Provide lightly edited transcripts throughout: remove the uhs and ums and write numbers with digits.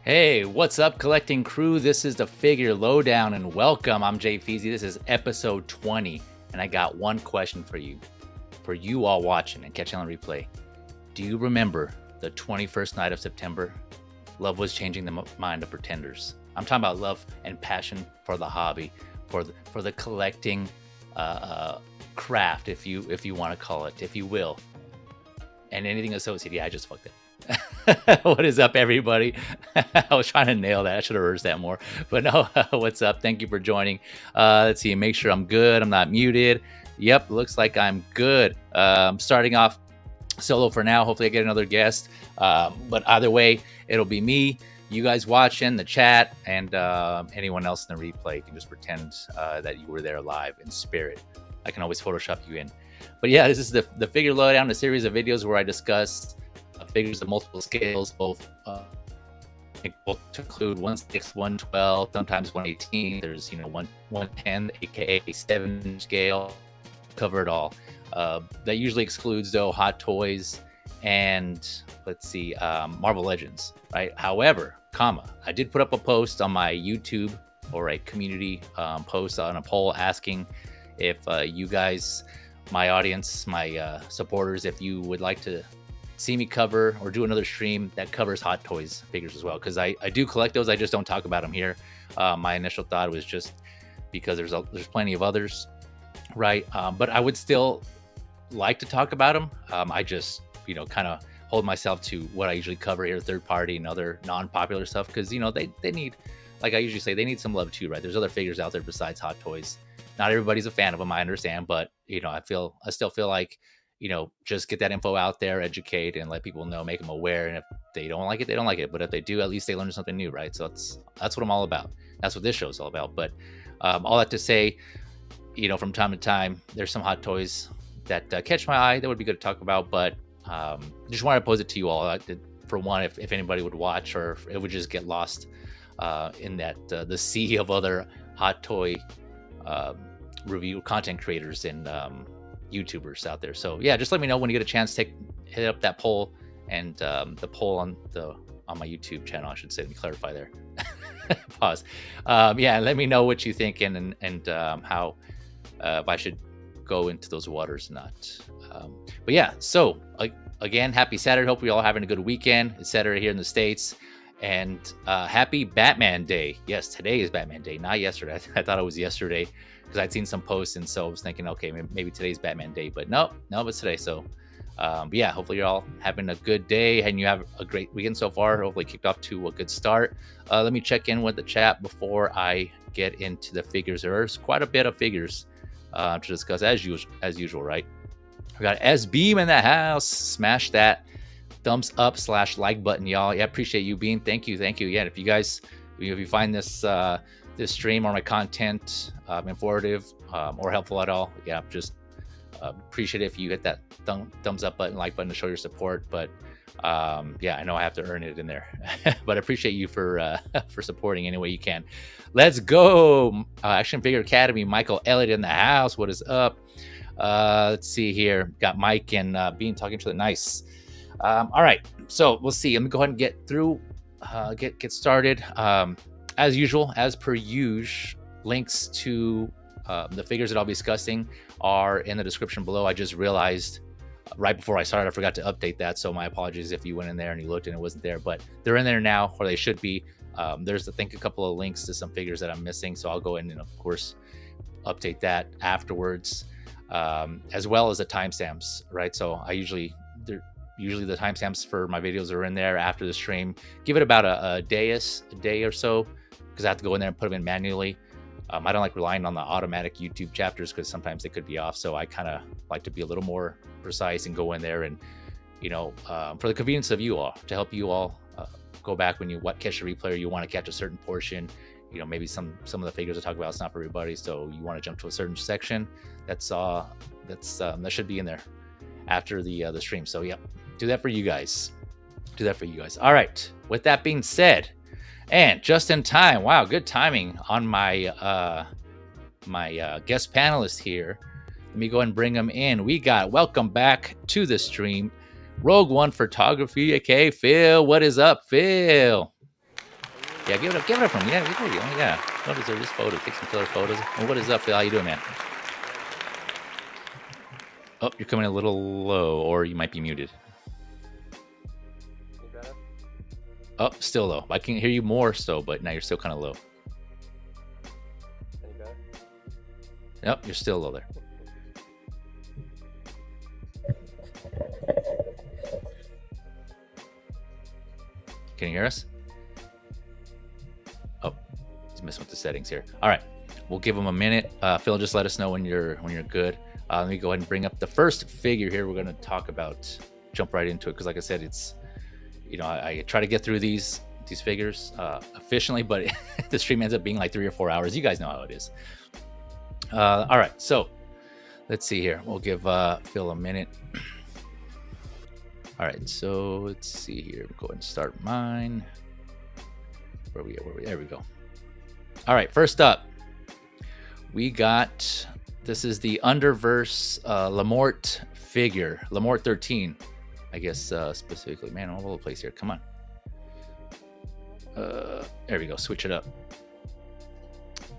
Hey, what's up, collecting crew? This is the Figure Lowdown, and welcome. I'm Jay Feezy. This is episode 20, and I got one question for you all watching and catching on replay. Do you remember the 21st night of September? Love was changing the mind of pretenders. I'm talking about love and passion for the hobby, for the collecting craft, if you want to call it, if you will, and anything associated. Yeah, I just fucked it. What is up, everybody? I was trying to nail that. I should have rehearsed that more, but no. What's up? Thank you for joining. Let's see, make sure I'm good, I'm not muted. Yep, looks like I'm good. Starting off solo for now. Hopefully I get another guest, but either way, it'll be me, you guys watching the chat, and anyone else in the replay. You can just pretend that you were there live in spirit. I can always Photoshop you in. But yeah, this is the Figure Lowdown, a series of videos where I discuss figures of multiple scales, both to include 1/6, 1/12, sometimes 1/18. There's 1/10, aka 7 scale. Cover it all. That usually excludes though Hot Toys and let's see, Marvel Legends, right? However, I did put up a post on my YouTube, or a community post on a poll asking if you guys, my audience, my supporters, if you would like to see me cover or do another stream that covers Hot Toys figures as well, because I do collect those. I just don't talk about them here. My initial thought was just because there's plenty of others, right? But I would still like to talk about them. I just kind of hold myself to what I usually cover here, third party and other non-popular stuff, because they need, like I usually say, they need some love too, right? There's other figures out there besides Hot Toys. Not everybody's a fan of them, I understand, but I still feel like just get that info out there, educate, and let people know, make them aware. And if they don't like it, they don't like it. But if they do, at least they learn something new, right? So that's what I'm all about. That's what this show is all about. But all that to say, from time to time, there's some Hot Toys that catch my eye that would be good to talk about. But just wanted to pose it to you all. For one, if anybody would watch, or if it would just get lost in that the sea of other Hot Toy review content creators and YouTubers out there. So yeah, just let me know when you get a chance. Hit up that poll, and the poll on my YouTube channel, I should say. Let me clarify there. Pause. Yeah, let me know what you think, and how if I should go into those waters or not. But yeah, so again, happy Saturday. Hope we all having a good weekend. It's Saturday here in the States, and happy Batman Day. Yes, today is Batman Day, not yesterday. I thought it was yesterday, because I'd seen some posts, and so I was thinking, okay, maybe today's Batman Day, but no, it's today. So, but yeah, hopefully you're all having a good day, and you have a great weekend so far. Hopefully kicked off to a good start. Let me check in with the chat before I get into the figures. There's quite a bit of figures to discuss as usual, right? We got S-Beam in the house. Smash that thumbs up / like button, y'all. Yeah, appreciate you, Beam. Thank you. Yeah, if you guys, if you find this this stream or my content informative or helpful at all, yeah, just appreciate it if you hit that thumbs up button, like button, to show your support. But yeah, I know I have to earn it in there, but I appreciate you for supporting any way you can. Let's go. Action Figure Academy, Michael Elliott in the house. What is up? Let's see here. Got Mike and Bean talking to the nice. All right, so we'll see. Let me go ahead and get through, get started. As usual, as per usual, links to the figures that I'll be discussing are in the description below. I just realized right before I started, I forgot to update that. So my apologies if you went in there and you looked and it wasn't there, but they're in there now, or they should be. There's, I think, a couple of links to some figures that I'm missing. So I'll go in and, of course, update that afterwards, as well as the timestamps, right? So usually the timestamps for my videos are in there after the stream. Give it about a day or so, because I have to go in there and put them in manually. I don't like relying on the automatic YouTube chapters, because sometimes they could be off. So I kind of like to be a little more precise and go in there and, for the convenience of you all, to help you all go back when you catch a replay, or you want to catch a certain portion. Maybe some of the figures I talk about, it's not for everybody, so you want to jump to a certain section. That should be in there after the stream. So yeah, do that for you guys. All right, with that being said, and just in time, wow, good timing on my my guest panelist here. Let me go ahead and bring him in. We got, welcome back to the stream, Rogue One Photography, aka Phil. What is up, Phil? Yeah, give it up for me. Yeah, there you go. Yeah, don't deserve this photo. Take some killer photos. And what is up, Phil? How you doing, man? Oh, you're coming a little low, or you might be muted. Oh, still low. I can hear you more so, but now you're still kind of low. Any better? Yep, you're still low there. Can you hear us? Oh, he's messing with the settings here. All right, we'll give him a minute. Phil, just let us know when you're good. Let me go ahead and bring up the first figure here. We're going to talk about, jump right into it, because like I said, it's, you know, I try to get through these figures efficiently, but the stream ends up being like 3 or 4 hours. You guys know how it is. All right, so let's see here. We'll give Phil a minute. All right, so let's see here. We'll go ahead and start mine. Where are we at? There we go. All right, first up, we got, this is the Underverse Les Mort figure, Les Mort 13, I guess specifically. Man, all over the place here. Come on. There we go. Switch it up.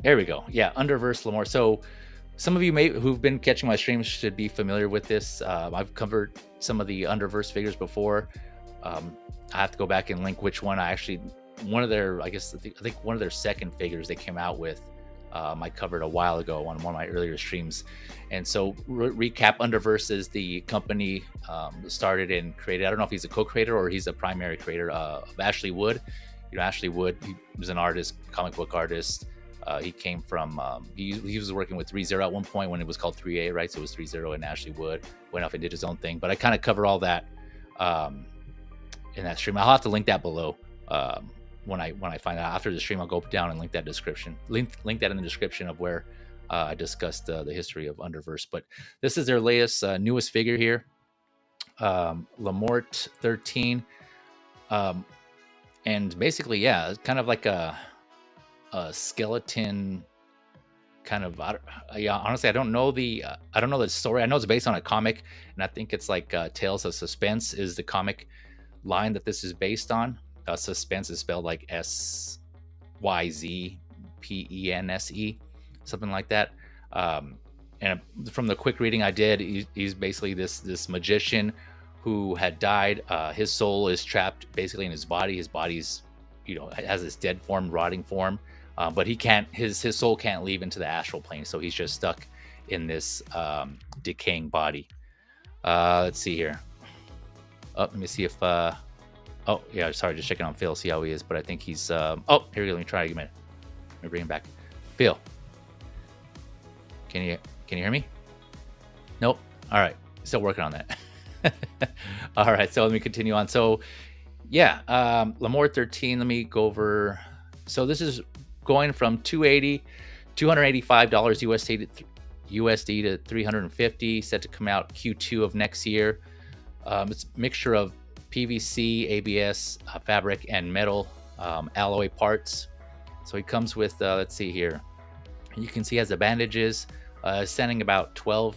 There we go. Yeah, Underverse Les Mort. So some of you who've been catching my streams should be familiar with this. I've covered some of the Underverse figures before. I have to go back and link which one I actually, one of their, I think one of their second figures they came out with, I covered a while ago on one of my earlier streams. And so recap, Underverse is the company started and created, I don't know if he's a co-creator or he's a primary creator of Ashley Wood. You know, Ashley Wood, he was an artist, comic book artist. He came from, he was working with 3.0 at one point when it was called 3A, right? So it was 3.0 and Ashley Wood went off and did his own thing. But I kind of cover all that in that stream. I'll have to link that below when I find out after the stream. I'll go down and link that description. Link that in the description of where I discussed the history of Underverse. But this is their latest, newest figure here, Les Mort 13. And basically, yeah, it's kind of like a skeleton kind of, yeah, honestly, I don't know the story. I know it's based on a comic, and I think it's like Tales of Suspense is the comic line that this is based on. Suspense is spelled like SYZPENSE, something like that. And from the quick reading I did, he's basically this magician who had died. His soul is trapped basically in his body. His body's, you know, has this dead form, rotting form. But he can't, his soul can't leave into the astral plane, so he's just stuck in this decaying body. Let's see here. Oh, let me see if, oh yeah, sorry, just checking on Phil, see how he is, but I think he's, oh, here we go, let me try it a minute. Let me bring him back. Phil, can you hear me? Nope. All right, still working on that. All right, so let me continue on. So yeah, Les Mort 13, let me go over. So this is going from $285 USD to $350, set to come out Q2 of next year. It's a mixture of PVC, ABS, fabric, and metal alloy parts. So he comes with, let's see here. You can see he has the bandages, standing about 12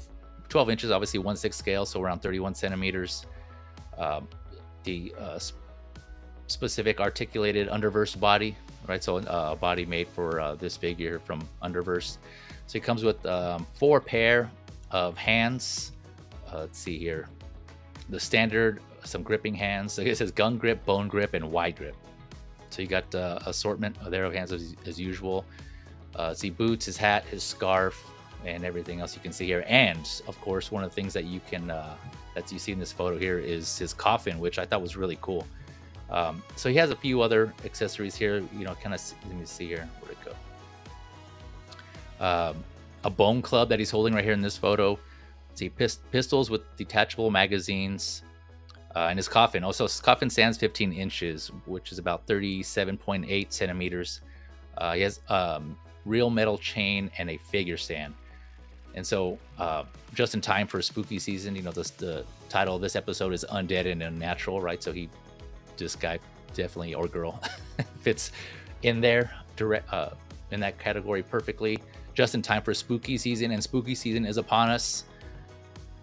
inches, obviously 1/6 scale, so around 31 centimeters. The specific articulated Underverse body, right? So a body made for this figure from Underverse. So he comes with 4 pair of hands. Let's see here. The standard, some gripping hands. So it says gun grip, bone grip, and wide grip. So you got assortment of their hands as usual. See boots, his hat, his scarf, and everything else you can see here. And of course, one of the things that you can that you see in this photo here is his coffin, which I thought was really cool. So he has a few other accessories here, you know, kind of, let me see here, where'd it go? A bone club that he's holding right here in this photo. See pistols with detachable magazines, and his coffin. Also, his coffin stands 15 inches, which is about 37.8 centimeters. He has real metal chain and a figure stand. And so just in time for spooky season, you know, the title of this episode is Undead and Unnatural, right? So this guy definitely, or girl, fits in there, in that category perfectly. Just in time for spooky season, and spooky season is upon us,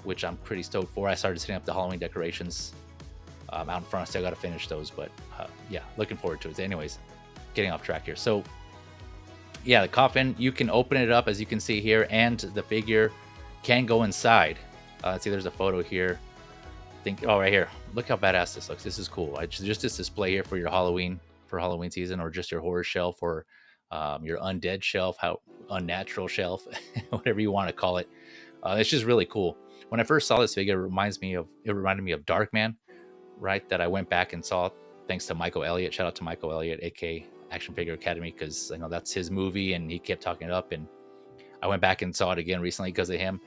which I'm pretty stoked for. I started setting up the Halloween decorations out in front. I still got to finish those, but yeah, looking forward to it. Anyways, getting off track here. So yeah, the coffin, you can open it up as you can see here, and the figure can go inside. Let's see, there's a photo here. Right here. Look how badass this looks. This is cool. Just this display here for your Halloween season, or just your horror shelf, or your undead shelf, unnatural shelf, whatever you want to call it. It's just really cool. When I first saw this figure, it reminded me of Darkman, right? That I went back and saw thanks to Michael Elliott. Shout out to Michael Elliott, aka Action Figure Academy, because I know that's his movie and he kept talking it up, and I went back and saw it again recently because of him.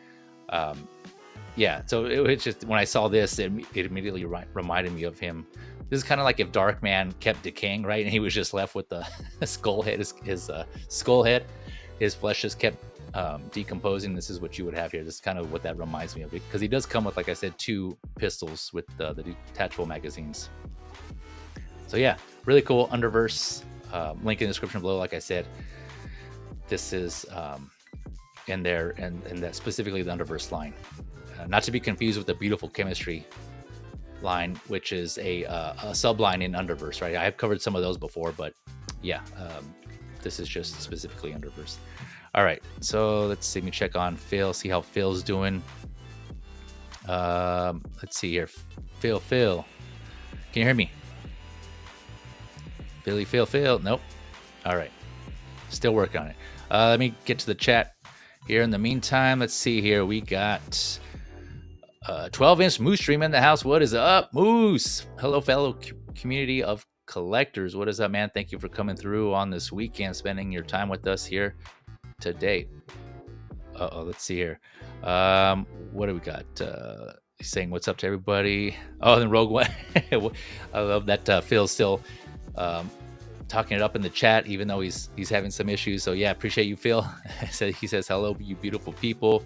Yeah, so it's just, when I saw this, it immediately reminded me of him. This is kind of like if Darkman kept decaying, right? And he was just left with the skull head, his skull head. His flesh just kept decomposing. This is what you would have here. This is kind of what that reminds me of, because he does come with, like I said, 2 pistols with the detachable magazines. So yeah, really cool. Underverse, link in the description below. Like I said, this is in there, and that specifically the Underverse line. Not to be confused with the Beautiful Chemistry line, which is a subline in Underverse, right? I have covered some of those before, but yeah, this is just specifically Underverse. All right, so let's see. Let me check on Phil, see how Phil's doing. Let's see here. Phil, can you hear me? Phil. Nope. All right, still working on it. Let me get to the chat here. In the meantime, let's see here. We got 12-inch Moose Stream in the house. What is up, Moose? Hello, fellow community of collectors. What is up, man? Thank you for coming through on this weekend, spending your time with us here today. Let's see here. What do we got? He's saying what's up to everybody. Oh, then Rogue One. I love that Phil's still talking it up in the chat, even though he's having some issues. So yeah, appreciate you, Phil. He says hello, you beautiful people.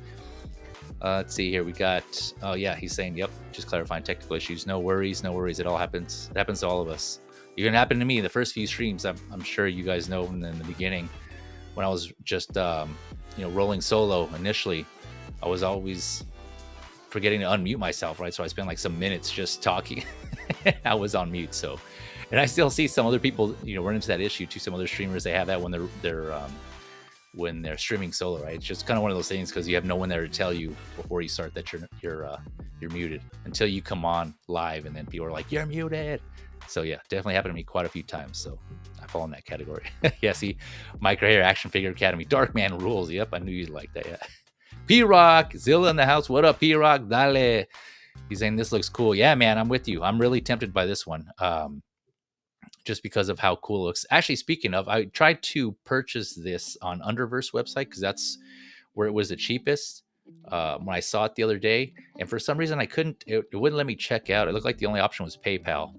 Let's see here. We got, oh yeah, he's saying, yep, just clarifying technical issues. No worries. It all happens. It happens to all of us. Even happened to me the first few streams. I'm sure you guys know in the beginning, when I was just rolling solo initially, I was always forgetting to unmute myself, right? So I spent like some minutes just talking. I was on mute. So, and I still see some other people, run into that issue too. Some other streamers, they have that when they're streaming solo, right? It's just kind of one of those things, because you have no one there to tell you before you start that you're muted, until you come on live, and then people are like, you're muted. So yeah, definitely happened to me quite a few times. So I fall in that category. Yeah, see, Mike right here, Action Figure Academy. Darkman rules. Yep, I knew you'd like that. Yeah. P-Rock, Zilla in the house. What up, P-Rock? Dale. He's saying this looks cool. Yeah, man, I'm with you. I'm really tempted by this one. Just because of how cool it looks. Actually, speaking of, I tried to purchase this on Underverse website, because that's where it was the cheapest when I saw it the other day. And for some reason, I couldn't, it wouldn't let me check out. It looked like the only option was PayPal.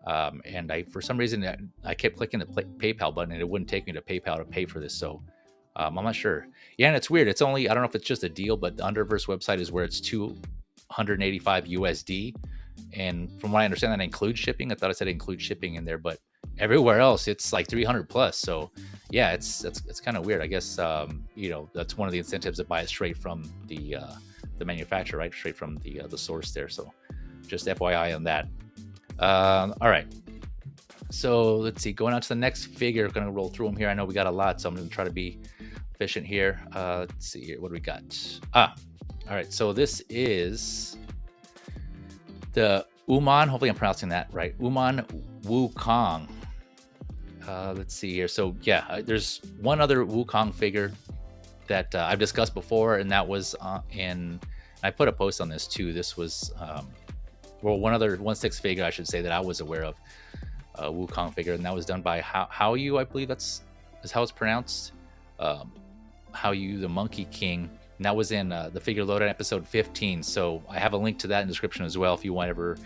And for some reason, I kept clicking the PayPal button, and it wouldn't take me to PayPal to pay for this. So I'm not sure. Yeah, and it's weird. It's only, I don't know if it's just a deal, but the Underverse website is where it's $285 USD. And from what I understand, that includes shipping. I thought I said include shipping in there, but everywhere else it's like 300 plus. So yeah, it's kind of weird. I guess that's one of the incentives to buy it straight from the manufacturer, right? Straight from the source there. So just FYI on that. All right. So let's see. Going on to the next figure. Going to roll through them here. I know we got a lot, so I'm going to try to be efficient here. Let's see here. What do we got? All right. So this is the Uman. Hopefully I'm pronouncing that right. Uman Wukong. Let's see here. So yeah, there's one other Wukong figure that I've discussed before, and that was I put a post on this too. This was one other 1/6 figure, I should say, that I was aware of, Wukong figure, and that was done by How You, I believe is how it's pronounced. How You, the Monkey King, and that was in the Figure Lowdown episode 15. So I have a link to that in the description as well if you want to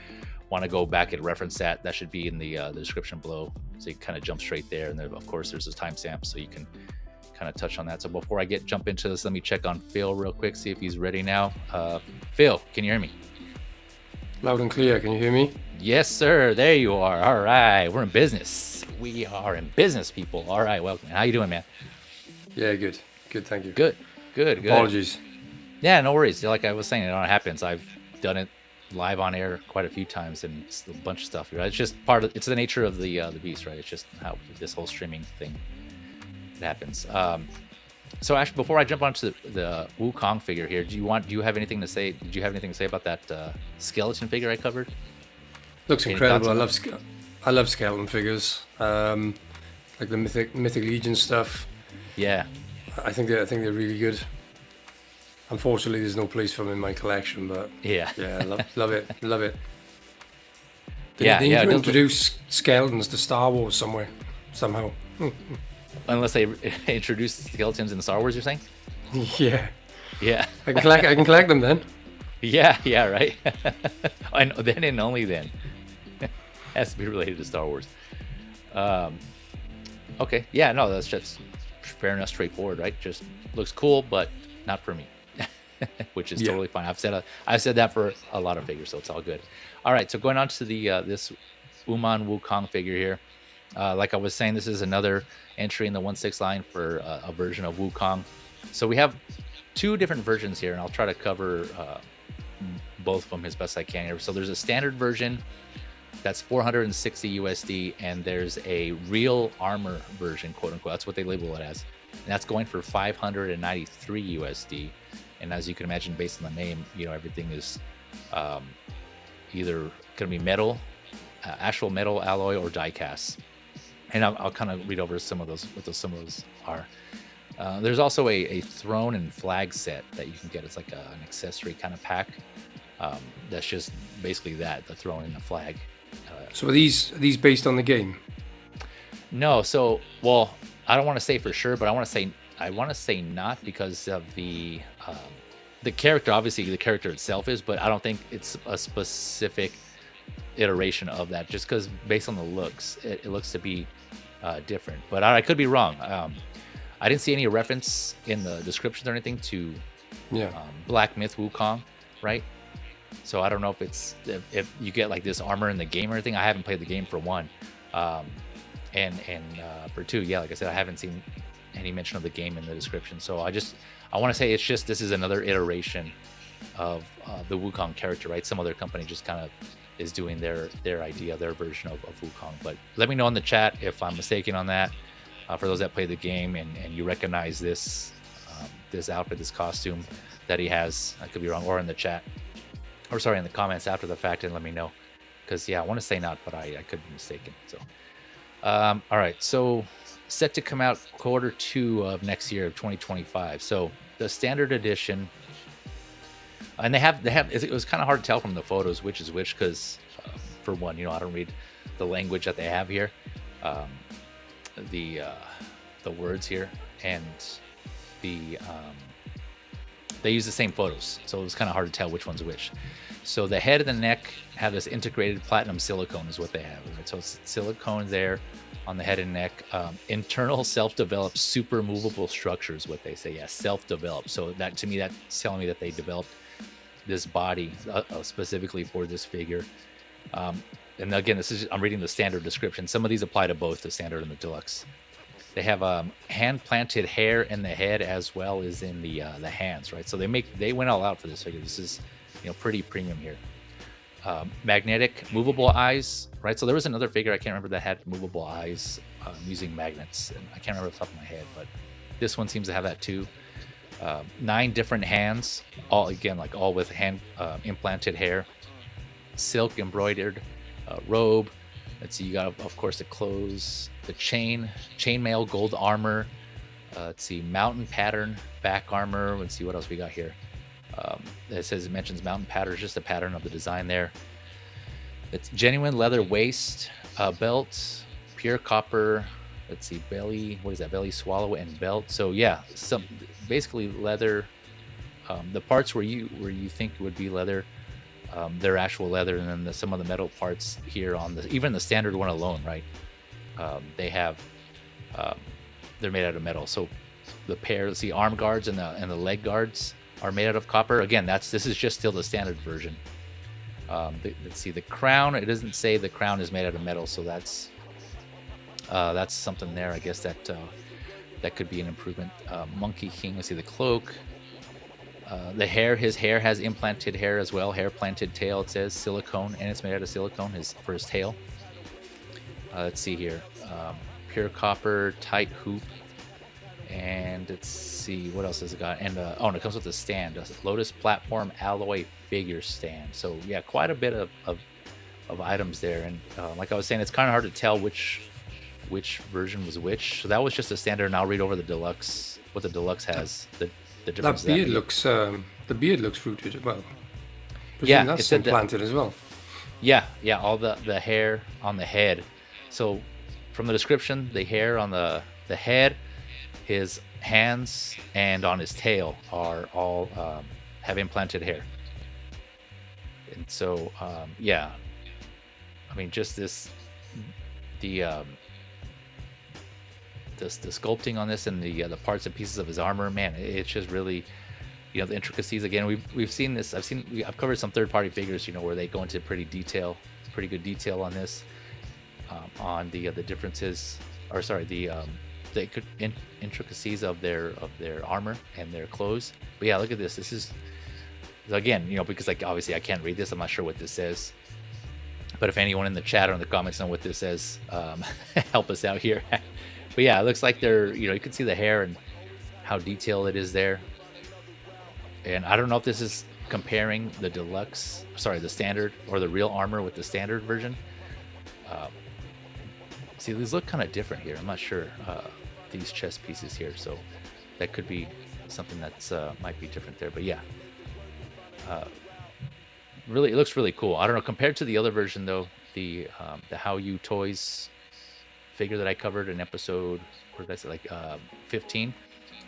go back and reference that. That should be in the description below, so you kind of jump straight there. And then of course there's a timestamp, so you can kind of touch on that. So before I jump into this, let me check on Phil real quick, see if he's ready now. Phil, can you hear me? Loud and clear. Can you hear me? Yes, sir. There you are. All right, we're in business. We are in business, people. All right, welcome. How you doing, man? Yeah, good. Thank you. Good. Apologies. Yeah, no worries. Like I was saying, it happens. I've done it live on air quite a few times, and it's a bunch of stuff. Right? It's just it's the nature of the beast, right? It's just how this whole streaming thing happens. So Ash, before I jump onto the Wukong figure here, do you have anything to say? Did you have anything to say about that skeleton figure I covered? Looks incredible. I love skeleton figures, like the Mythic Legion stuff. Yeah, I think they're really good. Unfortunately, there's no place for them in my collection, but yeah, love it. They need to introduce skeletons to Star Wars somehow. Unless they introduce skeletons in Star Wars, you're saying? Yeah. Yeah. I can collect them then. Yeah, right. I know, then and only then. Has to be related to Star Wars. Okay. Yeah, no, that's just fair enough, straightforward, right? Just looks cool, but not for me. Which is totally fine. I've said that for a lot of figures, so it's all good. All right, so going on to the this Uman Wukong figure here. Like I was saying, this is another entry in the 1/6 line for a version of Wukong. So we have two different versions here, and I'll try to cover both of them as best I can here. So there's a standard version that's 460 USD, and there's a real armor version, quote unquote. That's what they label it as. And that's going for 593 USD. And as you can imagine, based on the name, everything is either going to be metal, actual metal alloy, or die cast. And I'll kind of read over some of those, what some of those are. There's also a throne and flag set that you can get. It's like an accessory kind of pack. That's just basically that, the throne and the flag. So are these based on the game? No. So, well, I don't want to say for sure, but I want to say not, because of the character. Obviously, the character itself is, but I don't think it's a specific iteration of that. Just because based on the looks, it looks to be different. But I could be wrong. I didn't see any reference in the descriptions or anything to Black Myth Wukong, right? So I don't know if you get like this armor in the game or anything. I haven't played the game, for one, and for two, like I said, I haven't seen any mention of the game in the description. So I want to say it's just this is another iteration of the Wukong character, right? Some other company just kind of is doing their idea, their version of Wukong. But let me know in the chat if I'm mistaken on that. For those that play the game and you recognize this outfit, this costume that he has, I could be wrong, or in the chat, or sorry, in the comments after the fact, and let me know, because I want to say not, but I could be mistaken. So all right, so set to come out Q2 of next year, of 2025. So the standard edition, and they have it was kind of hard to tell from the photos which is which, because for one, I don't read the language that they have here, the words here, and they use the same photos, so it was kind of hard to tell which one's which. So the head and the neck have this integrated platinum silicone is what they have, right? So it's silicone there on the head and neck. Internal self-developed super movable structures, what they say. Yeah, self-developed. So that, to me, that's telling me that they developed this body specifically for this figure. And again, I'm reading the standard description. Some of these apply to both the standard and the deluxe. They have hand-planted hair in the head as well as in the hands, right? So they went all out for this figure. This is pretty premium here. Magnetic movable eyes, right? So there was another figure I can't remember that had movable eyes using magnets, and I can't remember off the top of my head, but this one seems to have that too. 9 different hands, all with hand implanted hair, silk embroidered robe. Let's see, you got, of course, the clothes, the chainmail gold armor. Let's see, mountain pattern back armor. Let's see what else we got here. It mentions mountain pattern, just a pattern of the design there. It's genuine leather waist, belt, pure copper. Let's see, belly. What is that? Belly swallow and belt. So yeah, some basically leather. The parts where you think would be leather, they're actual leather, and then some of the metal parts here on even the standard one alone, right? They have they're made out of metal. So the arm guards and the leg guards are made out of copper. Again, this is just still the standard version. Let's see, the crown. It doesn't say the crown is made out of metal, so that's something there. I guess that could be an improvement. Monkey King. Let's see, the cloak. The hair, his hair has implanted hair as well. Hair planted tail, it says silicone, and it's made out of silicone for his tail. Let's see here. Pure copper, tight hoop. And let's see, what else has it got? And and it comes with a stand. A Lotus platform alloy figure stand. So yeah, quite a bit of items there. And like I was saying, it's kind of hard to tell which version was which. So that was just a standard, and I'll read over the deluxe, what the deluxe has. The difference. That beard looks the beard looks rooted as well. Yeah, that's implanted as well. Yeah, all the hair on the head. So from the description, the hair on the head, his hands, and on his tail are all have implanted hair. And so yeah, I mean, just the sculpting on this and the parts and pieces of his armor, man, it's just really, the intricacies. Again, we've seen this. I've covered some third-party figures, where they go into pretty good detail on this, on the differences, or sorry, the intricacies of their armor and their clothes. But yeah, look at this. This is, again, because like obviously I can't read this. I'm not sure what this says. But if anyone in the chat or in the comments know what this says, help us out here. But yeah, it looks like they're, you can see the hair and how detailed it is there. And I don't know if this is comparing the deluxe, the standard or the real armor with the standard version. See, these look kind of different here. I'm not sure, these chest pieces here. So that could be something that's might be different there. But yeah, really, it looks really cool. I don't know, compared to the other version though, the How You Toys figure that I covered in episode, what did I say, 15.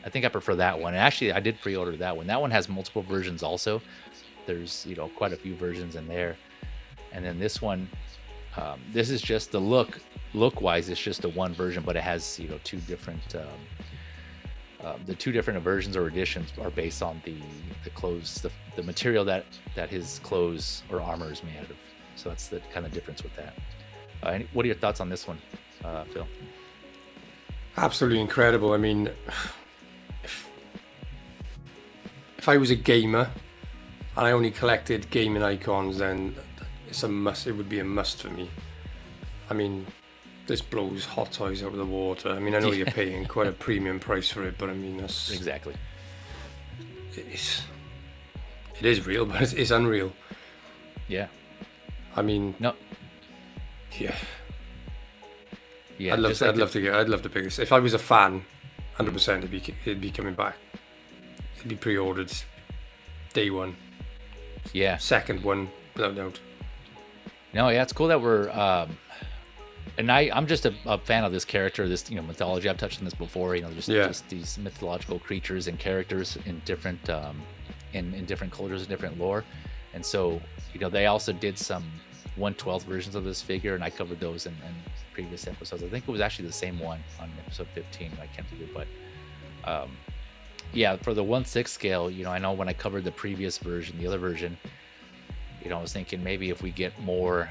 I think I prefer that one. And actually, I did pre-order that one. That one has multiple versions also. There's, quite a few versions in there. And then this one, this is just the look-wise, it's just a one version, but it has, two different, the two different versions or editions are based on the clothes, the material that his clothes or armor is made out of. So that's the kind of difference with that. What are your thoughts on this one, Phil? Absolutely incredible. I mean, if I was a gamer and I only collected gaming icons, then it's a must. It would be a must for me. I mean, this blows Hot Toys out of the water. I mean, I know you're paying quite a premium price for it, but I mean, that's exactly. It is real, but it's unreal. Yeah. I mean, no. Yeah. Yeah. I'd love to pick this. If I was a fan, 100%, it'd be coming back. It'd be pre-ordered day one. Yeah. Second one, without doubt. No, yeah, it's cool that we're and I'm just a fan of this character, this mythology. I've touched on this before. Just these mythological creatures and characters in different in different cultures and different lore. And so they also did some 1/12 versions of this figure, and I covered those in previous episodes. I think it was actually the same one on episode 15. I can't remember, but yeah, for the 1/6 scale, I know when I covered the previous version, the other version, I was thinking maybe if we get more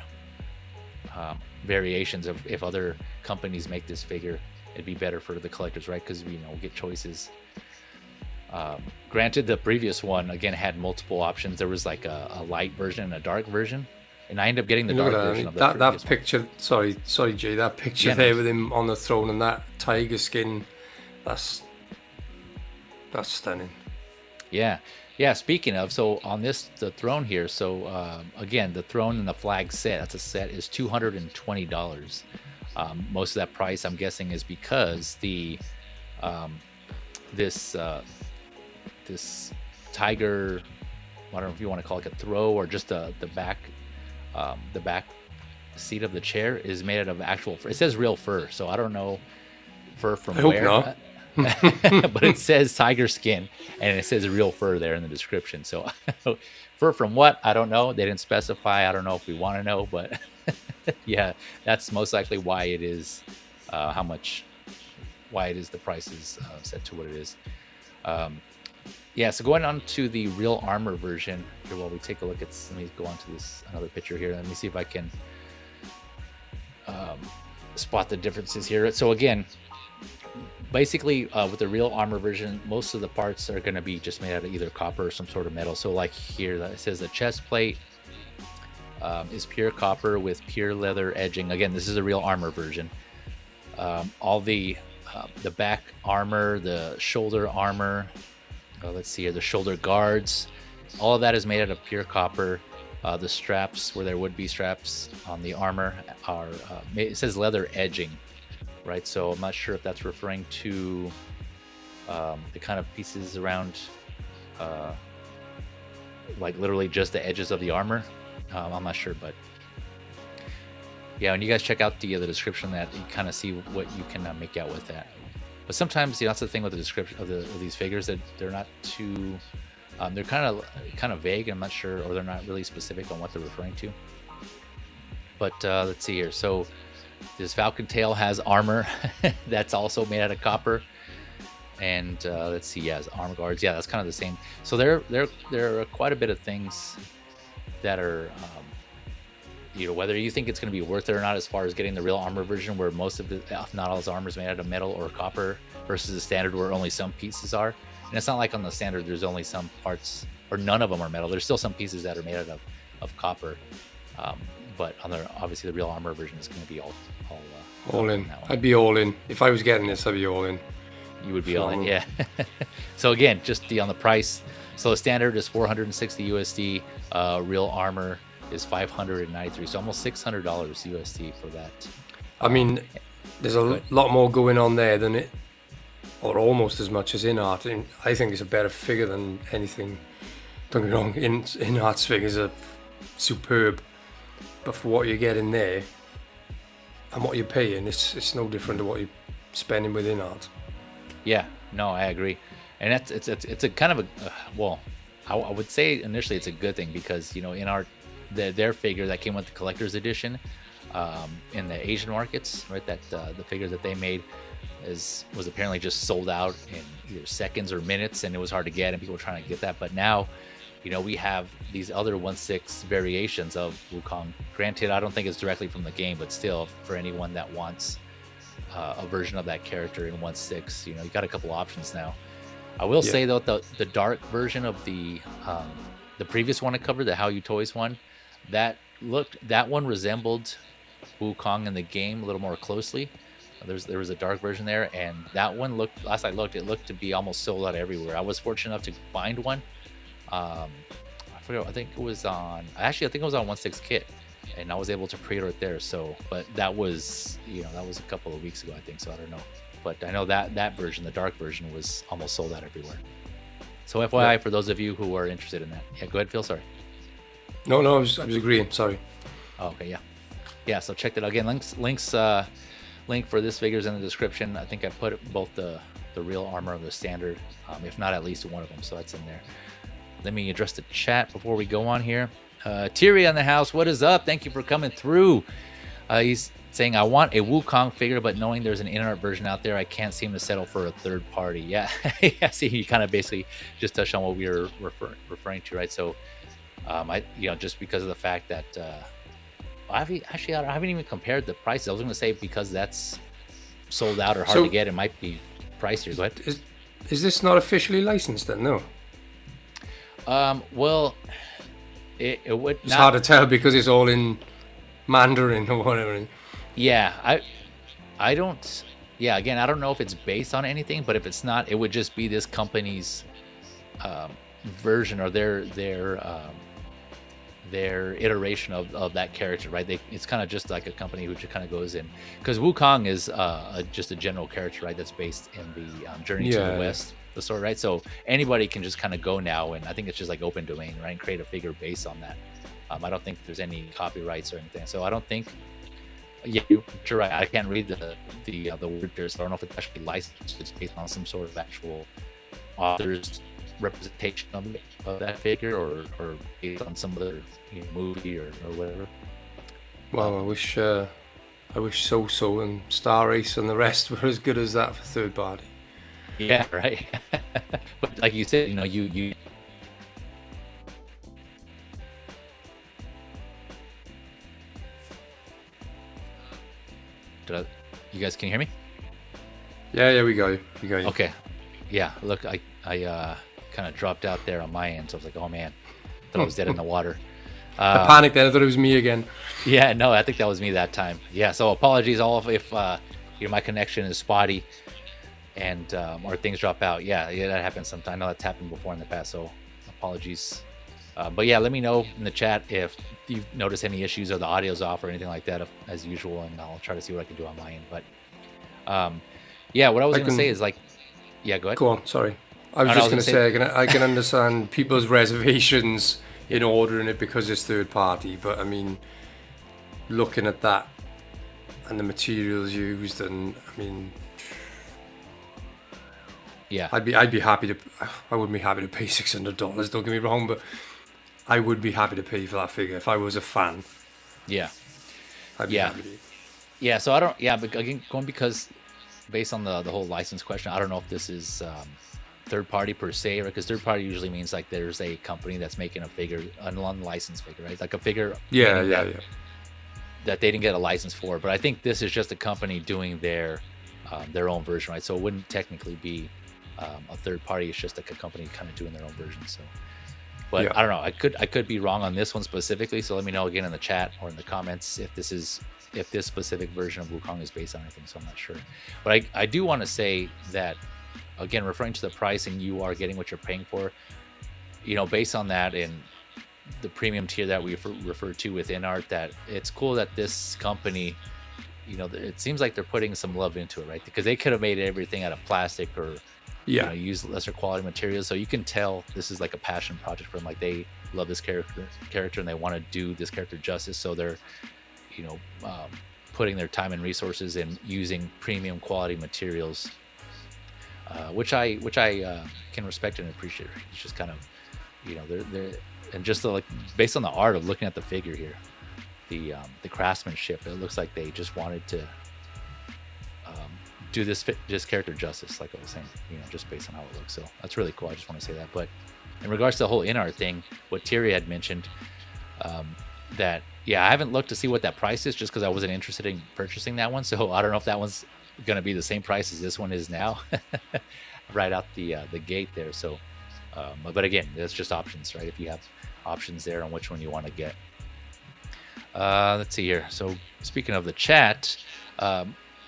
variations of if other companies make this figure, it'd be better for the collectors, right? Because we get choices. Granted, the previous one again had multiple options. There was like a light version and a dark version, and I ended up getting the dark version of that picture. One. Sorry, Jay. That picture there with him on the throne and that tiger skin, that's stunning. Yeah. Speaking of, so on the throne here, so again, the throne and the flag set, that's a set, is $220. Most of that price, I'm guessing, is because the this tiger, I don't know if you want to call it a throw or just the back seat of the chair is made out of actual fur. It says real fur, so I don't know fur from where. Hope not. But it says tiger skin and it says real fur there in the description. So fur from what? I don't know. They didn't specify. I don't know if we want to know, but yeah, that's most likely why it is why it is the price is set to what it is. Yeah, so going on to the real armor version here while we take a look at, let me go on to another picture here. Let me see if I can spot the differences here. So again, basically, with the real armor version, most of the parts are going to be just made out of either copper or some sort of metal. So like here, it says the chest plate is pure copper with pure leather edging. Again, this is a real armor version. All the back armor, the shoulder armor, let's see here, the shoulder guards, all of that is made out of pure copper. The straps, where there would be straps on the armor, are it says leather edging, right? So I'm not sure if that's referring to the kind of pieces around, like literally just the edges of the armor. I'm not sure, but yeah, when you guys check out the description, that you kind of see what you can make out with that. But sometimes, that's the thing with the description of these figures, that they're not too, they're kind of vague. I'm not sure, or they're not really specific on what they're referring to. But let's see here. So this Falcon Tail has armor that's also made out of copper. And let's see, yeah, armor guards. Yeah, that's kind of the same. So there are quite a bit of things that are, whether you think it's going to be worth it or not, as far as getting the real armor version, where most of the, if not all, his armor is made out of metal or copper, versus the standard where only some pieces are. And it's not like on the standard there's only some parts, or none of them are metal. There's still some pieces that are made out of copper. But on obviously the real armor version is going to be all in. I'd be all in. If I was getting this, I'd be all in. You would be all in, yeah. So again, just on the price. So the standard is 460 USD. Real armor is 593. So almost $600 USD for that. I mean, there's a lot more going on there than it, or almost as much as in art. And I think it's a better figure than anything. Don't get me wrong, in art's figures are superb, but for what you get in there and what you're paying, it's no different to what you're spending within art. Yeah, no, I agree, and it's a kind of a I would say initially it's a good thing, because in art, their figure that came with the collector's edition, in the Asian markets, right, that the figure that they made was apparently just sold out in either seconds or minutes, and it was hard to get, and people were trying to get that. But now, we have these other 1/6 variations of Wukong. Granted, I don't think it's directly from the game, but still, for anyone that wants a version of that character in 1/6, you got a couple options now. I will say though, the dark version of the previous one I covered, the How You Toys one, that one resembled Wukong in the game a little more closely. There was a dark version there, and that one last I looked, it looked to be almost sold out everywhere. I was fortunate enough to find one. I forget. I think it was on 1/6 kit, and I was able to pre-order it there. So, but that was that was a couple of weeks ago, I think. So I don't know, but I know that version, the dark version, was almost sold out everywhere. So FYI, for those of you who are interested in that. Yeah, go ahead, Phil. Sorry. No, I was agreeing. Sorry. Oh, okay, yeah. So check that out again. Link for this figure's in the description. I think I put both the real armor of the standard, if not at least one of them. So that's in there. Let me address the chat before we go on here. Thierry on the house, what is up? Thank you for coming through. He's saying, I want a Wukong figure, but knowing there's an in-art version out there, I can't seem to settle for a third party. Yeah, I see. You kind of basically just touched on what we were referring to, right? So, just because of the fact that I haven't even compared the prices. I was going to say, because that's sold out or hard to get, it might be pricier. Go ahead. Is this not officially licensed then? No. Well, it would. It's hard to tell because it's all in Mandarin or whatever. Yeah, I don't. Yeah, again, I don't know if it's based on anything, but if it's not, it would just be this company's version, or their iteration of that character, right? It's kind of just like a company who just kind of goes in, because Wukong is just a general character, right? That's based in the Journey to the West, the story, right? So anybody can just kind of go now, and I think it's just like open domain, right? And create a figure based on that. I don't think there's any copyrights or anything, so I don't think. Yeah, you're right. I can't read the word there, so I don't know if it's actually licensed. It's based on some sort of actual author's representation of that figure, or based on some other movie or whatever. Well, I wish So and Star Race and the rest were as good as that for third party. Yeah, right. But like you said, you you guys can you hear me? Yeah, we got you. We got you. Okay. Yeah, look, I kind of dropped out there on my end, so I was like, oh man, thought I was dead in the water. I panicked then. I thought it was me again. Yeah, no, I think that was me that time. Yeah, so apologies all if my connection is spotty and or things drop out. Yeah, that happens sometimes. I know that's happened before in the past, so apologies. But yeah, let me know in the chat if you notice any issues or the audio's off or anything like that, as usual, and I'll try to see what I can do on my end. But yeah, what I was going to say is like, yeah, go ahead. Go on, sorry. I was just going to say, I can understand people's reservations in ordering it because it's third party, but I mean, looking at that and the materials used, and I mean, yeah, I'd be happy to. I wouldn't be happy to pay $600. Don't get me wrong, but I would be happy to pay for that figure if I was a fan. Yeah, I'd be happy to. Yeah. So I don't. Yeah, but again, because based on the whole license question, I don't know if this is third party per se, right? Because third party usually means like there's a company that's making a figure, an unlicensed figure, right? Like a figure. Yeah. That they didn't get a license for, but I think this is just a company doing their own version, right? So it wouldn't technically be a third party. It's just like a company kind of doing their own version. So, but yeah. I don't know. I could be wrong on this one specifically. So let me know again in the chat or in the comments if this specific version of Wukong is based on anything. So I'm not sure, but I do want to say that again, referring to the pricing, you are getting what you're paying for. You know, based on that and the premium tier that we refer to within art, that it's cool that this company, you know, it seems like they're putting some love into it, right? Because they could have made everything out of plastic or use lesser quality materials. So you can tell this is like a passion project for them. Like they love this character and they want to do this character justice. So they're, you know, putting their time and resources in using premium quality materials, which I can respect and appreciate. It's just kind of, you know, they're and just like based on the art of looking at the figure here, the craftsmanship, it looks like they just wanted to do this character justice, like I was saying, you know, just based on how it looks. So that's really cool. I just want to say that. But in regards to the whole in-art thing, what Thierry had mentioned, that I haven't looked to see what that price is, just because I wasn't interested in purchasing that one. So I don't know if that one's going to be the same price as this one is now, right out the gate there. So, but again, that's just options, right? If you have options there on which one you want to get. Let's see here. So speaking of the chat,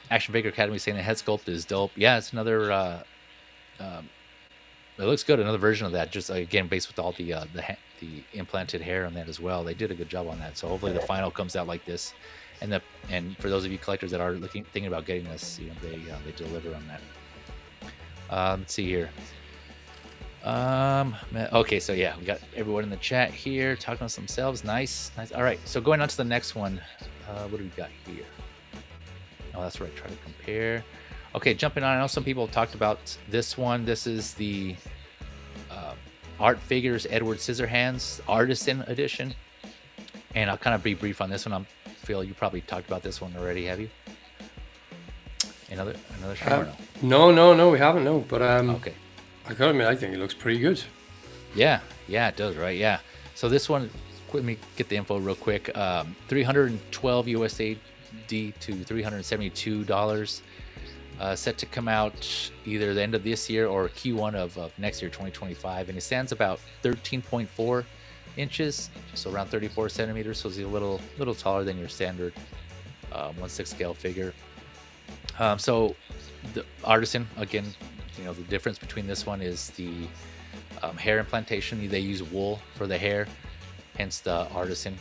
Action Figure Academy saying the head sculpt is dope. Yeah, it's another. It looks good. Another version of that, just again based with all the implanted hair on that as well. They did a good job on that. So hopefully the final comes out like this. And for those of you collectors that are thinking about getting this, you know, they deliver on that. Let's see here. Okay, so yeah, we got everyone in the chat here talking about themselves. Nice. All right, so going on to the next one. What do we got here? Oh, that's right. Try to compare. Okay, jumping on. I know some people talked about this one. This is the Art Figures Edward Scissorhands Artisan Edition, and I'll kind of be brief on this one. I feel you probably talked about this one already. Have you? Another show or no? No, we haven't. No, but okay. I gotta admit, I think it looks pretty good. Yeah, it does, right? Yeah. So this one, let me get the info real quick. $312 USD to $372. Set to come out either the end of this year or Q1 of next year, 2025. And it stands about 13.4 inches, so around 34 centimeters. So it's a little taller than your standard 1/6 scale figure. So the Artisan, again, you know, the difference between this one is the hair implantation. They use wool for the hair, hence the Artisan,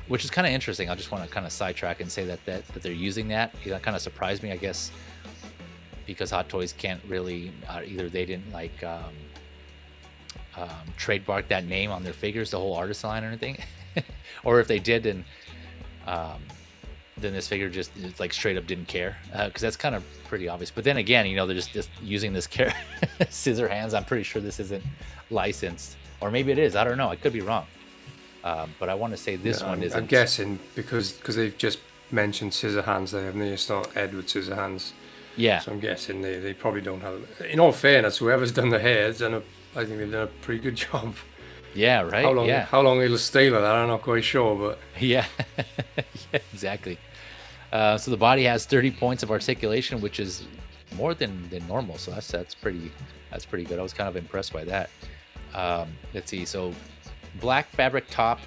which is kind of interesting. I just want to kind of sidetrack and say that they're using that. That kind of surprised me, I guess, because Hot Toys can't really either they didn't like trademark that name on their figures, the whole Artisan line or anything, or if they did, then this figure just like straight up didn't care, because that's kind of pretty obvious. But then again, you know, they're just using this Scissorhands. I'm pretty sure this isn't licensed, or maybe it is. I don't know. I could be wrong. But I want to say this one isn't. I'm guessing because they've just mentioned Scissorhands there, haven't they? It's not Edward Scissorhands. Yeah. So I'm guessing they probably don't have. In all fairness, whoever's done the hair I think they've done a pretty good job. Yeah, right. How long it'll stay like that, I'm not quite sure, but yeah, exactly. So the body has 30 points of articulation, which is more than normal. So that's pretty good. I was kind of impressed by that. Let's see. So black fabric top,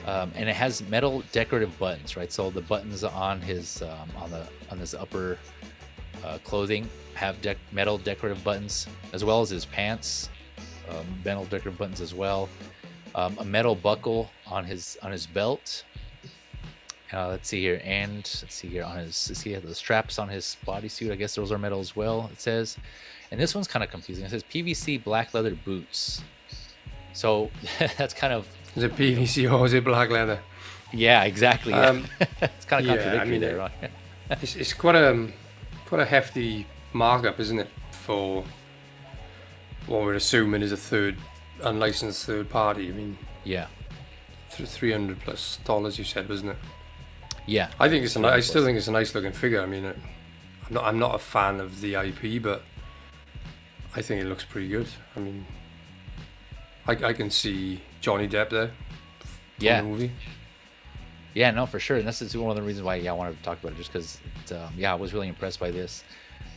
and it has metal decorative buttons, right? So the buttons on his on this upper clothing have metal decorative buttons, as well as his pants, metal decorative buttons as well. A metal buckle on his belt. Let's see here, on his, the straps on his bodysuit, I guess those are metal as well, it says. And this one's kind of confusing. It says PVC black leather boots. So that's kind of... Is it PVC or is it black leather? Yeah, exactly. It's kind of contradictory, I mean, there, right? It's quite a hefty markup, isn't it, for what we're assuming is a unlicensed third party. I mean, yeah, $300+ you said, wasn't it? Yeah, I think I still think it's a nice looking figure. I mean, I'm not a fan of the IP, but I think it looks pretty good. I mean, I can see Johnny Depp there. Yeah. The movie. Yeah, no, for sure. And this is one of the reasons why I wanted to talk about it, just because I was really impressed by this.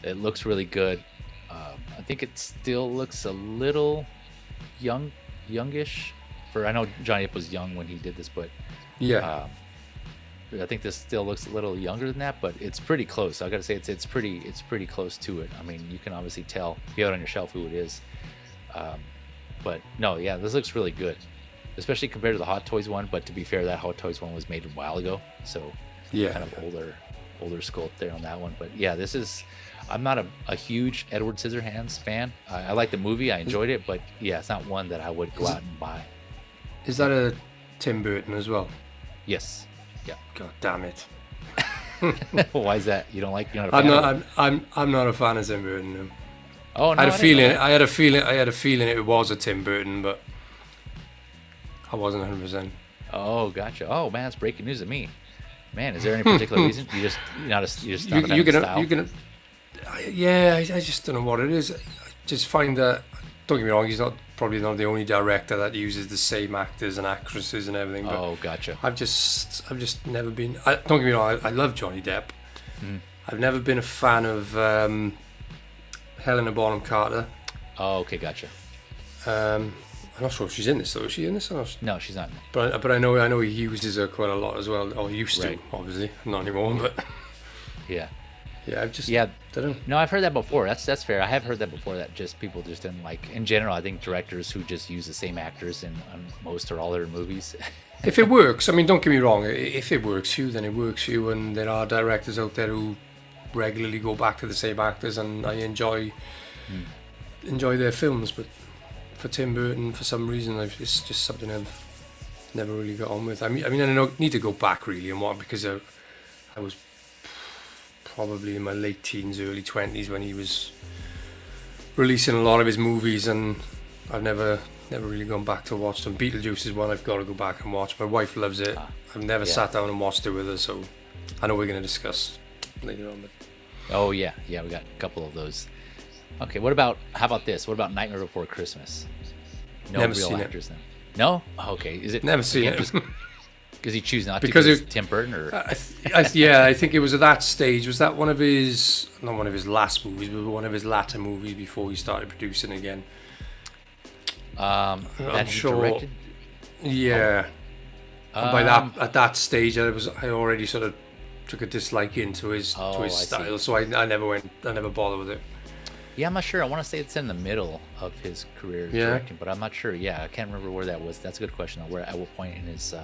It looks really good. I think it still looks a little youngish. I know Johnny Depp was young when he did this, but yeah. I think this still looks a little younger than that, but it's pretty close. I gotta say it's pretty close to it. I mean, you can obviously tell if you have it on your shelf who it is. But no, yeah, this looks really good, especially compared to the Hot Toys one. But to be fair, that Hot Toys one was made a while ago, so yeah, kind of older sculpt there on that one. But yeah, I'm not a huge Edward Scissorhands fan. I like the movie, I enjoyed it, but yeah, it's not one that I would go out and buy. Is that a Tim Burton as well? Yes. Yeah. God damn it. Why is that? You're not a fan? I'm not a fan of Tim Burton. No. Oh no. I had a feeling it was a Tim Burton, but I wasn't 100%. Oh, gotcha. Oh man, that's breaking news to me. Man, is there any particular reason? You're just not a fan of the style? I just don't know what it is. I just find that, don't get me wrong, he's probably not the only director that uses the same actors and actresses and everything. But oh, gotcha. I've just never been. Don't get me wrong, I love Johnny Depp. I've never been a fan of Helena Bonham Carter. Oh, okay, gotcha. I'm not sure if she's in this though. Is she in this? Or not? No, she's not. But I know he uses her quite a lot as well. Or used to, obviously, not anymore. But yeah. Yeah, I don't know. No, I've heard that before. That's fair. I have heard that before. That just people just didn't like. In general, I think directors who just use the same actors in most or all their movies. If it works, I mean, don't get me wrong. If it works for you, then it works for you. And there are directors out there who regularly go back to the same actors, and I enjoy their films. But for Tim Burton, for some reason, it's just something I've never really got on with. I mean, I don't need to go back really and what, because I was probably in my late teens, early 20s when he was releasing a lot of his movies, and I've never really gone back to watch them. Beetlejuice is one I've got to go back and watch. My wife loves it. I've never sat down and watched it with her, so I know we're going to discuss later on. But oh yeah, we got a couple of those. Okay, how about this? What about Nightmare Before Christmas? No never real seen actors then. No? Okay, is it? Never seen it. Because he choose not to because it's Tim Burton, or I think it was at that stage. Was that one of his, not one of his last movies, but one of his latter movies before he started producing again? I'm sure. Directed? Yeah. And by at that stage, I already sort of took a dislike to his style, so I never bothered with it. Yeah, I'm not sure. I want to say it's in the middle of his career directing, but I'm not sure. Yeah, I can't remember where that was. That's a good question. At what point in his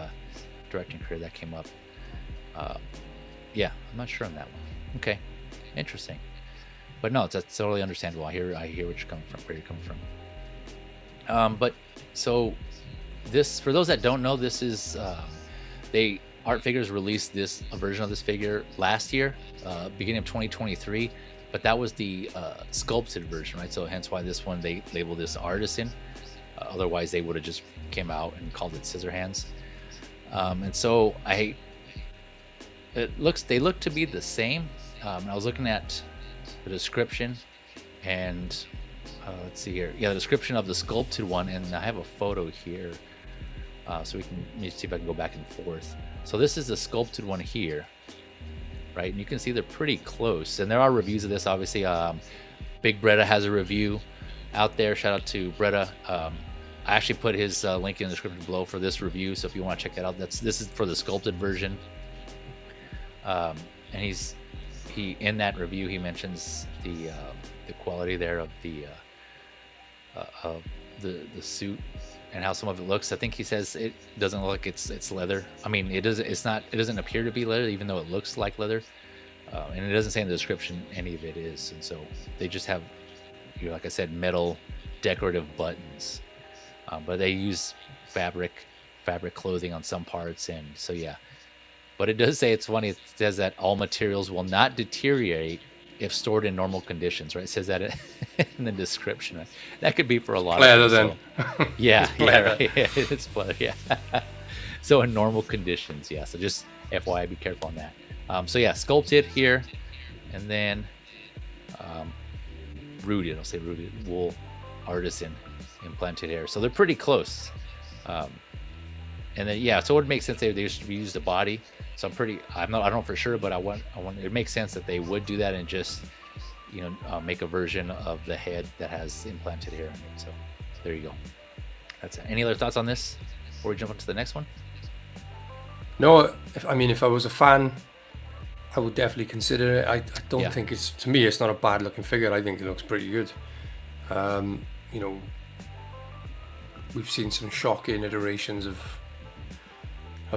directing career that came up? Yeah, I'm not sure on that one. Okay, interesting. But no, that's totally understandable. I hear where you're coming from. But so this, for those that don't know, this is Art Figures released a version of this figure last year, beginning of 2023. But that was the sculpted version, right? So hence why this one they labeled this Artisan. Otherwise, they would have just came out and called it Scissorhands. And so they look to be the same. I was looking at the description, and let's see here. Yeah, the description of the sculpted one, and I have a photo here, so let me see if I can go back and forth. So this is the sculpted one here. right? And you can see they're pretty close. And there are reviews of this, obviously. Big Bretta has a review out there. Shout out to Bretta. I actually put his link in the description below for this review, so if you want to check that out, this is for the sculpted version. And he in that review he mentions the quality there of the suit and how some of it looks. I think he says it doesn't look like it's leather. I mean, it doesn't appear to be leather, even though it looks like leather. And it doesn't say in the description any of it is. And so they just have, like I said, metal decorative buttons. But they use fabric clothing on some parts, and so yeah. But it does say, it's funny, it says that all materials will not deteriorate if stored in normal conditions, right? It says that in the description. Right? That could be for a lot leather, of people. then. So, yeah, right. Yeah, it's leather, yeah. So in normal conditions, yeah. So just FYI, be careful on that. So yeah, sculpted here, and then rooted. I'll say rooted wool, Artisan, implanted hair. So they're pretty close. And then yeah, so it would make sense they just reuse the body. So I don't know for sure, but I want it makes sense that they would do that and just make a version of the head that has implanted hair in it. So there you go. That's it. Any other thoughts on this before we jump into the next one? No, if I was a fan, I would definitely consider it. I don't think to me it's not a bad looking figure. I think it looks pretty good. We've seen some shocking iterations of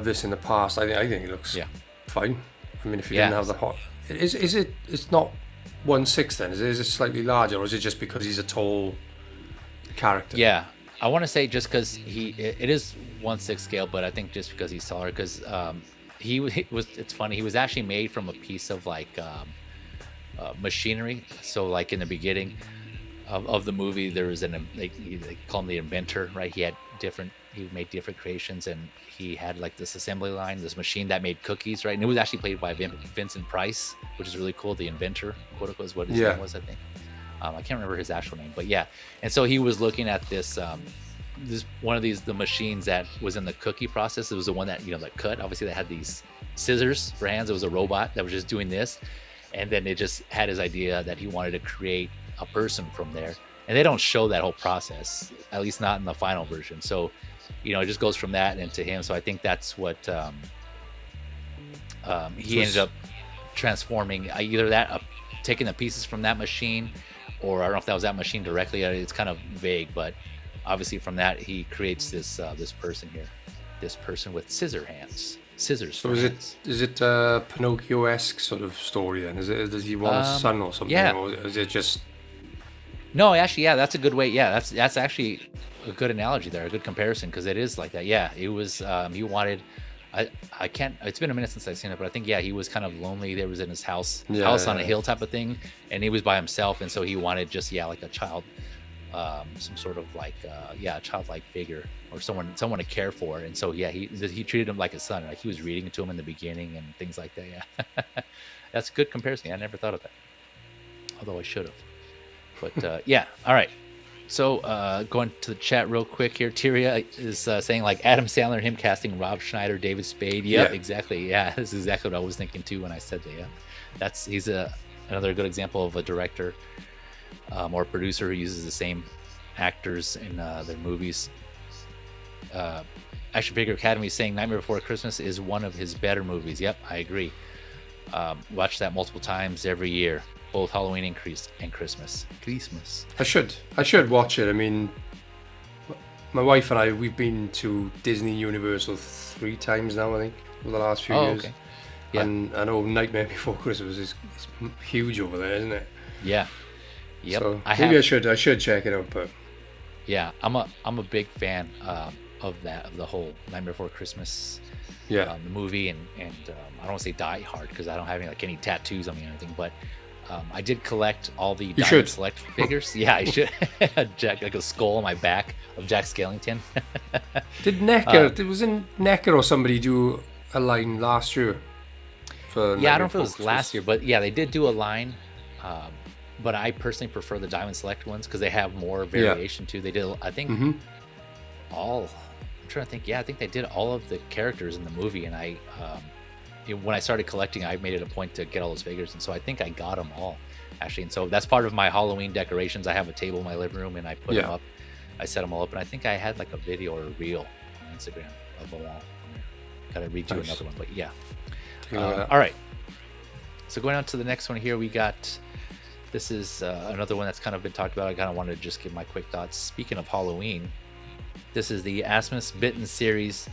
this in the past. I think it looks fine. I mean, if you didn't have the hot, it's not 1/6 then? Is it slightly larger, or is it just because he's a tall character? Yeah, I want to say just because it is 1/6 scale, but I think just because he's taller, because it's funny, he was actually made from a piece of like machinery. So like in the beginning of the movie, there was they call him the inventor, right? He made different creations, and he had like this assembly line, this machine that made cookies, right? And it was actually played by Vincent Price, which is really cool. The inventor, quote unquote, is what his name was, I think. I can't remember his actual name, but yeah. And so he was looking at this one of the machines that was in the cookie process. It was the one that that cut. Obviously, they had these scissors for hands. It was a robot that was just doing this, and then it just had his idea that he wanted to create a person from there. And they don't show that whole process, at least not in the final version. So it just goes from that into him. So I think that's what he ended up transforming, either that taking the pieces from that machine, or I don't know if that was that machine directly. It's kind of vague, but obviously from that he creates this person here, this person with scissors. So is it Pinocchio-esque sort of story then? Does he want a son or something? Yeah. Or is it just? No, actually, yeah, that's a good way. Yeah, that's actually a good analogy there, a good comparison, because it is like that. Yeah, it was. He wanted. I can't. It's been a minute since I've seen it, but I think he was kind of lonely. There was in his house on a hill type of thing, and he was by himself, and so he wanted just like a child, some sort of like a childlike figure or someone to care for. And so he treated him like a son. Like he was reading to him in the beginning and things like that. Yeah, that's a good comparison. I never thought of that, although I should have. But yeah, all right. So going to the chat real quick here, Tyria is saying like Adam Sandler, him casting Rob Schneider, David Spade. Yep, yeah, exactly. Yeah, this is exactly what I was thinking too when I said that. Yeah, he's another good example of a director or producer who uses the same actors in their movies. Action Figure Academy is saying Nightmare Before Christmas is one of his better movies. Yep, I agree. Watch that multiple times every year. Both Halloween and Christmas. I should watch it. I mean, my wife and I, we've been to Disney Universal 3 times now, I think, over the last few years. Okay. Yeah. And I know Nightmare Before Christmas is huge over there, isn't it? Yeah. Yep. So maybe I should check it out, but yeah, I'm a big fan of the whole Nightmare Before Christmas. Yeah. The movie and I don't want to say Die Hard because I don't have any tattoos on me or anything, but I did collect all the Diamond Select figures. Yeah, I should. Jack, like a skull on my back of Jack Skellington. Did NECA? Wasn't NECA or somebody do a line last year? I don't know if it was last year, but yeah, they did do a line. But I personally prefer the Diamond Select ones because they have more variation too. They did, I think, all. I'm trying to think. Yeah, I think they did all of the characters in the movie, and I when I started collecting, I made it a point to get all those figures, and so I think I got them all actually. And so that's part of my Halloween decorations. I have a table in my living room, and I put them up. I set them all up, and I think I had like a video or a reel on Instagram of them all. Gotta redo another one, but yeah. All right. So going on to the next one here, we got. This is another one that's kind of been talked about. I kind of wanted to just give my quick thoughts. Speaking of Halloween, this is the Asmus Bitten series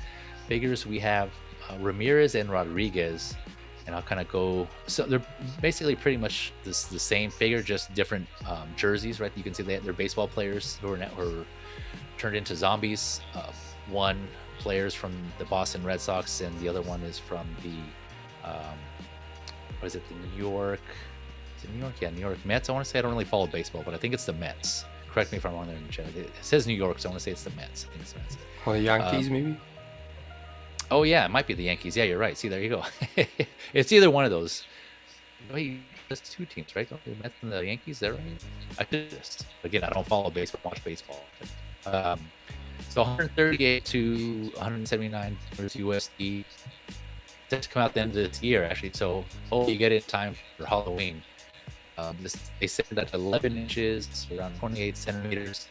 figures. We have Ramirez and Rodriguez, and I'll kind of go. So they're basically pretty much the same figure, just different jerseys, right? You can see they're baseball players who are turned into zombies. One player's from the Boston Red Sox, and the other one is from the what is it? The New York. Is it New York? Yeah, New York Mets. I want to say I don't really follow baseball, but I think it's the Mets. Correct me if I'm wrong there in the chat. It says New York, so I want to say it's the Mets. I think it's the Mets. Or the Yankees, maybe. Oh yeah, it might be the Yankees. Yeah, you're right. See, there you go. It's either one of those. Wait, there's two teams, right? The Mets and the Yankees. Is that right? I did this again. I don't follow baseball. Watch baseball. So 138 to 179 USD. Just come out the end of this year, actually. So hopefully you get it in time for Halloween. They said that 11 inches, around 28 centimeters.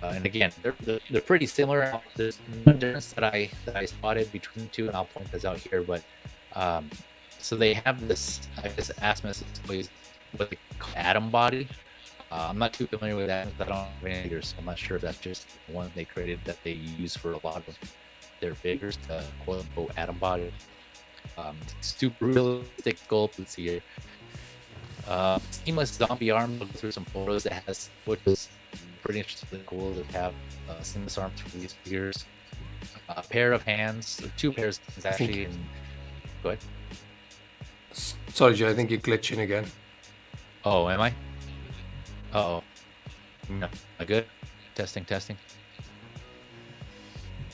And again, they're pretty similar. There's one difference that I spotted between the two, and I'll point this out here. But so they have this, I guess, Asmus is what they call atom body. I'm not too familiar with that. I don't have any figures, so I'm not sure if that's just one they created that they use for a lot of their figures, the quote unquote atom body. Super realistic sculpt. Let's see here. Seamless zombie arm. Look through some photos that has, which is pretty interesting, cool to have seamless arms for these figures. A pair of hands, or two pairs of hands actually. Go ahead. Sorry, Joe. I think you're glitching again. Oh, am I? Uh-oh. No. Am I good? Testing. Can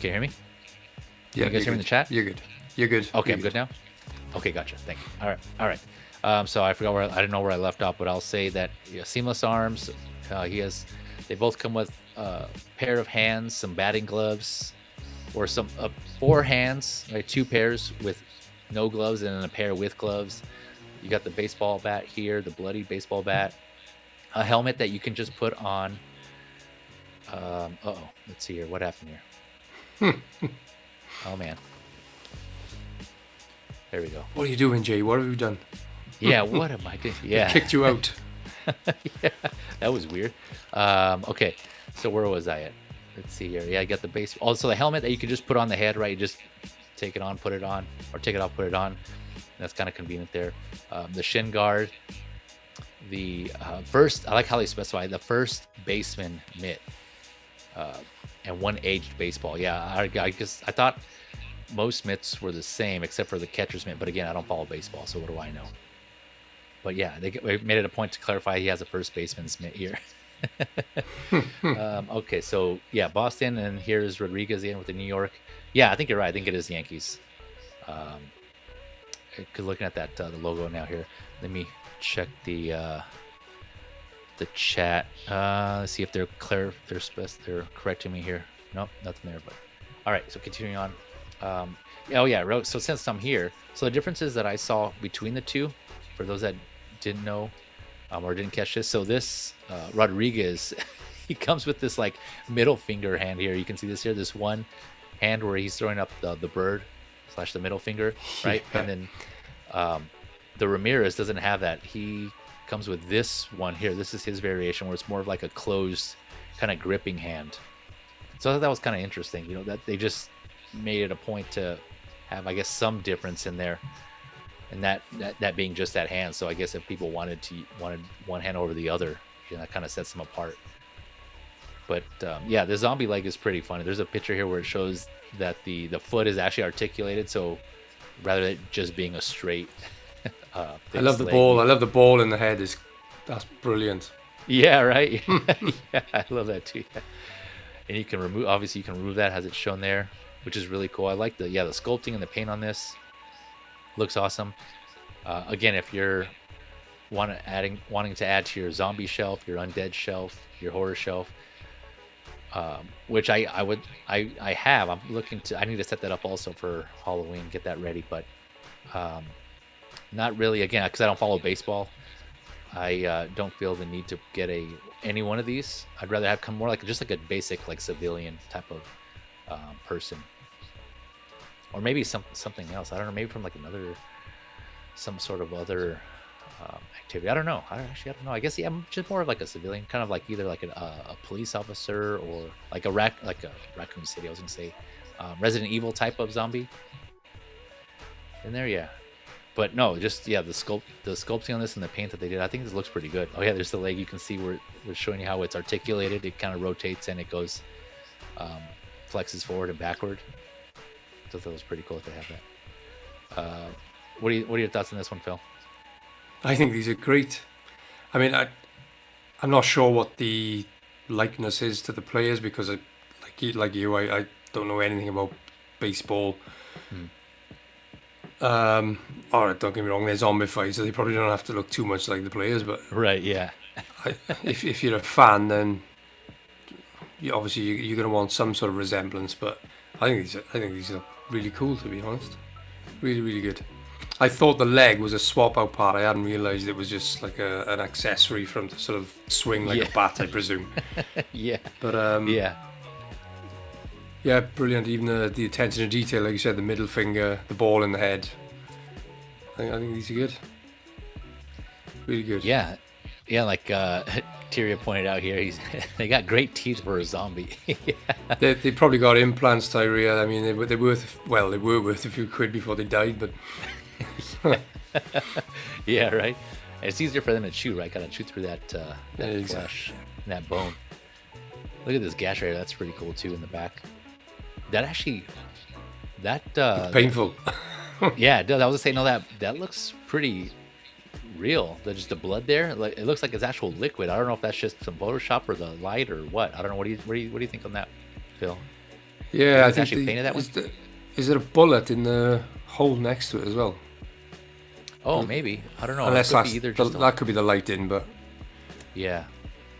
you hear me? Yeah. Can you guys hear me in the chat? You're good. You're good. Okay, you're I'm good now? Okay, gotcha. Thank you. All right. So I forgot I didn't know where I left off, but I'll say that seamless arms. They both come with a pair of hands, some batting gloves, or some 4 hands, right? 2 pairs with no gloves, and then a pair with gloves. You got the baseball bat here, the bloody baseball bat, a helmet that you can just put on. Let's see here. What happened here? Oh man. There we go. What are you doing, Jay? What have you done? Yeah, what am I doing? Yeah. I kicked you out. Yeah, that was weird. Okay, so where was I at? Let's see here. Yeah, I got the base. Also, the helmet that you can just put on the head, right? You just take it on, put it on, or take it off, put it on. That's kind of convenient there. The shin guard. The first, I like how they specify the first baseman mitt. And one aged baseball. Yeah, I thought most mitts were the same except for the catcher's mitt, but again, I don't follow baseball, so what do I know? But yeah, they made it a point to clarify he has a first baseman's mitt here. Okay, so yeah, Boston, and here's Rodriguez in with the New York. Yeah, I think you're right. I think it is the Yankees. Because looking at that the logo now here, let me check the chat. Let's see if they're clear. If they're correcting me here. Nope, nothing there. But all right, so continuing on. So since I'm here, so the differences that I saw between the two, for those that didn't know or didn't catch this, so this Rodriguez, he comes with this like middle finger hand here. You can see this here, this one hand where he's throwing up the bird / the middle finger, right? Yeah. And then the Ramirez doesn't have that. He comes with this one here. This is his variation where it's more of like a closed kind of gripping hand. So I thought that was kind of interesting, that they just made it a point to have, I guess, some difference in there, and that being just that hand. So I guess if people wanted one hand over the other, that kind of sets them apart. But yeah, the zombie leg is pretty funny. There's a picture here where it shows that the foot is actually articulated, so rather than just being a straight I love the ball. I love the ball in the head. That's brilliant. Yeah, right. Yeah, I love that too. Yeah. And you can remove that, as it's shown there, which is really cool. I like the sculpting and the paint on this. Looks awesome. Again, if you're wanting to add to your zombie shelf, your undead shelf, your horror shelf, which I have. I need to set that up also for Halloween, get that ready. But Not really, again, because I don't follow baseball. I don't feel the need to get any one of these. I'd rather have come more like just like a basic like civilian type of person, or maybe something else. I don't know, maybe from like some sort of other activity. I don't know. I don't know. I guess yeah, I'm just more of like a civilian, kind of like either like a police officer or like a Raccoon City. I was gonna say Resident Evil type of zombie in there, yeah. But no, just yeah, the sculpting on this and the paint that they did, I think this looks pretty good. Oh yeah, there's the leg. You can see where we're showing you how it's articulated. It kind of rotates and it goes, flexes forward and backward. I thought that was pretty cool if they have that. What are your thoughts on this one, Phil? I think these are great. I mean, I'm not sure what the likeness is to the players because I don't know anything about baseball. All right, don't get me wrong, they're zombified, so they probably don't have to look too much like the players. But right, yeah. if you're a fan, then obviously you're going to want some sort of resemblance. But I think these are really cool, to be honest. Really, really good. I thought the leg was a swap out part. I hadn't realised it was just like an accessory for him to sort of swing like a bat, I presume. Yeah. But yeah, brilliant. Even the attention to detail, like you said, the middle finger, the ball in the head. I think these are good. Really good. Yeah, like Tyria pointed out here, they got great teeth for a zombie. Yeah. They probably got implants, Tyria. I mean, they were worth a few quid before they died, but. Yeah, right. And it's easier for them to chew, right? Gotta chew through that flesh, and that bone. Look at this gash right here. That's pretty cool too in the back. It's painful. Yeah, I was gonna say, no, that looks pretty real. Just the blood there, like it looks like it's actual liquid. I don't know if that's just some Photoshop or the light or what. I don't know. What do you think on that, Phil? Yeah, I think actually painted that one. Is there a bullet in the hole next to it as well? Oh, maybe. I don't know. Unless that could be the light in, but yeah,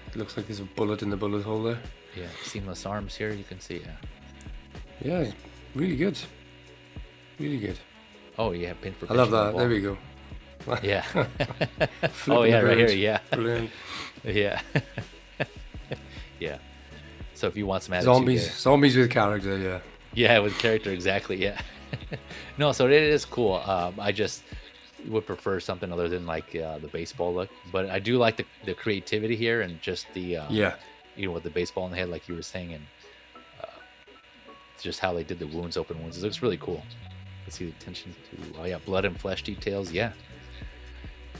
it looks like there's a bullet in the bullet hole there. Yeah, seamless arms here. You can see. Yeah, really good. Really good. Oh yeah, pin for. I love that. There we go. Yeah. Oh yeah, right here. Yeah. Brilliant. Yeah. Yeah. So if you want some attitude, zombies with character, yeah. Yeah, with character, exactly. Yeah. No, so it is cool. I just would prefer something other than like the baseball look, but I do like the creativity here and just the with the baseball in the head, like you were saying, and just how they did the open wounds. It looks really cool. Let's see the attention to blood and flesh details. Yeah,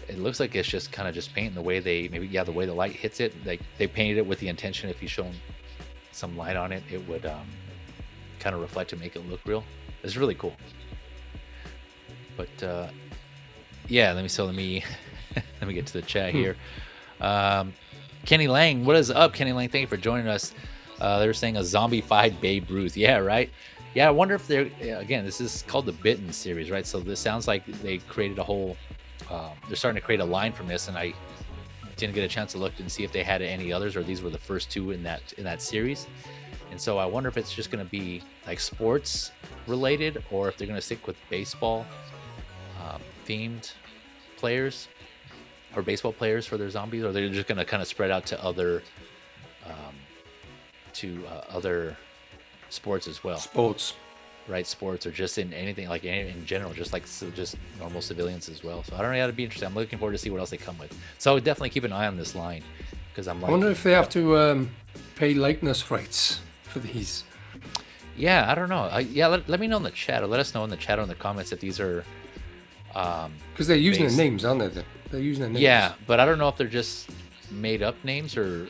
it looks like it's just kind of just painting the way the way the light hits it. Like they painted it with the intention, if you shone some light on it, it would kind of reflect and make it look real. It's really cool. But yeah, let me let me get to the chat here. Kenny Lang, what is up, Kenny Lang? Thank you for joining us. They're saying a zombified Babe Ruth. Yeah, right. Yeah, I wonder if they're again. This is called the Bitten series, right? So this sounds like they created a whole. They're starting to create a line from this, and I didn't get a chance to look and see if they had any others, or these were the first two in that series. And so I wonder if it's just going to be like sports related, or if they're going to stick with baseball themed players or baseball players for their zombies, or they're just going to kind of spread out to other other sports as well. Sports, or just in anything, like in general, just normal civilians as well. So I don't know, that'd be interesting. I'm looking forward to see what else they come with. So I would definitely keep an eye on this line, because I wonder if they have to pay likeness rights for these. Yeah, I don't know. Let me know in the chat, or let us know in the chat or in the comments if these are because they're using their names, aren't they? They're using their names. Yeah, but I don't know if they're just made up names or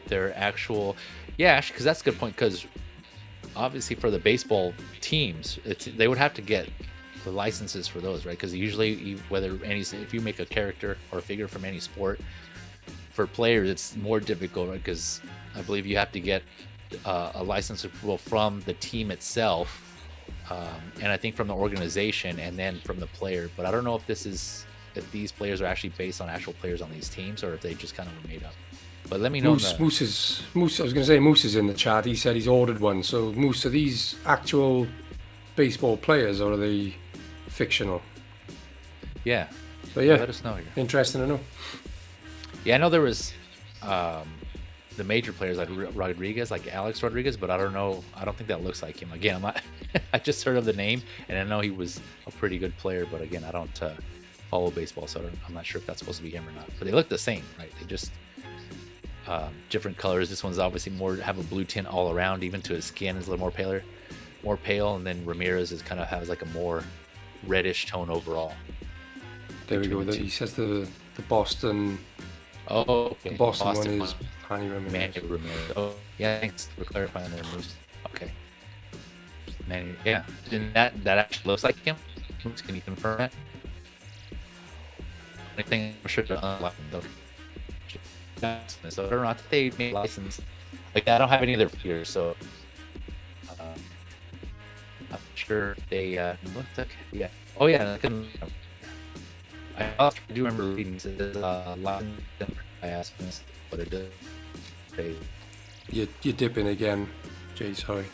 their actual. Yeah, actually, because that's a good point. Because obviously, for the baseball teams, they would have to get the licenses for those, right? Because usually, if you make a character or a figure from any sport, for players, it's more difficult, right? Because I believe you have to get a license approval from the team itself. And I think from the organization, and then from the player. But I don't know if these players are actually based on actual players on these teams, or if they just kind of were made up. But let me know. Moose. I was going to say Moose is in the chat. He said he's ordered one. So Moose, are these actual baseball players, or are they fictional. Yeah. But yeah, let us know here. Interesting to know. Yeah, I know there was the major players like Rodriguez, like Alex Rodriguez, but I don't know. I don't think that looks like him. Again, I'm not. I just heard of the name, and I know he was a pretty good player, but again, I don't follow baseball, so I'm not sure if that's supposed to be him or not. But they look the same, right? They just different colors. This one's obviously more have a blue tint all around, even to his skin is a little more pale, and then Ramirez is kind of has like a more reddish tone overall. There we go. He says the Boston. Oh, okay. The Boston one is Manny Ramirez. Oh, yeah. Thanks for clarifying there, Moose. Okay. Manny, yeah. And that actually looks like him. Moose, can you confirm that? Anything I'm sure to unlock though. So I don't know if they made license. Like I don't have any of their figures, so I'm sure they looked like yeah. Oh yeah, I can. I also do remember reading this line by Asmus, but it did. You're dipping again, Jay. Sorry.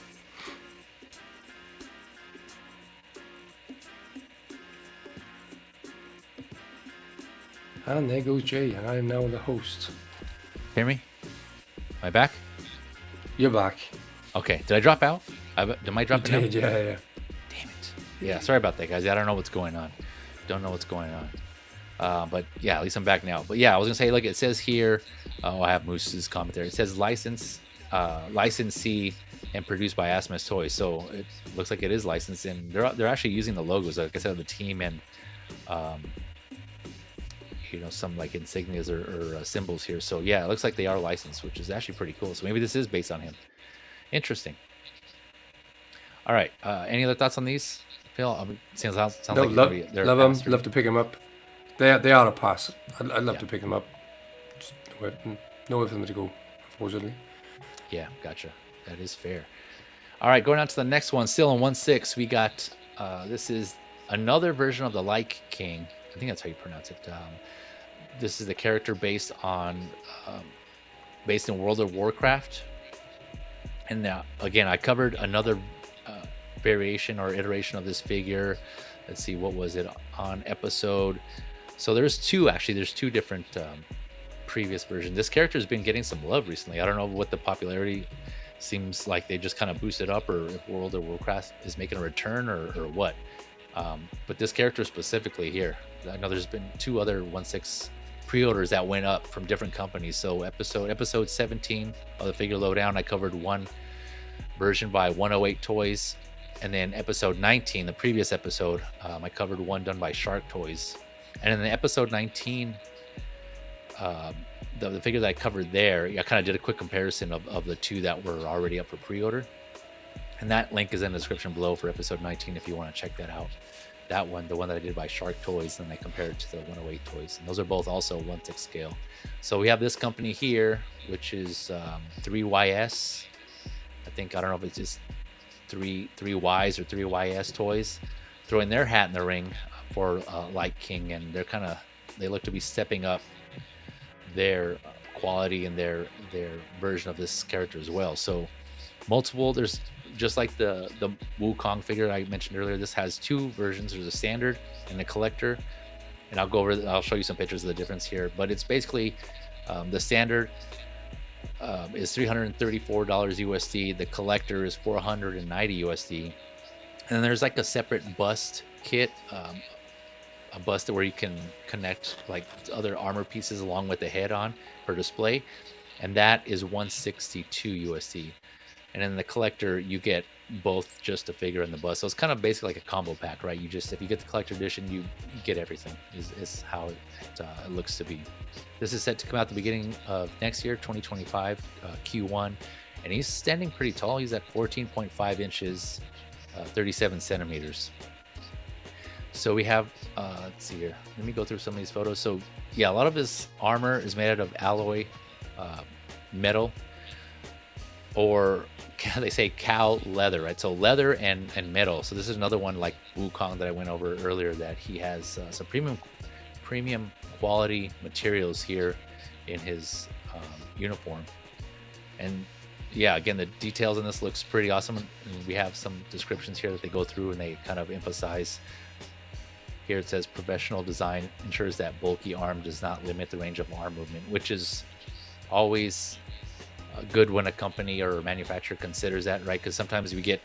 And there goes Jay, and I am now the host. Hear me? Am I back? You're back. Okay. Did I drop out? Am I dropping out? Yeah. Damn it. Yeah. Sorry about that, guys. I don't know what's going on. Don't know what's going on. But yeah, at least I'm back now. But yeah, I was gonna say, look, it says here. Oh, I have Moose's comment there. It says licensee and produced by Asmus Toys. So it looks like it is licensed, and they're actually using the logos, like I said, of the team and some like insignias or symbols here. So yeah, it looks like they are licensed, which is actually pretty cool. So maybe this is based on him. Interesting. All right. Any other thoughts on these, Phil? Sounds no, like they're love them. Love to pick them up. They are a pass. I'd love to pick them up. Just nowhere for them to go, unfortunately. Yeah, gotcha. That is fair. All right, going on to the next one. Still in 1/6, we got this is another version of the Lich King. I think that's how you pronounce it. This is the character based in World of Warcraft. And now, again, I covered another variation or iteration of this figure. Let's see, what was it on episode? So there's two different previous versions. This character has been getting some love recently. I don't know what the popularity seems like. They just kind of boosted up, or if World of Warcraft is making a return, or what. But this character specifically here, I know there's been two other 1/6 pre-orders that went up from different companies. So episode 17 of the Figure Lowdown, I covered one version by 108 Toys, and then episode 19, the previous episode, I covered one done by Shark Toys. And in the episode 19, the figure that I covered there, I kind of did a quick comparison of the two that were already up for pre-order. And that link is in the description below for episode 19 if you want to check that out. That one, the one that I did by Shark Toys, and I compared it to the 108 Toys. And those are both also 1/6 scale. So we have this company here, which is 3YS. I think, I don't know if it's just 3Ys or 3YS Toys, throwing their hat in the ring for Lich King. And they look to be stepping up their quality and their version of this character as well. So there's just like the Wukong figure I mentioned earlier. This has two versions. There's a standard and a collector, and I'll show you some pictures of the difference here. But it's basically the standard is $334 USD. The collector is $490 USD, and then there's like a separate bust kit, a bust where you can connect like other armor pieces along with the head on for display, and that is $162 USD. And in the collector, you get both just the figure and the bust. So it's kind of basically like a combo pack, right? If you get the collector edition, you get everything, is how it looks to be. This is set to come out the beginning of next year, 2025, Q1. And he's standing pretty tall. He's at 14.5 inches, 37 centimeters. So we have, let's see here. Let me go through some of these photos. So yeah, a lot of his armor is made out of alloy metal, or they say cow leather, right? So leather and metal. So this is another one like Wukong that I went over earlier, that he has some premium quality materials here in his uniform. And yeah, again, the details in this looks pretty awesome. And we have some descriptions here that they go through, and they kind of emphasize Here it says professional design ensures that bulky arm does not limit the range of arm movement, which is always good when a company or a manufacturer considers that, right? Because sometimes we get,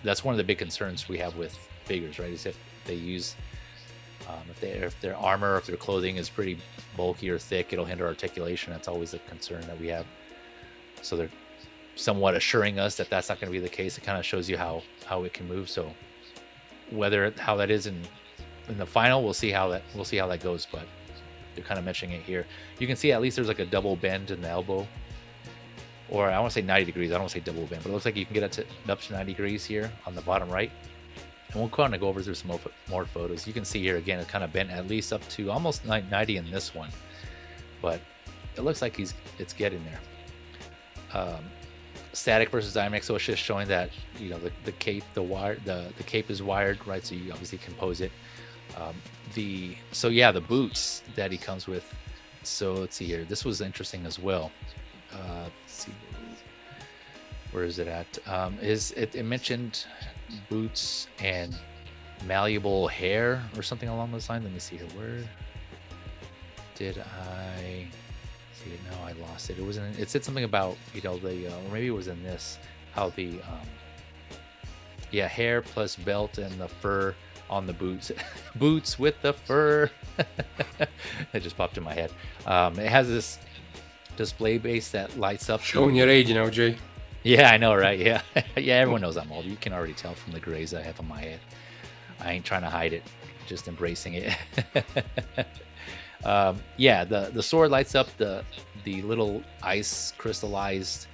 that's one of the big concerns we have with figures, right? Is if they use, if their armor, if their clothing is pretty bulky or thick, it'll hinder articulation. That's always a concern that we have. So they're somewhat assuring us that that's not going to be the case. It kind of shows you how it can move. So how that is in the final, we'll see how that goes. But they're kind of mentioning it here. You can see at least there's like a double bend in the elbow, or I want to say 90 degrees. I don't want to say double bend, but it looks like you can get it up to 90 degrees here on the bottom right. And we'll kind of go over through some more photos. You can see here again, it kind of bent at least up to almost 90 in this one, but it looks like it's getting there. Static versus dynamic, so it's just showing that, you know, the cape, the cape is wired, right? So you obviously can pose it. The boots that he comes with. So let's see here. This was interesting as well. Let's see, where is it at? It mentioned boots and malleable hair or something along those lines. Let me see here. Where did I see it? No, I lost it. It wasn't. It said something about, you know, the or maybe it was in this, how the hair plus belt and the fur on the boots. Boots with the fur. It just popped in my head. It has this display base that lights up. Showing your age, you know, Jay. Yeah, I know, right? Yeah. Yeah, everyone knows I'm old. You can already tell from the grays I have on my head. I ain't trying to hide it, just embracing it. The sword lights up. The little ice crystallized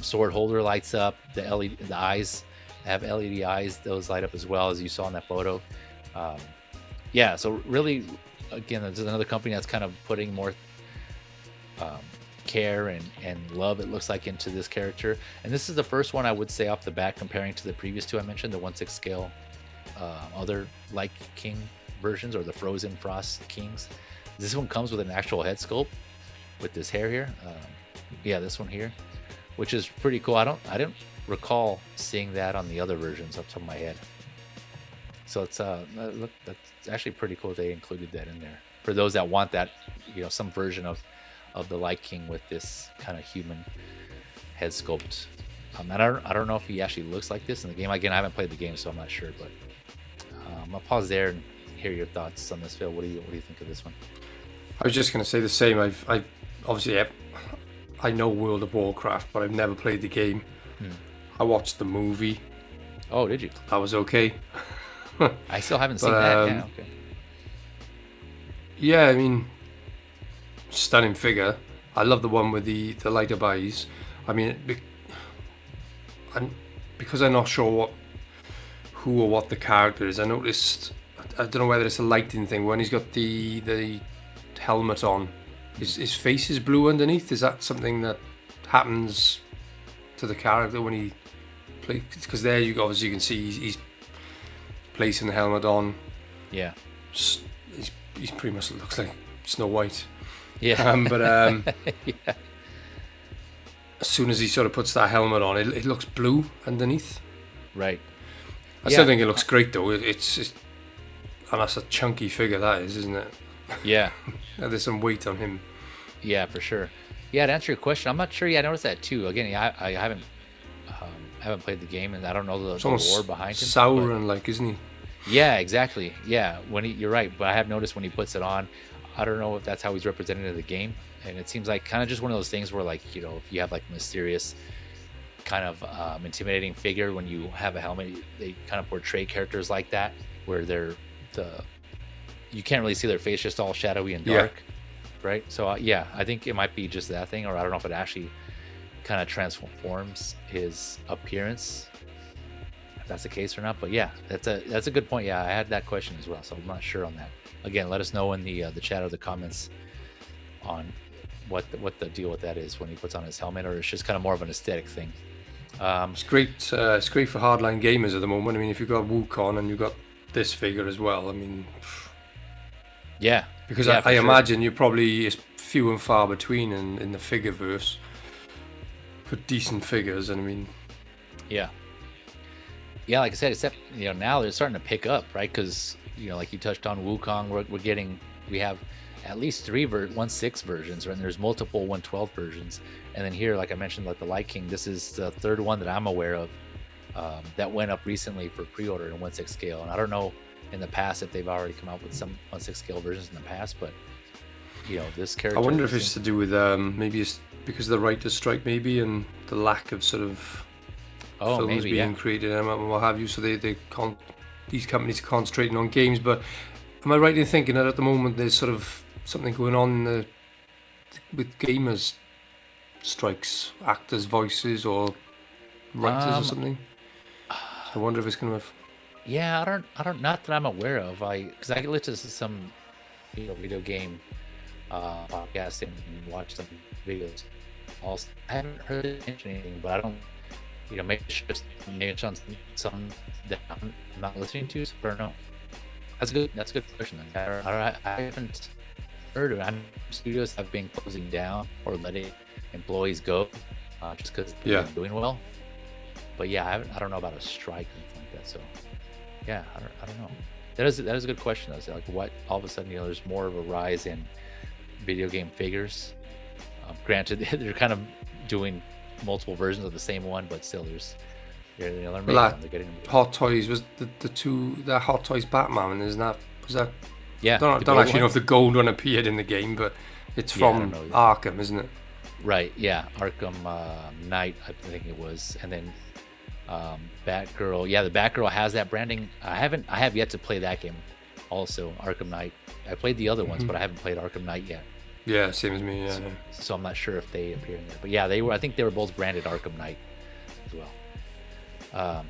sword holder lights up. The eyes have LED eyes. Those light up as well, as you saw in that photo. So really, again, there's another company that's kind of putting more care and love, it looks like, into this character. And this is the first one I would say off the bat, comparing to the previous two I mentioned, the 1/6 scale other like king versions, or the Frozen Frost Kings. This one comes with an actual head sculpt with this hair here. This one here, which is pretty cool. I didn't recall seeing that on the other versions off the top of my head. So it's that's actually pretty cool they included that in there for those that want that, you know, some version of the Light King with this kind of human head sculpt. I don't know if he actually looks like this in the game. Again, I haven't played the game, so I'm not sure. But I'll pause there and hear your thoughts on this, Phil. What do you think of this one? I was just going to say the same. I obviously I know World of Warcraft, but I've never played the game. I watched the movie. Oh, did you? That was okay. I still haven't seen that. Yeah, okay. Yeah, I mean, stunning figure. I love the one with the light up eyes. I mean, because I'm not sure who or what the character is, I noticed, I don't know whether it's a lighting thing, when he's got the helmet on, his face is blue underneath. Is that something that happens to the character when he plays? Because there you can see he's placing the helmet on. Yeah. He's pretty much looks like Snow White. Yeah. Yeah. As soon as he sort of puts that helmet on, it looks blue underneath. Right. I still think it looks great though. It's and that's a chunky figure, that is, isn't it? Yeah. There's some weight on him. Yeah, for sure. Yeah, to answer your question, I'm not sure. Yeah, I noticed that too. Again, I haven't played the game, and I don't know the lore behind him. Sauron, like, isn't he? Yeah, exactly. Yeah, you're right. But I have noticed when he puts it on, I don't know if that's how he's represented in the game. And it seems like kind of just one of those things where, like, you know, if you have like mysterious kind of intimidating figure, when you have a helmet, they kind of portray characters like that, where you can't really see their face, just all shadowy and dark. Yeah. Right. So I think it might be just that thing, or I don't know if it actually kind of transforms his appearance, if that's the case or not. But yeah, that's a good point. Yeah, I had that question as well, so I'm not sure on that. Again, let us know in the chat or the comments on what the deal with that is when he puts on his helmet, or it's just kind of more of an aesthetic thing. It's great. It's great for hardline gamers at the moment. I mean, if you've got Wukong and you've got this figure as well, I mean, yeah. Because I imagine you're probably few and far between in the figure verse for decent figures. And I mean, yeah, like I said, except, you know, now they're starting to pick up, right? Because like you touched on Wukong, we have at least 1.6 versions, right? And there's multiple 1.12 versions. And then here, like I mentioned, like the Light King, this is the third one that I'm aware of that went up recently for pre-order in 1.6 scale. And I don't know in the past if they've already come out with some 1.6 scale versions in the past, but this character. I wonder if it's to do with maybe it's because of the writer's strike, maybe, and the lack of sort of films being created and what have you. So these companies are concentrating on games. But am I right in thinking that at the moment there's sort of something going on with gamers strikes, actors' voices or writers or something? I wonder if it's going to. Yeah, I don't. Not that I'm aware of. Because I listened to some, video game podcast and watch some videos. Also, I haven't heard it mention anything, but I don't. Maybe it's on some that I'm not listening to. So I don't know. That's a good question. I haven't heard of it. Studios have been closing down or letting employees go just because they're doing well. But yeah, I don't know about a strike or anything like that. So yeah, I don't know. That is a good question though. Like, what all of a sudden there's more of a rise in video game figures. Granted, they're kind of doing multiple versions of the same one, but still they're getting Hot Toys was the Hot Toys Batman, was that? Yeah, I don't actually know if the gold one appeared in the game, but it's from Arkham, isn't it? Right. Yeah, Arkham Knight, I think it was, and then Batgirl. Yeah, the Batgirl has that branding. I have yet to play that game. Also, Arkham Knight. I played the other ones, but I haven't played Arkham Knight yet. Yeah, same as me. Yeah. So I'm not sure if they appear in there, but yeah, I think they were both branded Arkham Knight as well.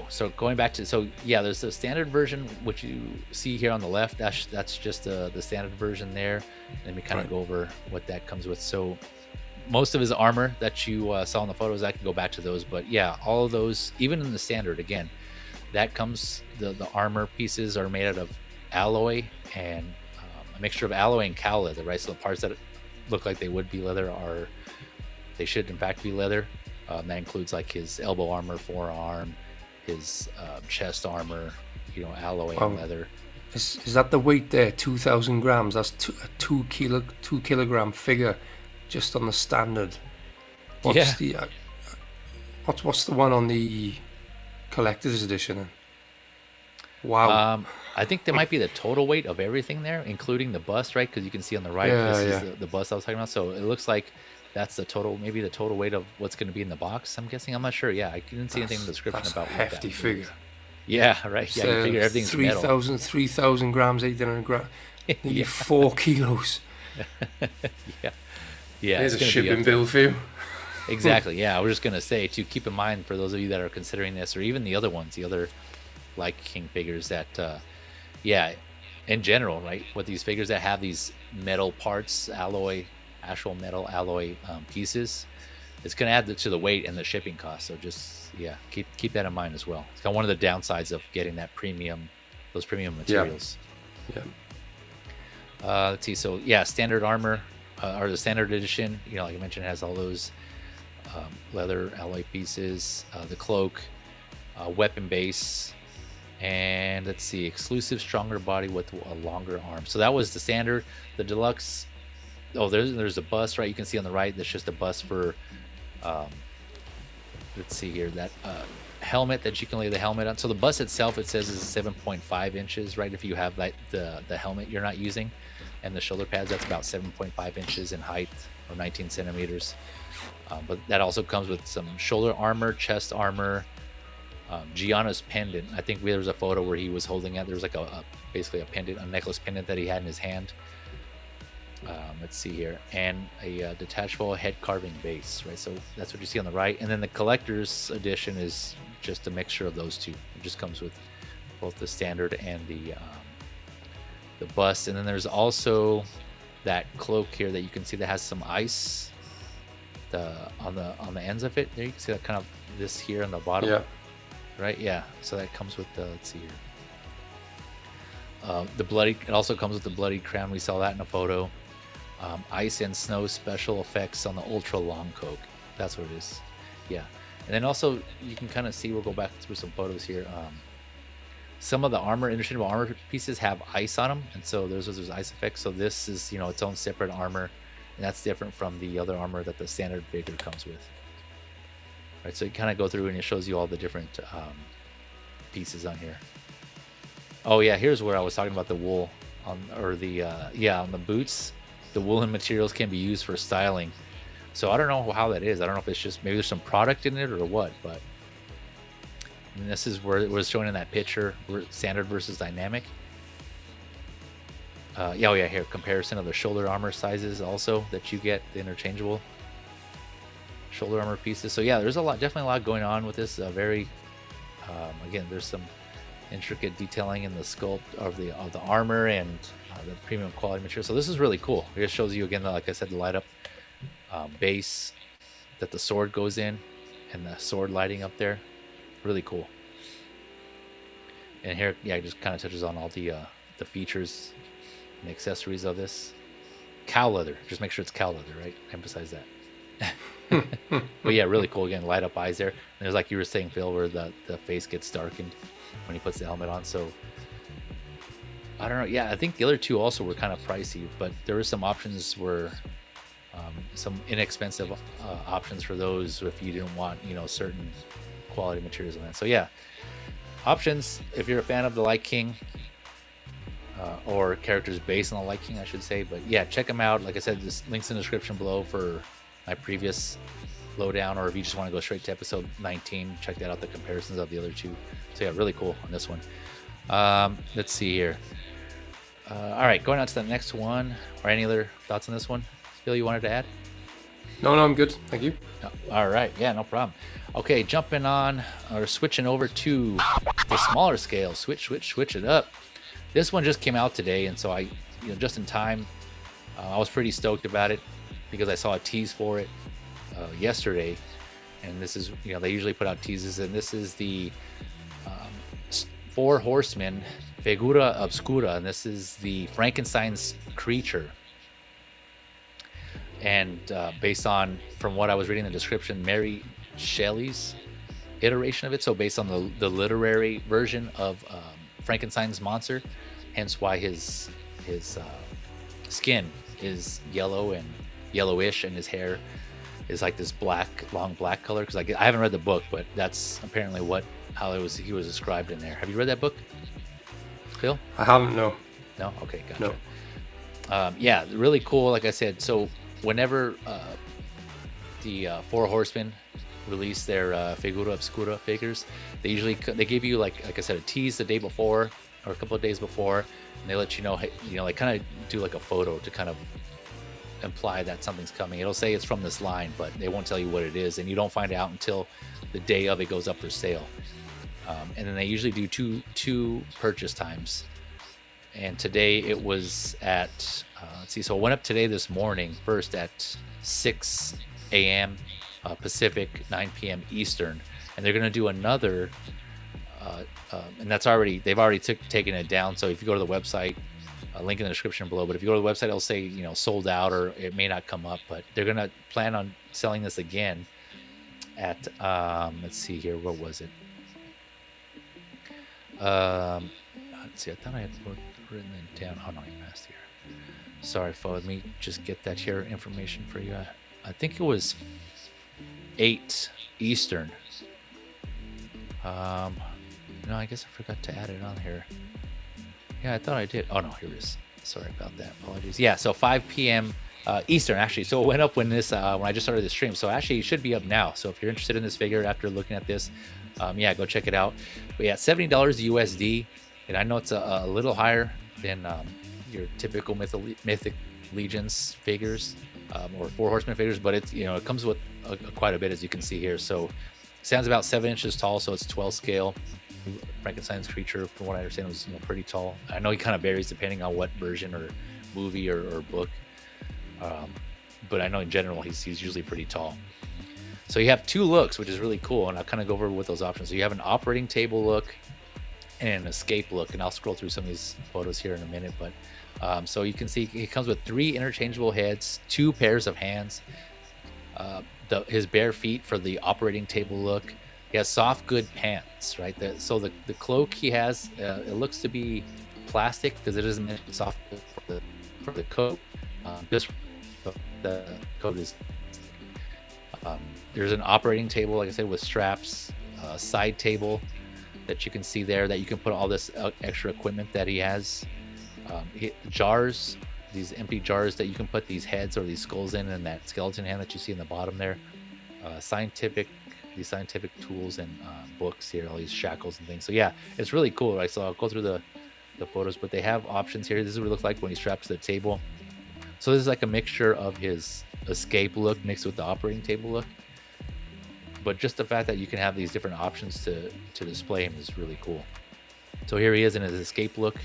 So going back to there's the standard version which you see here on the left. That's just the standard version there. Let me kind of go over what that comes with. So most of his armor that you saw in the photos, I can go back to those, but yeah, all of those, even in the standard, again, that comes the armor pieces are made out of alloy and a mixture of alloy and cow leather, right? So the parts that look like they would be leather they should in fact be leather. That includes like his elbow armor, forearm, his chest armor, alloy and leather. Is that the weight there? 2,000 grams. That's a 2 kilogram figure, just on the standard. What's the one on the collector's edition? Wow. I think there might be the total weight of everything there, including the bust, right? Because you can see on the right, this is the bust I was talking about. So it looks like that's the total weight of what's going to be in the box. I'm guessing. I'm not sure. Yeah, I didn't see anything in the description about a hefty figure. Yeah, right. Yeah, you figure everything's 3,000 grams, 800 grams, nearly 4 kilos. Yeah. There's a shipping bill for you. Exactly. Yeah, I was just gonna say to keep in mind for those of you that are considering this, or even the other ones, the other like King figures that, in general, right, with these figures that have these metal parts, actual metal alloy pieces, it's gonna add to the weight and the shipping cost. So just keep that in mind as well. It's kind of one of the downsides of getting those premium materials. Yeah. Let's see. So standard armor or the standard edition, like I mentioned, has all those leather alloy pieces, the cloak, weapon base, and let's see, exclusive stronger body with a longer arm. So that was the standard. The deluxe, there's a bust, right? You can see on the right, that's just a bust for let's see here, that helmet that you can lay the helmet on. So the bust itself, it says, is 7.5 inches, right? If you have the helmet you're not using, and the shoulder pads, that's about 7.5 inches in height, or 19 centimeters. But that also comes with some shoulder armor, chest armor, Gianna's pendant. I think there was a photo where he was holding it. There was like basically a pendant, a necklace pendant that he had in his hand. Let's see here, and a detachable head carving base, right? So that's what you see on the right. And then the collector's edition is just a mixture of those two. It just comes with both the standard and the bust. And then there's also that cloak here that you can see that has some ice on the ends of it. There you can see that kind of this here on the bottom. Yeah. Right. Yeah. So that comes with the, let's see here. It also comes with the bloodied crown. We saw that in a photo. Ice and snow special effects on the ultra long coat. That's what it is. Yeah. And then also you can kind of see, we'll go back through some photos here. some of the interchangeable armor pieces have ice on them, and so there's ice effects. So this is, its own separate armor, and that's different from the other armor that the standard figure comes with. Right, so you kind of go through and it shows you all the different pieces on here. Oh yeah, here's where I was talking about the wool on the boots. The woolen materials can be used for styling. So I don't know how that is. I don't know if it's just maybe there's some product in it or what, but and this is where it was showing in that picture, standard versus dynamic. Here, comparison of the shoulder armor sizes also that you get, the interchangeable shoulder armor pieces. So yeah, there's definitely a lot going on with this. Again, there's some intricate detailing in the sculpt of the armor and the premium quality material. So this is really cool. It just shows you again, like I said, the light up base that the sword goes in, and the sword lighting up there. Really cool. And here, it just kind of touches on all the features and accessories of this. Cow leather. Just make sure it's cow leather, right? Emphasize that. But yeah, really cool. Again, light up eyes there. And there's, like you were saying, Phil, where the face gets darkened when he puts the helmet on. So I don't know. Yeah, I think the other two also were kind of pricey, but there were some options where some inexpensive options for those if you didn't want, certain quality materials on that. So yeah, options if you're a fan of the Light King or characters based on the Light King, I should say. But yeah, check them out. Like I said, this link's in the description below for my previous lowdown, or if you just want to go straight to episode 19, check that out, the comparisons of the other two. So yeah, really cool on this one. Let's see here. All right, going on to the next one. Or any other thoughts on this one, Phil, you wanted to add? No, I'm good. Thank you. All right. Yeah, no problem. Okay, jumping on or switching over to the smaller scale. Switch it up. This one just came out today, and so I, just in time, I was pretty stoked about it because I saw a tease for it yesterday. And this is, they usually put out teases, and this is the 4 Horsemen Figura Obscura, and this is the Frankenstein's creature. And based on, from what I was reading in the description, Mary Shelley's iteration of it. So based on the literary version of Frankenstein's monster, hence why his skin is yellow and yellowish, and his hair is like this long black color. Because I haven't read the book, but that's apparently how he was described in there. Have you read that book, Phil? I haven't. No. No. Okay, gotcha. No. Yeah, really cool. Like I said, so whenever the 4 Horsemen release their Figura Obscura figures, they give you like I said, a tease the day before or a couple of days before, and they let you know, they kind of do like a photo to kind of imply that something's coming. It'll say it's from this line, but they won't tell you what it is, and you don't find out until the day of it goes up for sale. And then they usually do two purchase times. And today it was at so it went up today this morning first at 6 a.m. Pacific, 9 p.m. Eastern, and they're going to do another and they've already taken it down. So if you go to the website, link in the description below, but if you go to the website, it'll say sold out, or it may not come up, but they're going to plan on selling this again at let's see here, what was it? Let's see, I thought I had written it down. Oh no, I messed here. Sorry, folks. Let me just get that here information for you. I think it was 8 Eastern. No, I guess I forgot to add it on here. Yeah, I thought I did. Oh no, here it is. Sorry about that. Apologies. Yeah, so 5 p.m. Eastern actually. So it went up when I just started the stream. So actually, it should be up now. So if you're interested in this figure after looking at this, yeah, go check it out. But yeah, $70 USD, and I know it's a little higher than your typical Mythic Legions figures or 4 Horsemen figures, but it's it comes with quite a bit, as you can see here. So it stands about 7 inches tall, so it's 12 scale. Frankenstein's creature, from what I understand, was pretty tall. I know he kind of varies depending on what version or movie or book, but I know in general he's usually pretty tall. So you have 2 looks, which is really cool, and I'll kind of go over with those options. So you have an operating table look and an escape look, and I'll scroll through some of these photos here in a minute. But so you can see he comes with 3 interchangeable heads, 2 pairs of hands, his bare feet for the operating table look, He has soft, good pants, right? So the cloak he has, it looks to be plastic because it isn't meant to be soft for the coat. Just the coat is. There's an operating table, like I said, with straps, a side table that you can see there that you can put all this extra equipment that he has. Jars, these empty jars that you can put these heads or these skulls in, and that skeleton hand that you see in the bottom there. These scientific tools and books here, all these shackles and things. So yeah, it's really cool, right? So I'll go through the photos, but they have options here. This is what it looks like when he's strapped to the table. So this is like a mixture of his escape look mixed with the operating table look. But just the fact that you can have these different options to display him is really cool. So here he is in his escape look,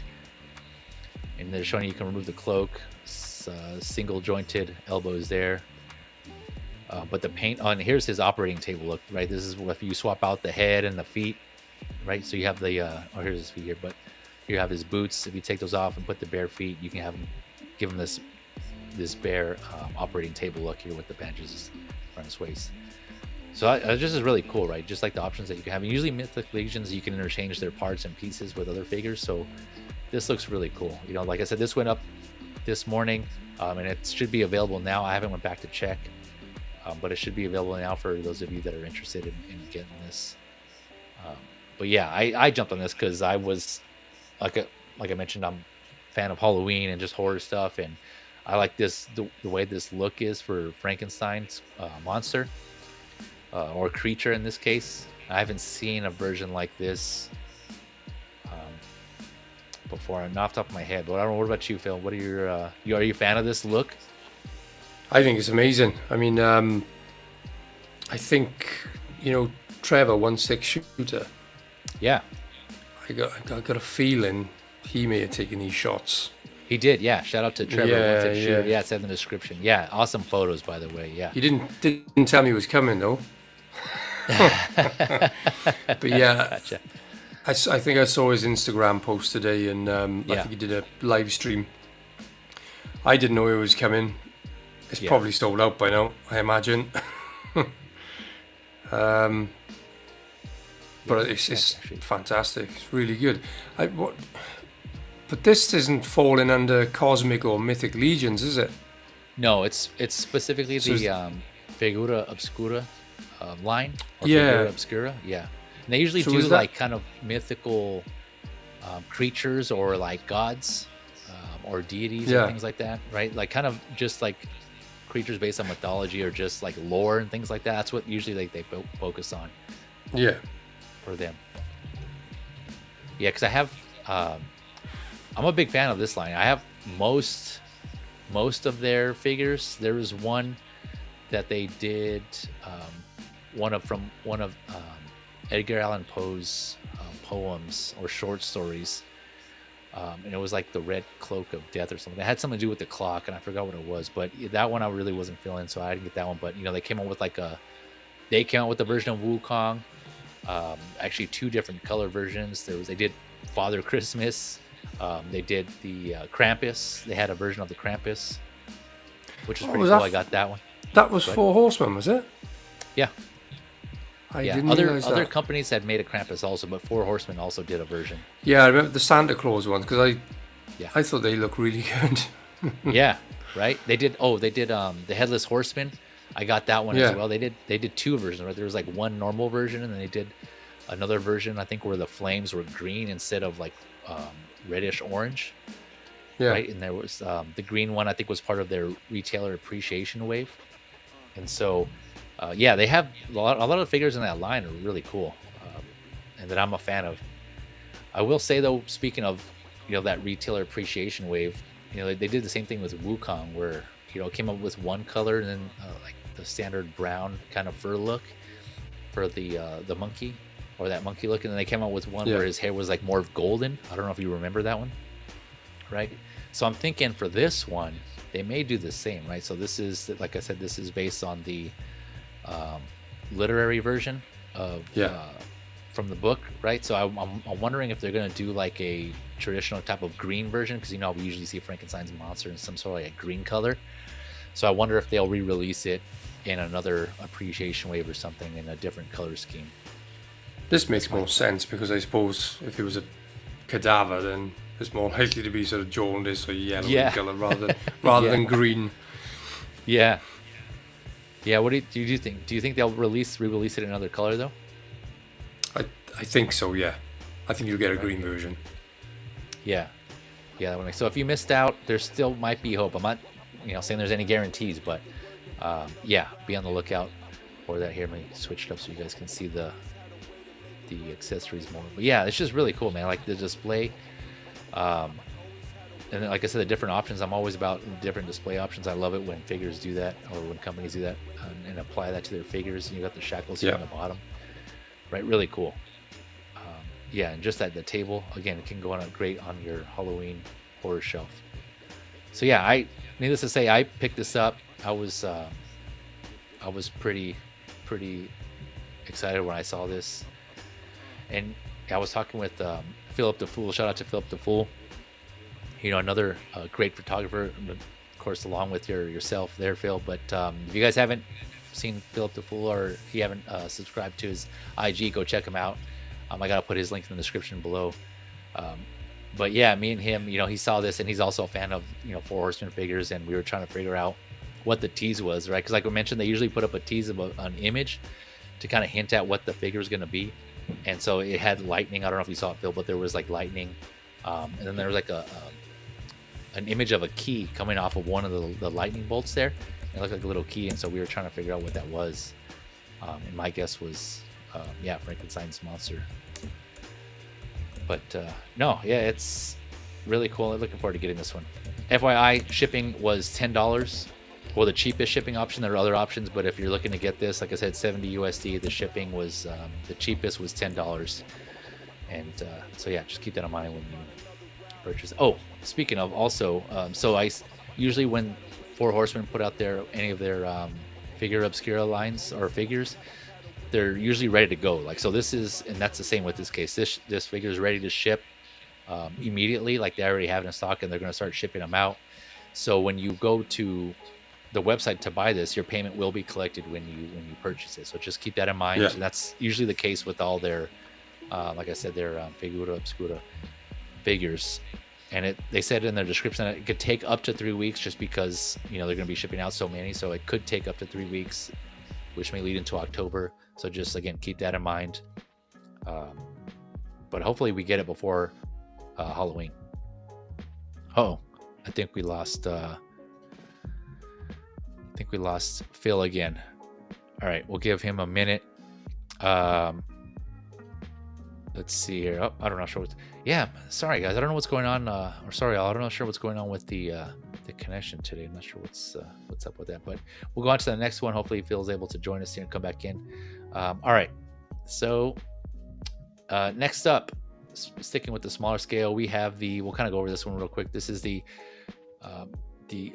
and they're showing you can remove the cloak, single jointed elbows there. But the paint on here's his operating table look, right? This is if you swap out the head and the feet, right? So you have the here's his feet here, but you have his boots. If you take those off and put the bare feet, you can have him, give him this bare operating table look here with the bandages around his waist. So this is really cool, right? Just like the options that you can have. And usually Mythic Legions, you can interchange their parts and pieces with other figures. So this looks really cool. You know, like I said, this went up this morning, and it should be available now. I haven't went back to check, but it should be available now for those of you that are interested in getting this. But yeah, I jumped on this because I was, like I mentioned, I'm a fan of Halloween and just horror stuff, and I like this the way this look is for Frankenstein's monster. Or creature in this case. I haven't seen a version like this before, not off the top of my head. But I don't know. What about you, Phil? What are your are you a fan of this look? I think it's amazing. I mean, I think Trevor 1/6 shooter. Yeah, I got a feeling he may have taken these shots. He did. Yeah. Shout out to Trevor. Yeah. Yeah, it's in the description. Yeah, awesome photos, by the way. Yeah. He didn't tell me he was coming though. But yeah, Gotcha. I think I saw his Instagram post today, and I think he did a live stream. I didn't know he was coming. It's probably sold out by now, I imagine. But it's fantastic. It's really good. But this isn't falling under Cosmic or Mythic Legions, is it? No, it's specifically the Figura Obscura line. Or Yeah. Figura Obscura. Yeah. And they usually do like kind of mythical creatures or like gods or deities or things like that, right? Like kind of just like creatures based on mythology or just like lore and things like that. That's what usually they focus on. Yeah. For them. Yeah, because I have I'm a big fan of this line. I have most of their figures. There was one that they did one of Edgar Allan Poe's poems or short stories, and it was like the Red Cloak of Death or something. It had something to do with the clock, and I forgot what it was. But that one I really wasn't feeling, so I didn't get that one. But they came out with the version of Wukong. Actually, two different color versions. They did Father Christmas. They did the Krampus. They had a version of the Krampus, which is pretty cool. I got that one. That was Four Horsemen, was it? Yeah. I didn't realize other that. companies had made a Krampus also, but Four Horsemen also did a version. Yeah, I remember the Santa Claus one because Yeah. I thought they looked really good. Yeah, right. They did the Headless Horseman. I got that one as well. They did two versions. Right? There was like one normal version, and then they did another version. I think where the flames were green instead of like reddish orange. Yeah. Right, and there was the green one. I think was part of their retailer appreciation wave, and so they have a lot of the figures in that line are really cool, and that I'm a fan of. I will say though, speaking of that retailer appreciation wave, they did the same thing with Wukong, where it came up with one color and then like the standard brown kind of fur look for the monkey, or that monkey look, and then they came out with one where his hair was like more golden. I don't know if you remember that one, right? So I'm thinking for this one they may do the same, right? So this is, like I said, this is based on the literary version of from the book, right? So I'm wondering if they're going to do like a traditional type of green version, because we usually see Frankenstein's monster in some sort of like a green color. So I wonder if they'll re-release it in another appreciation wave or something in a different color scheme. This makes more sense because I suppose if it was a cadaver, then it's more likely to be sort of jaundice or yellow in colour rather than green. Yeah. Yeah. What do you think? Do you think they'll re-release it in another color though? I think so. Yeah, I think you'll get a green version. Yeah. Yeah. That would make, so if you missed out, there still might be hope. I'm not, saying there's any guarantees, but yeah, be on the lookout for that. Here, let me switch it up so you guys can see the accessories more. But yeah, it's just really cool, man. I like the display. And then, like I said, the different options. I'm always about different display options. I love it when figures do that, or when companies do that, and apply that to their figures. And you got the shackles here on the bottom, right? Really cool. Yeah, and just the table again, it can go on great on your Halloween horror shelf. So yeah, needless to say, I picked this up. I was pretty excited when I saw this, and I was talking with Philip the Fool. Shout out to Philip the Fool. Another great photographer, of course, along with yourself there, Phil. But if you guys haven't seen Philip the Fool, or if you haven't subscribed to his IG, go check him out. I gotta put his link in the description below. But yeah, me and him, he saw this, and he's also a fan of Four Horsemen figures, and we were trying to figure out what the tease was, right? Because like we mentioned, they usually put up a tease of an image to kind of hint at what the figure is going to be. And so it had lightning. I don't know if you saw it, Phil, but there was like lightning, and then there was like an image of a key coming off of one of the lightning bolts there. It looked like a little key, and so we were trying to figure out what that was. And my guess was Frankenstein's monster. But no, yeah, it's really cool. I'm looking forward to getting this one. FYI, shipping was $10. Well, the cheapest shipping option. There are other options, but if you're looking to get this, like I said, 70 USD. The shipping was the cheapest was $10. And so yeah, just keep that in mind when you purchase. Oh, speaking of, also, so I usually when Four Horsemen put out any of their Figura Obscura lines or figures, they're usually ready to go. Like, so this is, and that's the same with this case. This figure is ready to ship immediately. Like, they already have it in stock, and they're going to start shipping them out. So when you go to the website to buy this, your payment will be collected when you purchase it. So just keep that in mind. Yeah. That's usually the case with all their, like I said, their Figura Obscura figures. And they said in their description that it could take up to 3 weeks, just because they're going to be shipping out so many. So it could take up to 3 weeks, which may lead into October. So just, again, keep that in mind. But hopefully we get it before Halloween. Oh, I think we lost Phil again. All right, we'll give him a minute. Let's see here. Oh, I don't know. Yeah, sorry guys. I don't know what's going on. I don't know sure what's going on with the connection today. I'm not sure what's up with that. But we'll go on to the next one. Hopefully Phil's able to join us here and come back in. All right. So next up, sticking with the smaller scale, we have we'll kind of go over this one real quick. This is the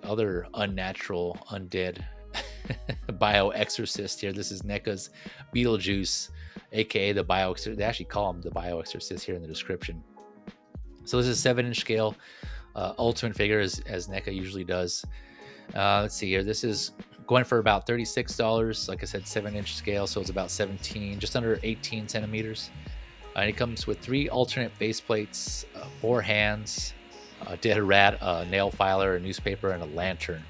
other Unnatural Undead Bio Exorcist here. This is NECA's Beetlejuice, aka the Bio Exorcist. They actually call him the Bio Exorcist here in the description. So this is 7-inch scale, ultimate figure, as NECA usually does. Let's see here. This is going for about $36. Like I said, 7-inch scale, so it's about 17, just under 18 centimeters. And it comes with 3 alternate face plates, 4 hands, a dead rat, a nail filer, a newspaper, and a lantern.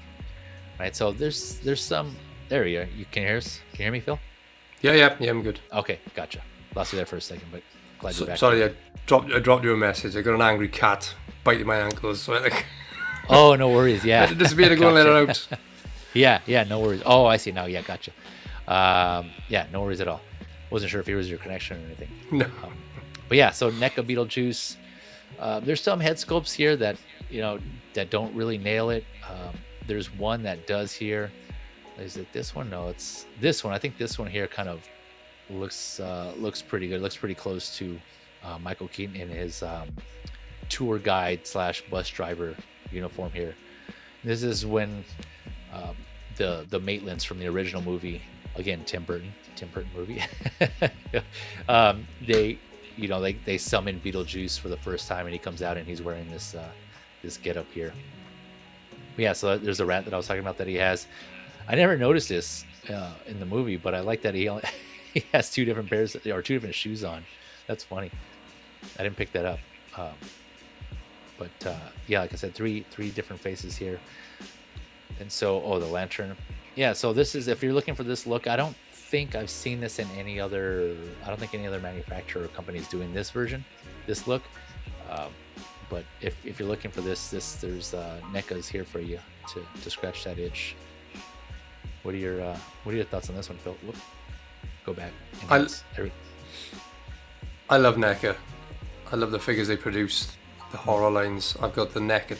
Right, so there's some. There you are. You can hear us? Can you hear me, Phil? Yeah, I'm good. Okay, gotcha. Lost you there for a second, but glad you're back. Sorry, I dropped you a message. I got an angry cat biting my ankles, so I think. Oh, no worries. Yeah. I had to disappear to go and let her out. Yeah, no worries. Oh, I see now. Yeah, gotcha. Yeah, no worries at all. Wasn't sure if it was your connection or anything. No. But yeah, so NECA Beetlejuice. There's some head sculpts here that that don't really nail it. There's one that does here. Is it this one? No, it's this one. I think this one here kind of looks pretty good. Looks pretty close to Michael Keaton in his tour guide / bus driver uniform here. This is when the Maitlands from the original movie, again Tim Burton movie, they summon Beetlejuice for the first time, and he comes out and he's wearing this getup here. But yeah, so there's a rat that I was talking about that he has. I never noticed this in the movie, but I like that he he has two different pairs or two different shoes on. That's funny. I didn't pick that up. But yeah, like I said, three different faces here. And so, the lantern. Yeah, so this is, if you're looking for this look, I don't think I've seen this in any other, I don't think any other manufacturer or company is doing this version, this look. But if you're looking for this there's NECA's here for you to scratch that itch. What are your thoughts on this one, Phil? Whoop. Go back. I love NECA. I love the figures they produce, the horror lines. I've got the NECA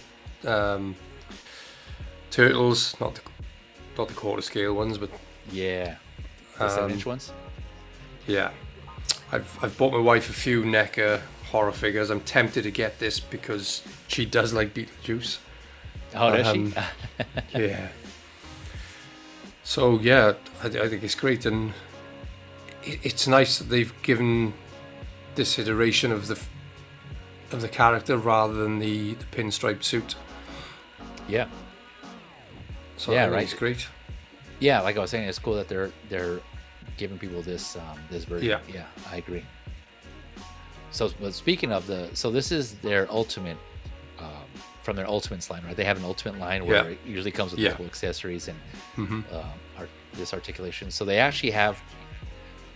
turtles, not the quarter scale ones, but yeah, the 7-inch ones. Yeah, I've bought my wife a few NECA horror figures. I'm tempted to get this because she does like Beetlejuice. Oh, does she? Yeah. So yeah, I think it's great, and it's nice that they've given this iteration of the character rather than the pinstripe suit. Yeah. So yeah, I think right. it's great. Yeah, like I was saying, it's cool that they're giving people this version. Yeah, I agree. So, but speaking of this is their ultimate, from their Ultimates line, right? They have an Ultimate line where it usually comes with multiple accessories and this articulation. So they actually have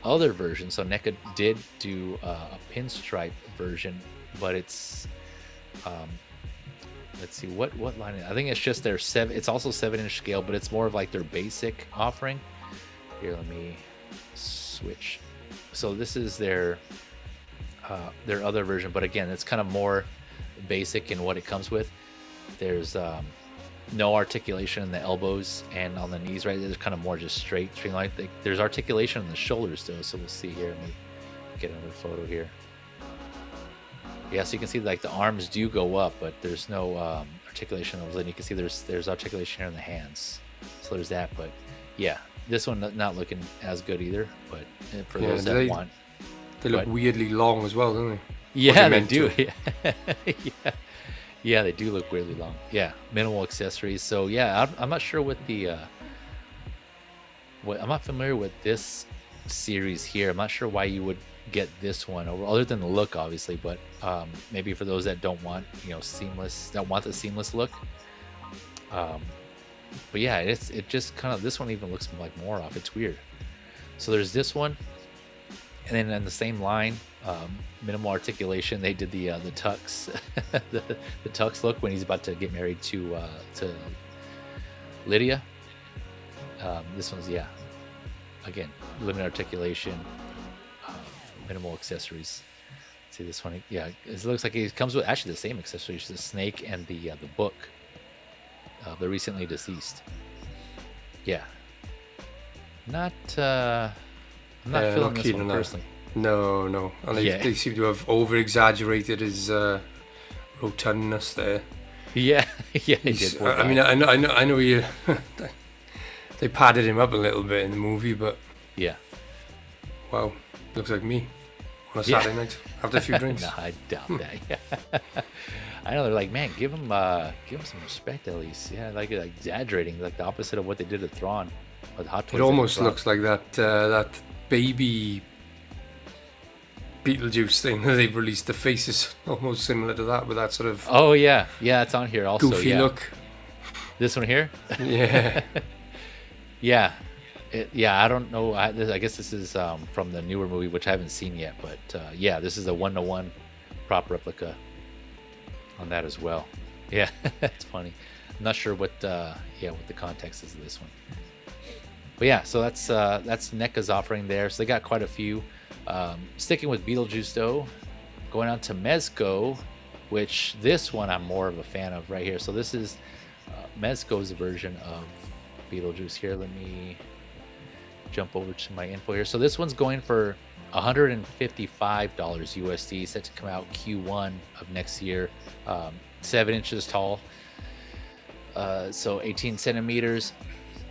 other versions. So NECA did do a pinstripe version, but it's let's see what line. I think it's just their 7. It's also 7-inch scale, but it's more of like their basic offering. Here, let me switch. So this is their other version, but again, it's kind of more basic in what it comes with. There's no articulation in the elbows and on the knees, right? There's kind of more just straight line. There's articulation in the shoulders though, so we'll see here. Let me get another photo here. Yeah, so you can see like the arms do go up, but there's no articulation. And you can see there's articulation here in the hands. So there's that, but yeah, this one not looking as good either. But for those that want, they look weirdly long as well, don't they? Yeah, they do. Yeah, they do look weirdly long. Yeah, minimal accessories. So yeah, I'm not sure what the I'm not familiar with this series here. I'm not sure why you would get this one over, other than the look, obviously. But maybe for those that don't want, seamless, that want the seamless look. But yeah, it just kind of, this one even looks like more off. It's weird. So there's this one, and then in the same line, minimal articulation. They did the tux, the tux look when he's about to get married to Lydia. This one's again, limited articulation, minimal accessories. See this one? Yeah, it looks like it comes with actually the same accessories: the snake and the book. The recently deceased. Yeah. I'm not feeling this one personally. No. And they seem to have over-exaggerated his rotundness there. Yeah, they did. I mean, I know you. They padded him up a little bit in the movie, but yeah. Wow, looks like me on a Saturday night after a few drinks. No, I doubt that. Yeah. I know they're like, man, give him some respect at least. Yeah, like exaggerating, like the opposite of what they did to Thrawn. With Hot Toys. It almost looks like that baby Beetlejuice thing that they've released. The face is almost similar to that, with that sort of it's on here also. Goofy look. This one here. Yeah. I don't know. I guess this is from the newer movie, which I haven't seen yet. But this is a 1-to-1 prop replica on that as well. Yeah, that's funny. I'm not sure what the context is of this one. But yeah, so that's NECA's offering there. So they got quite a few. Sticking with Beetlejuice though, going on to Mezco, which this one I'm more of a fan of right here. So this is Mezco's version of Beetlejuice here. Let me jump over to my info here. So this one's going for $155 USD, set to come out Q1 of next year. 7 inches tall, so 18 centimeters.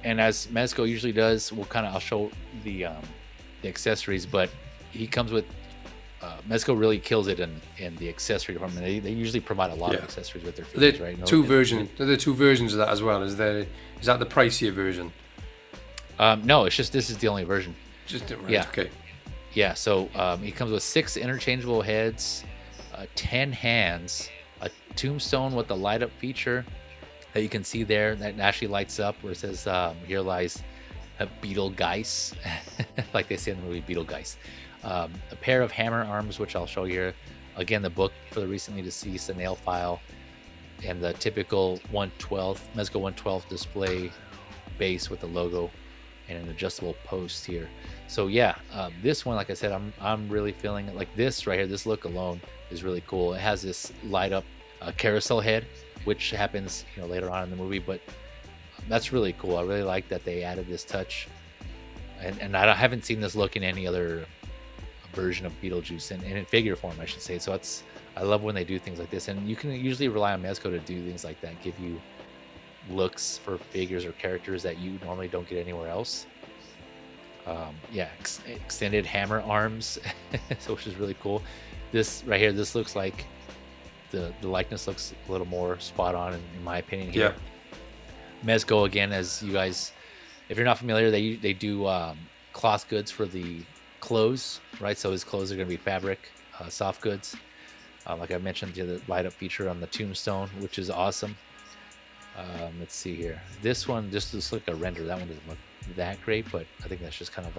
And as Mezco usually does, I'll show the accessories, but he comes with Mezco really kills it in the accessory department. They usually provide a lot of accessories with their figures, right? There are two versions of that as well. Is that the pricier version? No, it's just this is the only version. Just didn't Yeah. Okay. Yeah, so he comes with 6 interchangeable heads, 10 hands, a tombstone with the light up feature that you can see there that actually lights up where it says, here lies a Beetlejuice, like they say in the movie Beetlejuice. A pair of hammer arms, which I'll show you here. Again, the book for the recently deceased, a nail file, and the typical 1/12 Mezco 1/12 display base with the logo and an adjustable post here. So yeah, this one, like I said, I'm really feeling it. Like this right here, this look alone is really cool. It has this light up carousel head, which happens later on in the movie, but that's really cool. I really like that they added this touch, and I haven't seen this look in any other version of Beetlejuice, and in figure form, I should say. So I love when they do things like this, and you can usually rely on Mezco to do things like that, give you looks for figures or characters that you normally don't get anywhere else. Yeah, extended hammer arms, so which is really cool. This right here, this looks like the likeness looks a little more spot on in my opinion here. Yeah. Mezco, again, as you guys, if you're not familiar, they do cloth goods for the clothes, right? So his clothes are going to be fabric, soft goods. Like I mentioned, the light up feature on the tombstone, which is awesome. Let's see here. This one just looks like a render. That one doesn't look that great, but I think that's just kind of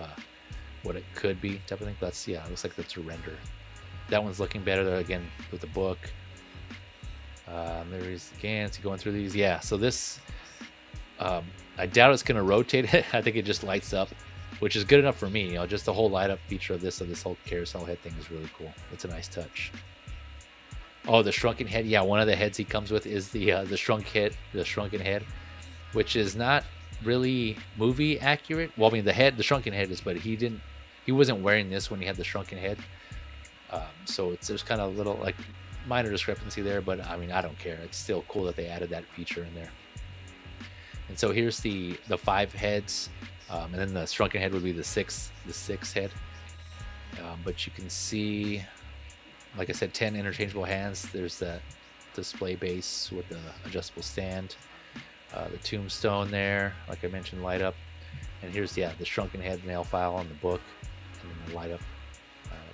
what it could be type of thing. That's, yeah, it looks like that's a render. That one's looking better though, again, with the book. There is again, so going through these. Yeah, so this, I doubt it's going to rotate it. I think it just lights up, which is good enough for me. Just the whole light up feature of this whole carousel head thing is really cool. It's a nice touch. Oh, the shrunken head. Yeah, one of the heads he comes with is the shrunken head, which is not really movie accurate. Well, I mean, the shrunken head is, but he wasn't wearing this when he had the shrunken head. So there's kind of a little like minor discrepancy there, but I mean, I don't care. It's still cool that they added that feature in there. And so here's the 5 heads, and then the shrunken head would be the sixth head. But you can see, like I said, 10 interchangeable hands. There's that display base with the adjustable stand, the tombstone there, like I mentioned, light up. And here's the shrunken head nail file on the book, and then the light up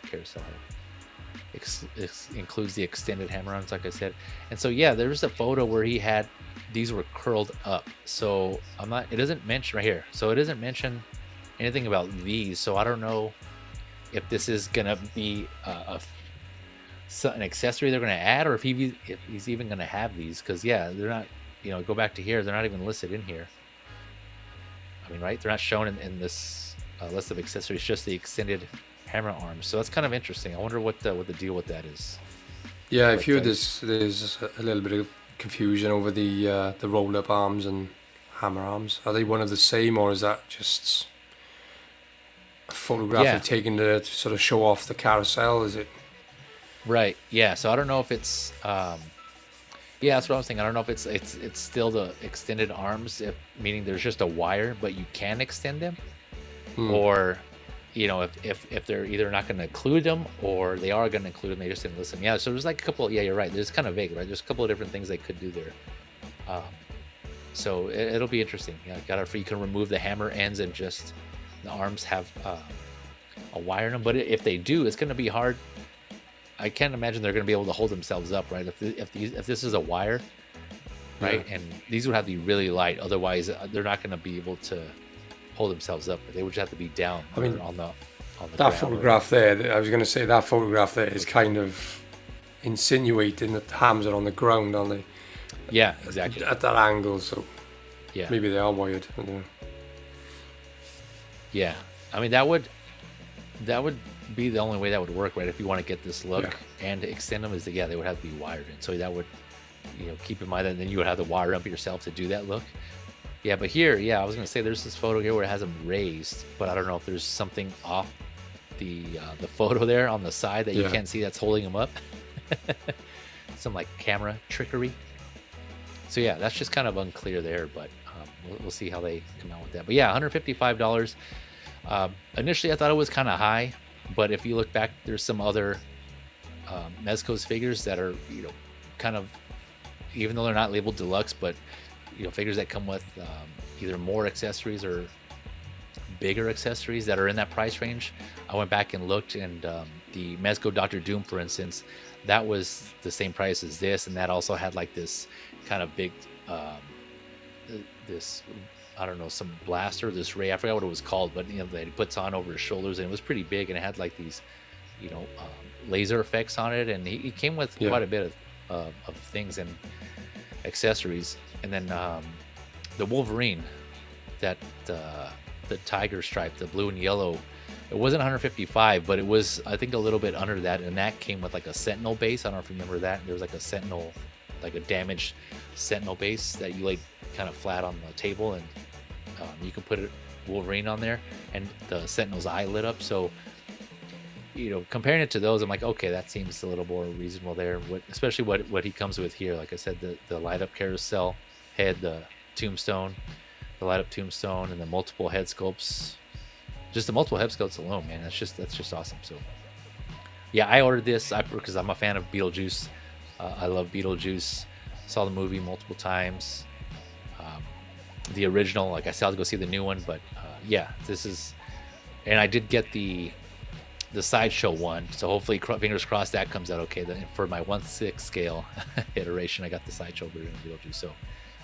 carousel head. Includes the extended hammer arms, like I said. And so yeah, there's a photo where he had these were curled up. So it doesn't mention right here. So it doesn't mention anything about these. So I don't know if this is gonna be an accessory they're gonna add, or if he's even gonna have these. Because yeah, they're not. Go back to here. They're not even listed in here. I mean, right? They're not shown in this list of accessories. Just the extended hammer arms. So that's kind of interesting. I wonder what the deal with that is. Yeah, I've heard there's a little bit of confusion over the roll up arms and hammer arms. Are they one of the same, or is that just a photograph taken to sort of show off the carousel? Is it right? Yeah, so I don't know if it's yeah, that's what I was thinking. I don't know if it's still the extended arms, meaning there's just a wire but you can extend them, or if they're either not going to include them or they are going to include them, they just didn't listen. Yeah, so there's like a couple. Yeah, you're right. There's kind of vague, right? There's a couple of different things they could do there. So it'll be interesting. You can remove the hammer ends and just the arms have a wire in them. But if they do, it's going to be hard. I can't imagine they're going to be able to hold themselves up, right? If this is a wire, right, and these would have to be really light. Otherwise, they're not going to be able to hold themselves up. They would just have to be down. I mean, on the that ground, photograph right? There. I was going to say that photograph there is kind of insinuating that the hams are on the ground, aren't they? Yeah, exactly. At that angle, so yeah, maybe they are wired. I don't know. Yeah, I mean that would be the only way that would work, right? If you want to get this look and extend them, they would have to be wired in. So that would, keep in mind that then you would have to wire up yourself to do that look. Yeah, but here, I was gonna say there's this photo here where it has them raised, but I don't know if there's something off the photo there on the side that you can't see that's holding them up. Some like camera trickery. So yeah, that's just kind of unclear there, but we'll see how they come out with that. But yeah, $155. Initially, I thought it was kind of high, but if you look back, there's some other Mezco's figures that are, kind of, even though they're not labeled deluxe, but figures that come with either more accessories or bigger accessories that are in that price range. I went back and looked, and the Mezco Doctor Doom, for instance, that was the same price as this, and that also had like this kind of big, this, I don't know, some blaster, this ray, I forgot what it was called, but that he puts on over his shoulders, and it was pretty big, and it had like these, laser effects on it, and he came with quite a bit of things and accessories. And then the Wolverine, that the tiger stripe, the blue and yellow, it wasn't 155, but it was, I think, a little bit under that, and that came with like a sentinel base. I don't know if you remember that. There was like a sentinel, like a damaged sentinel base that you laid kind of flat on the table, and you can put a Wolverine on there, and the sentinel's eye lit up. So comparing it to those, I'm like, okay, that seems a little more reasonable there. Especially what he comes with here. Like I said, the light up carousel head, the tombstone, the light up tombstone, and the multiple head sculpts. Just the multiple head sculpts alone, man, that's just awesome. So yeah, I ordered this because I'm a fan of Beetlejuice. I love Beetlejuice. Saw the movie multiple times. The original, like I said, I'll go see the new one, but yeah, this is, and I did get the sideshow one, so hopefully fingers crossed that comes out okay. For my 1/6 scale iteration, I got the sideshow version of Beetlejuice, so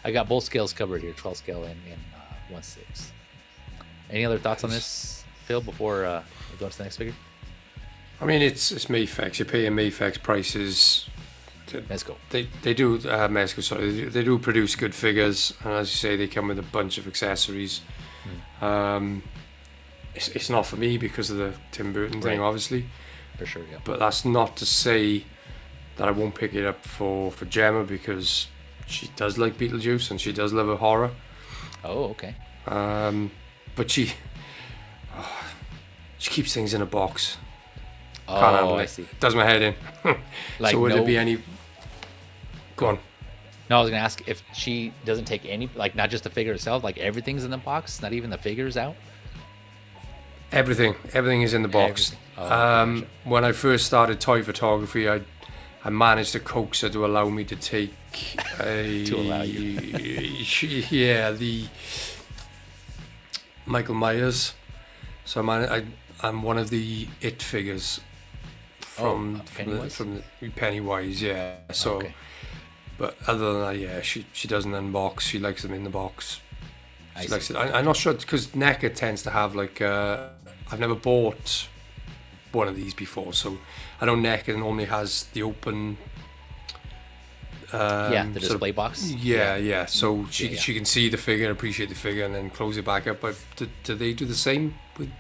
I got both scales covered here, 12 scale and 1/6. Any other thoughts on this, Phil, before we go to the next figure? I mean, it's Mayfex. You're paying Mayfex prices. Mezco. They do Mezco. Sorry, they do produce good figures, and as you say, they come with a bunch of accessories. It's not for me because of the Tim Burton thing, obviously. For sure, yeah. But that's not to say that I won't pick it up for Gemma, because she does like Beetlejuice and she does love a horror. Oh, okay. But she keeps things in a box. Oh, Can't handle it. I see. Does my head in. Like, so would there be any? Go on. No, I was gonna ask if she doesn't take any, like not just the figure itself, like everything's in the box, not even the figures out. Everything is in the box. Gotcha. When I first started toy photography, I managed to coax her to allow me to take a To allow you. the Michael Myers. So I'm one of the It figures from Pennywise, yeah. So, okay. But other than that, yeah, she doesn't unbox. She likes them in the box. She likes it. I'm not sure, because NECA tends to have like I've never bought one of these before, so I know NECA normally has the open. The display box. Yeah. So she can see the figure, appreciate the figure, and then close it back up. But do they do the same with?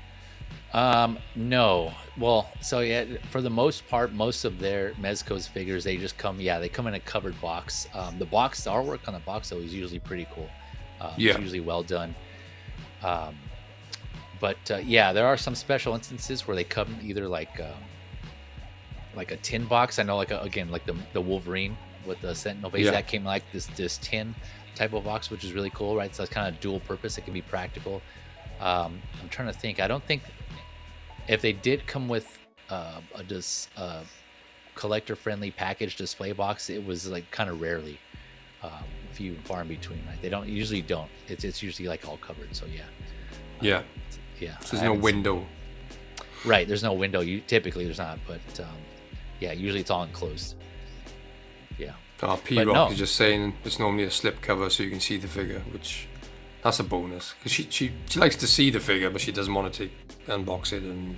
No. Well, so yeah, for the most part, most of their Mezco's figures, they just come. Yeah, they come in a covered box. The artwork on the box though is usually pretty cool. It's usually well done. But there are some special instances where they come either like a tin box. I know, like the Wolverine with the Sentinel base, that came like this tin type of box, which is really cool, right? So it's kind of dual purpose. It can be practical. I'm trying to think. I don't think if they did come with a collector-friendly package display box, it was like kind of rarely. Few and far in between, right? They usually don't. It's usually like all covered. So yeah. So there's no window. Right. There's no window. Typically there's not, but usually it's all enclosed. Yeah. P-Rock is just saying it's normally a slip cover so you can see the figure, which that's a bonus, because she likes to see the figure, but she doesn't want to unbox it. And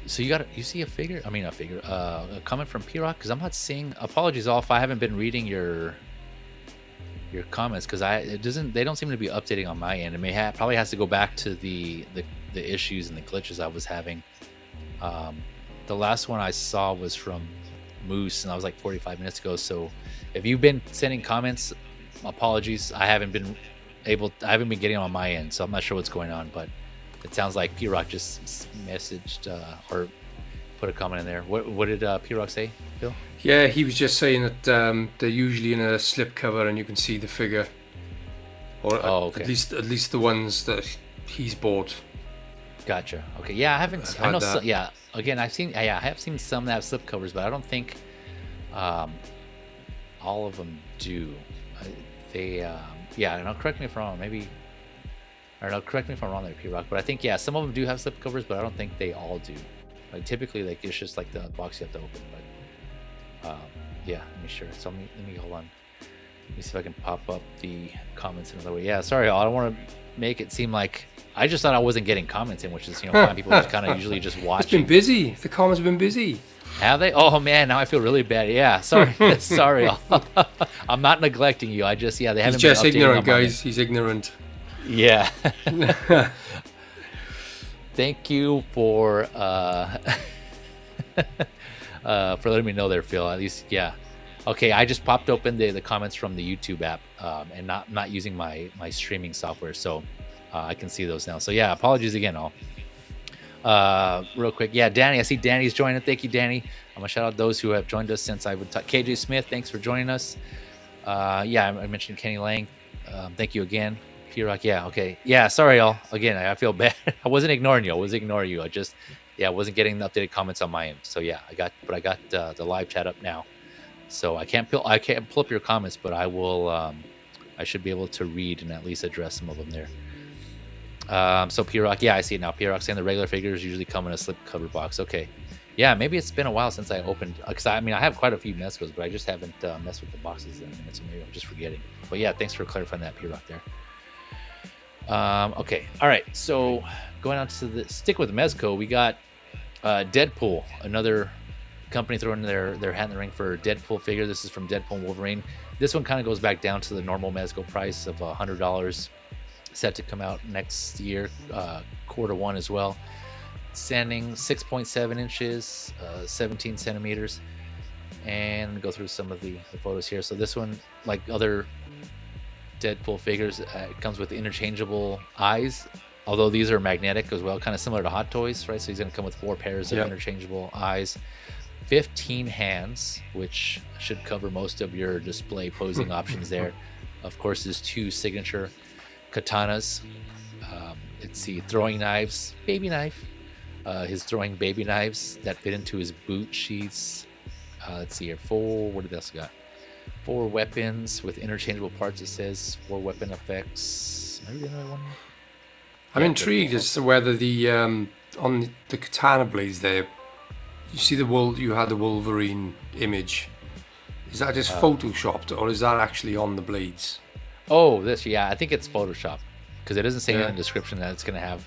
so you see a comment from P-Rock, because I'm not seeing. Apologies all if I haven't been reading your comments, because they don't seem to be updating on my end. It probably has to go back to the issues and the glitches I was having. The last one I saw was from Moose, and that was like 45 minutes ago. So if you've been sending comments, apologies. I haven't been getting them on my end, so I'm not sure what's going on, but it sounds like P-Rock just messaged or put a comment in there. What did P-Rock say, Phil? Yeah, he was just saying that they're usually in a slip cover and you can see the figure, or at least the ones that he's bought. Gotcha. Okay. Yeah, I haven't. I know. Again, I have seen some that have slip covers, but I don't think all of them do. Correct me if I'm wrong. Maybe Or no, correct me if I'm wrong there, P-Rock. But I think, yeah, some of them do have slipcovers, but I don't think they all do. Like, typically, like, it's just like the box you have to open. But yeah, let me sure. So let me hold on. Let me see if I can pop up the comments another way. Yeah, sorry, I don't want to make it seem like I just thought I wasn't getting comments in, which is, fine. People just kind of usually just watch. It's been busy. The comments have been busy. Have they? Oh man, now I feel really bad. Yeah, sorry, sorry. I'm not neglecting you. I just, yeah, they haven't. He's just ignorant, guys. He's ignorant. Yeah. Thank you for letting me know there, Phil. At least, yeah. Okay, I just popped open the comments from the YouTube app, and not using my streaming software, so I can see those now. So yeah, apologies again, all. Real quick, yeah, Danny, I see Danny's joining. Thank you, Danny. I'm gonna shout out those who have joined us since I would talk. KJ Smith, thanks for joining us. Yeah, I mentioned Kenny Lang. Thank you again. P-Rock, yeah, okay. Yeah, sorry, y'all. Again, I feel bad. I wasn't ignoring you. I was ignoring you. I just, yeah, wasn't getting the updated comments on my end. So yeah, I got the live chat up now. So I can't pull up your comments, but I will. I should be able to read and at least address some of them there. So P-Rock, yeah, I see it now. P-Rock saying the regular figures usually come in a slipcover box. Okay, yeah, maybe it's been a while since I opened. Cause I have quite a few Mezcos, but I just haven't messed with the boxes in a minute, so maybe I'm just forgetting. But yeah, thanks for clarifying that, P-Rock there. Okay, all right. So going on to stick with Mezco, we got Deadpool, another company throwing their hat in the ring for Deadpool figure. This is from Deadpool and Wolverine. This one kind of goes back down to the normal Mezco price of $100. Set to come out next year, Q1 as well. Standing 6.7 inches, 17 centimeters. And go through some of the photos here. So this one, like other Deadpool figures, it comes with interchangeable eyes, although these are magnetic as well, kind of similar to Hot Toys, right? So he's going to come with 4 pairs of interchangeable eyes, 15 hands, which should cover most of your display posing options there. Of course, his 2 signature katanas. Let's see, throwing knives, baby knife, his throwing baby knives that fit into his boot sheaths. Let's see here, 4, what did this got? 4 weapons with interchangeable parts. It says 4 weapon effects. Maybe another one. I'm intrigued as to whether the on the katana blades there, you see you had the Wolverine image. Is that just photoshopped, or is that actually on the blades? Oh, this, yeah, I think it's Photoshop, because it doesn't say in the description that it's going to have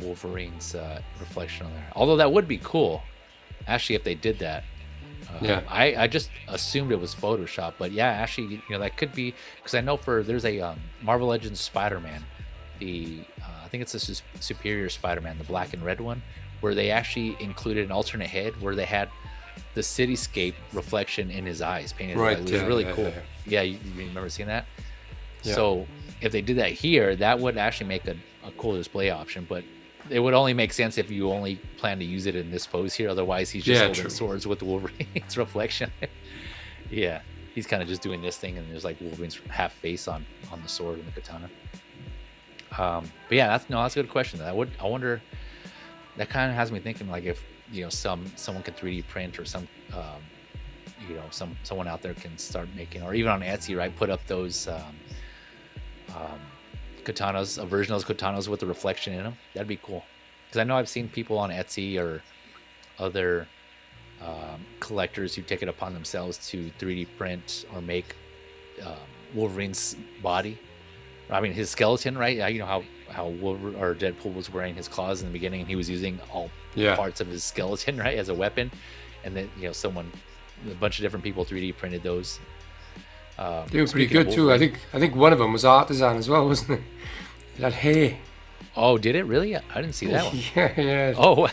Wolverine's reflection on there. Although that would be cool, actually, if they did that. I just assumed it was Photoshop, but yeah, actually, that could be, because I know there's a Marvel Legends Spider-Man, I think it's a Superior Spider-Man, the black and red one, where they actually included an alternate head where they had the cityscape reflection in his eyes painted. Right, it was really cool. Yeah, you remember seeing that? Yeah. So if they did that here, that would actually make a cool display option, but it would only make sense if you only plan to use it in this pose here. Otherwise, he's just holding swords with Wolverine's reflection. Yeah, he's kind of just doing this thing, and there's like Wolverine's half face on the sword and the katana. But yeah, that's a good question. I wonder. That kind of has me thinking, like, if someone can 3D print, or someone out there can start making, or even on Etsy, right? Put up those katanas, a version of those katanas with the reflection in them. That'd be cool, because I know I've seen people on Etsy or other collectors who take it upon themselves to 3D print or make Wolverine's body. I mean, his skeleton, right? How Wolverine or Deadpool was wearing his claws in the beginning, and he was using all parts of his skeleton, right, as a weapon. And then a bunch of different people 3D printed those. They were pretty good too. I think one of them was Artisan as well, wasn't it? It had hair. Oh, did it really? I didn't see that one. Yeah. Oh,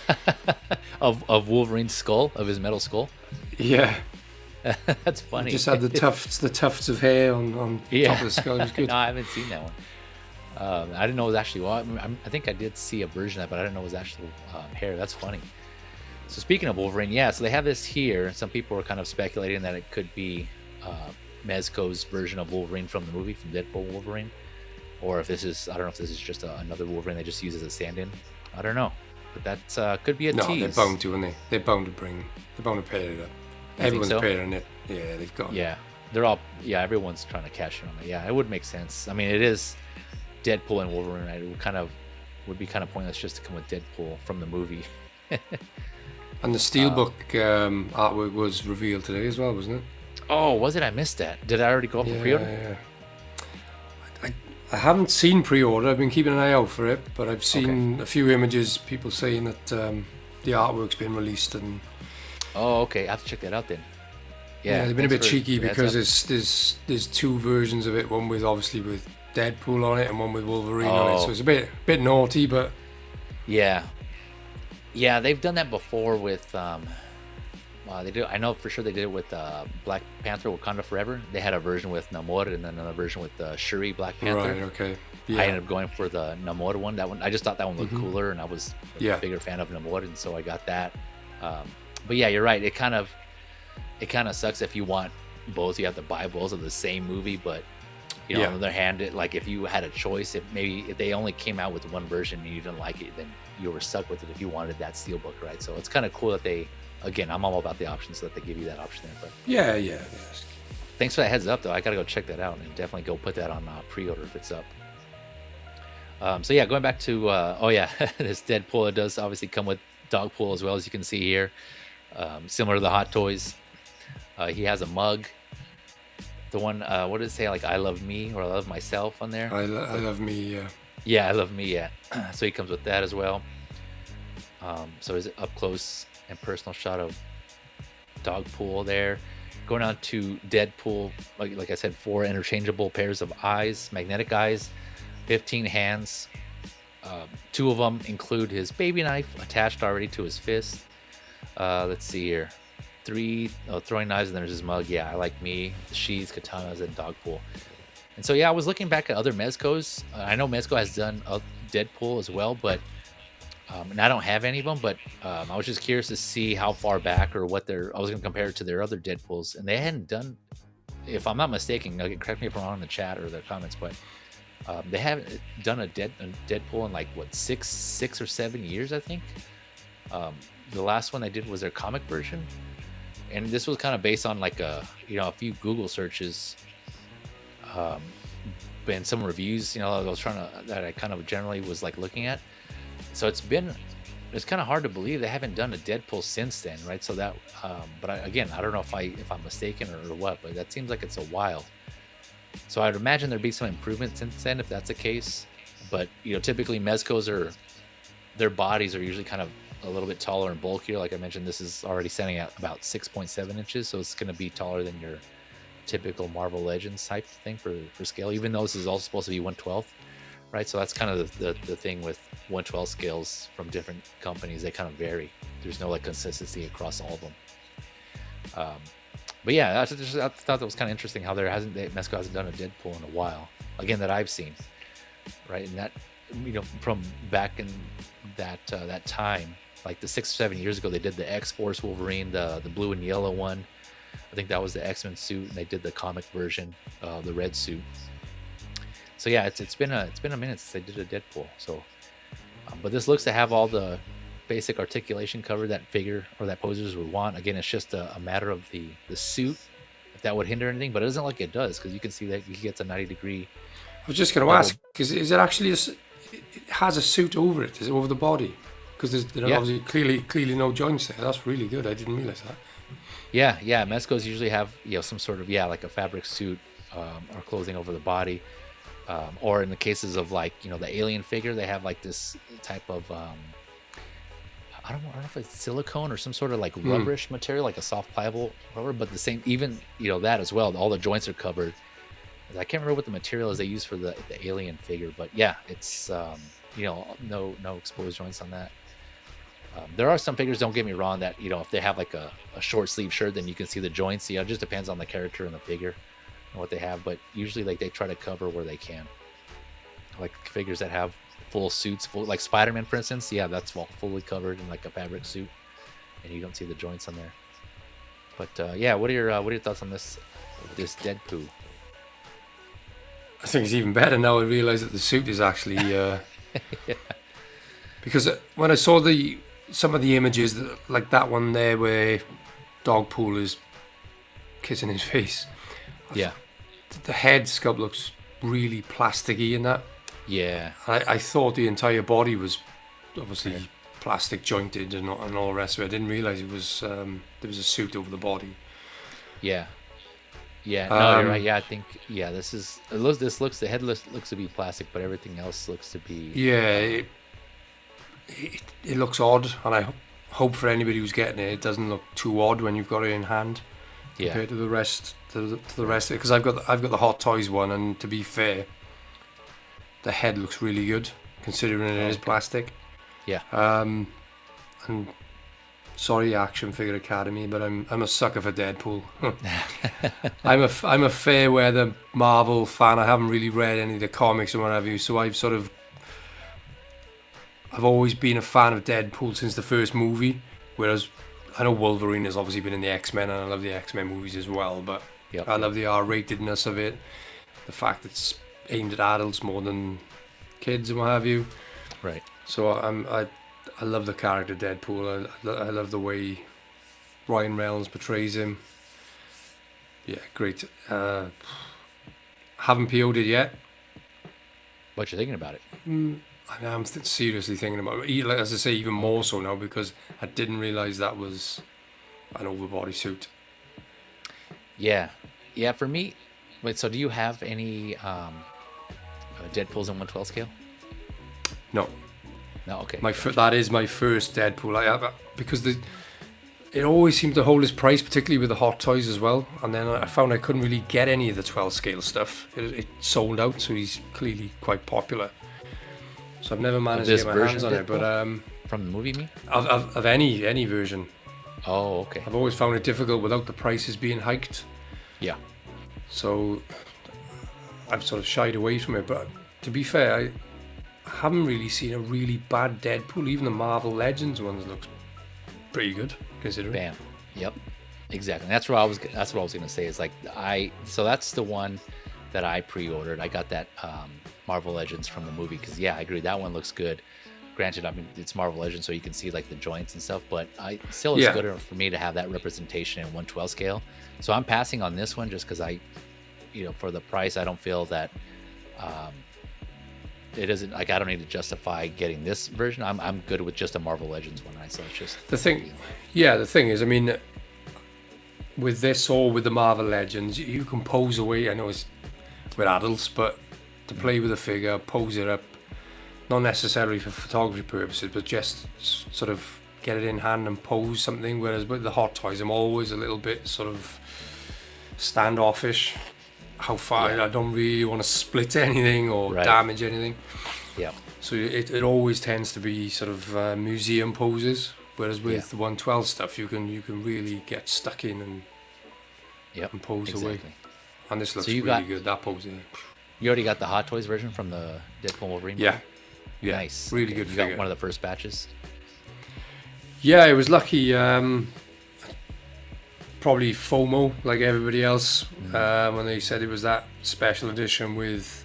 of Wolverine's skull, of his metal skull. Yeah. That's funny. He just had the tufts of hair on top of the skull. It was good. No, I haven't seen that one. I didn't know it was actually. Well, I think I did see a version of that, but I didn't know it was actual hair. That's funny. So speaking of Wolverine, yeah. So they have this here. Some people are kind of speculating that it could be Mezco's version of Wolverine from the movie, from Deadpool Wolverine, or if this is, I don't know if this is just another Wolverine they just use as a stand-in. I don't know, but that could be a tease. No, they're bound to, aren't they? They're bound to pair it up. Everyone's pairing it. Yeah, they've got. Yeah. they're all, yeah, everyone's trying to cash in on it. Yeah, it would make sense. I mean, it is Deadpool and Wolverine, right? It would be kind of pointless just to come with Deadpool from the movie. And the Steelbook artwork was revealed today as well, wasn't it? Oh, was it? I missed that. Did I already go up for pre-order? Yeah. I haven't seen pre-order. I've been keeping an eye out for it, but I've seen a few images, people saying that the artwork's been released. And oh, okay. I have to check that out then. Yeah, they've been a bit cheeky because there's two versions of it. One with obviously with Deadpool on it, and one with Wolverine on it. So it's a bit naughty, but yeah, they've done that before with they do. I know for sure they did it with Black Panther, Wakanda Forever. They had a version with Namor and then another version with Shuri, Black Panther. Right. Okay. Yeah. I ended up going for the Namor one. That one, I just thought that one looked cooler, and I was a bigger fan of Namor, and so I got that. But yeah, you're right. It kind of sucks if you want both. You have to buy both of the same movie, but on the other hand, if you had a choice, if they only came out with one version and you didn't like it, then you were stuck with it if you wanted that Steelbook, right? So it's kind of cool that they. Again, I'm all about the options, so that they give you that option there. But yeah. Thanks for that heads up, though. I gotta go check that out and definitely go put that on pre-order if it's up. So yeah, going back to this Deadpool, it does obviously come with Dogpool as well, as you can see here, similar to the Hot Toys. He has a mug. The one, what did it say? Like I love me or I love myself on there. I love me. Yeah. Yeah, I love me. Yeah. So he comes with that as well. So is it up close and personal shot of Dogpool there. Going on to Deadpool, like I said, 4 interchangeable pairs of eyes, magnetic eyes, 15 hands. 2 of them include his baby knife attached already to his fist. Let's see here. 3 throwing knives, and there's his mug. Yeah, I like me, the sheaths, katanas, and Dogpool. And so yeah, I was looking back at other Mezcos. I know Mezco has done Deadpool as well, but and I don't have any of them, but I was just curious to see how far back or what I was going to compare it to their other Deadpools. And they hadn't done, if I'm not mistaken, correct me if I'm wrong in the chat or the comments, but they haven't done a Deadpool in 6 or 7 years, I think. The last one they did was their comic version. And this was kind of based on a few Google searches and some reviews, that I kind of generally was looking at. So it's kind of hard to believe they haven't done a Deadpool since then, right? So that, but I don't know if I'm mistaken or what, but that seems like it's a while. So I'd imagine there'd be some improvement since then if that's the case. But typically Mezcos their bodies are usually kind of a little bit taller and bulkier. Like I mentioned, this is already standing at about 6.7 inches, so it's going to be taller than your typical Marvel Legends type thing for scale. Even though this is also supposed to be 1/12. Right, so that's kind of the thing with 1/12 scales from different companies. They kind of vary. There's no consistency across all of them. But yeah, I thought that was kind of interesting how Mezco hasn't done a Deadpool in a while. Again, that I've seen. Right, and that from back in that time, the 6 or 7 years ago, they did the X-Force Wolverine, the blue and yellow one. I think that was the X-Men suit, and they did the comic version, the red suit. So yeah, it's been a minute since they did a Deadpool. So, but this looks to have all the basic articulation covered that figure or that posers would want. Again, it's just a matter of the suit, if that would hinder anything. But it doesn't it does, because you can see that he gets a 90-degree. I was just going to ask, is it actually it has a suit over it? Is it over the body? Because there's obviously clearly no joints there. That's really good. I didn't realize that. Yeah. Mezcos usually have some sort of like a fabric suit or clothing over the body. Or in the cases of the alien figure, they have this type of I don't know if it's silicone or some sort of rubberish material, like a soft pliable rubber, but the same, even that as well. All the joints are covered. I can't remember what the material is they use for the alien figure, but yeah, it's no exposed joints on that. There are some figures, don't get me wrong, that if they have a short sleeve shirt, then you can see the joints. It just depends on the character and the figure and what they have, but usually they try to cover where they can. Figures that have full suits, like Spider-Man, for instance. Yeah, that's fully covered in a fabric suit, and you don't see the joints on there. But yeah, what are your thoughts on this Deadpool? I think it's even better now. I realise that the suit is actually yeah. Because when I saw some of the images, like that one there where Dogpool is kissing his face, Yeah. The head sculpt looks really plasticky in that. Yeah. I thought the entire body was obviously plastic jointed and all the rest of it. I didn't realise it was there was a suit over the body. Yeah. Yeah. No, you're right. Yeah, I think the head looks to be plastic, but everything else looks to be. Yeah, it looks odd, and I hope for anybody who's getting it, it doesn't look too odd when you've got it in hand compared to the rest. To the rest of it, because I've got the Hot Toys one, and to be fair, the head looks really good considering it is plastic. Yeah. And sorry, Action Figure Academy, but I'm a sucker for Deadpool. I'm a fair weather Marvel fan. I haven't really read any of the comics and what have you, so I've always been a fan of Deadpool since the first movie. Whereas I know Wolverine has obviously been in the X-Men, and I love the X-Men movies as well. But I love the R-ratedness of it, the fact it's aimed at adults more than kids and what have you. Right. So I love the character Deadpool. I love the way Ryan Reynolds portrays him. Yeah, great. Haven't PO'd it yet. What you thinking about it? I'm seriously thinking about it. Like, as I say, even more so now because I didn't realise that was an overbody suit. Yeah. Yeah, for me. Wait, so do you have any Deadpools in 1/12 scale? No. No, okay. That is my first Deadpool. Because it always seemed to hold its price, particularly with the Hot Toys as well. And then I found I couldn't really get any of the 12 scale stuff. It sold out, so he's clearly quite popular. So I've never managed to get my hands on it. But from the movie, you mean? Of any version. Oh, okay. I've always found it difficult without the prices being hiked. Yeah. So I've sort of shied away from it. But to be fair, I haven't really seen a really bad Deadpool. Even the Marvel Legends ones looks pretty good, considering. Bam. Yep. Exactly. That's what I was going to say. Is like so that's the one that I pre-ordered. I got that Marvel Legends from the movie because I agree that one looks good. Granted, I mean it's Marvel Legends, so you can see like the joints and stuff, but it's good for me to have that representation in 1/12 scale. So I'm passing on this one just because for the price, I don't feel that it isn't like I don't need to justify getting this version. I'm good with just a Marvel Legends one. So it's just the thing. Yeah, the thing is, I mean, with this or with the Marvel Legends, you can pose away. I know it's with adults, but to play with a figure, pose it up, not necessarily for photography purposes, but just sort of get it in hand and pose something. Whereas with the Hot Toys, I'm always a little bit sort of standoffish. How far I don't really want to split anything or damage anything. Yeah. So it always tends to be sort of museum poses. Whereas with the 1/12 stuff, you can really get stuck in and pose away. And this looks really good. That pose. You already got the Hot Toys version from the Deadpool Wolverine? Yeah. Nice. Really good figure. You got one of the first batches? Yeah, I was lucky. Probably FOMO, like everybody else, when they said it was that special edition with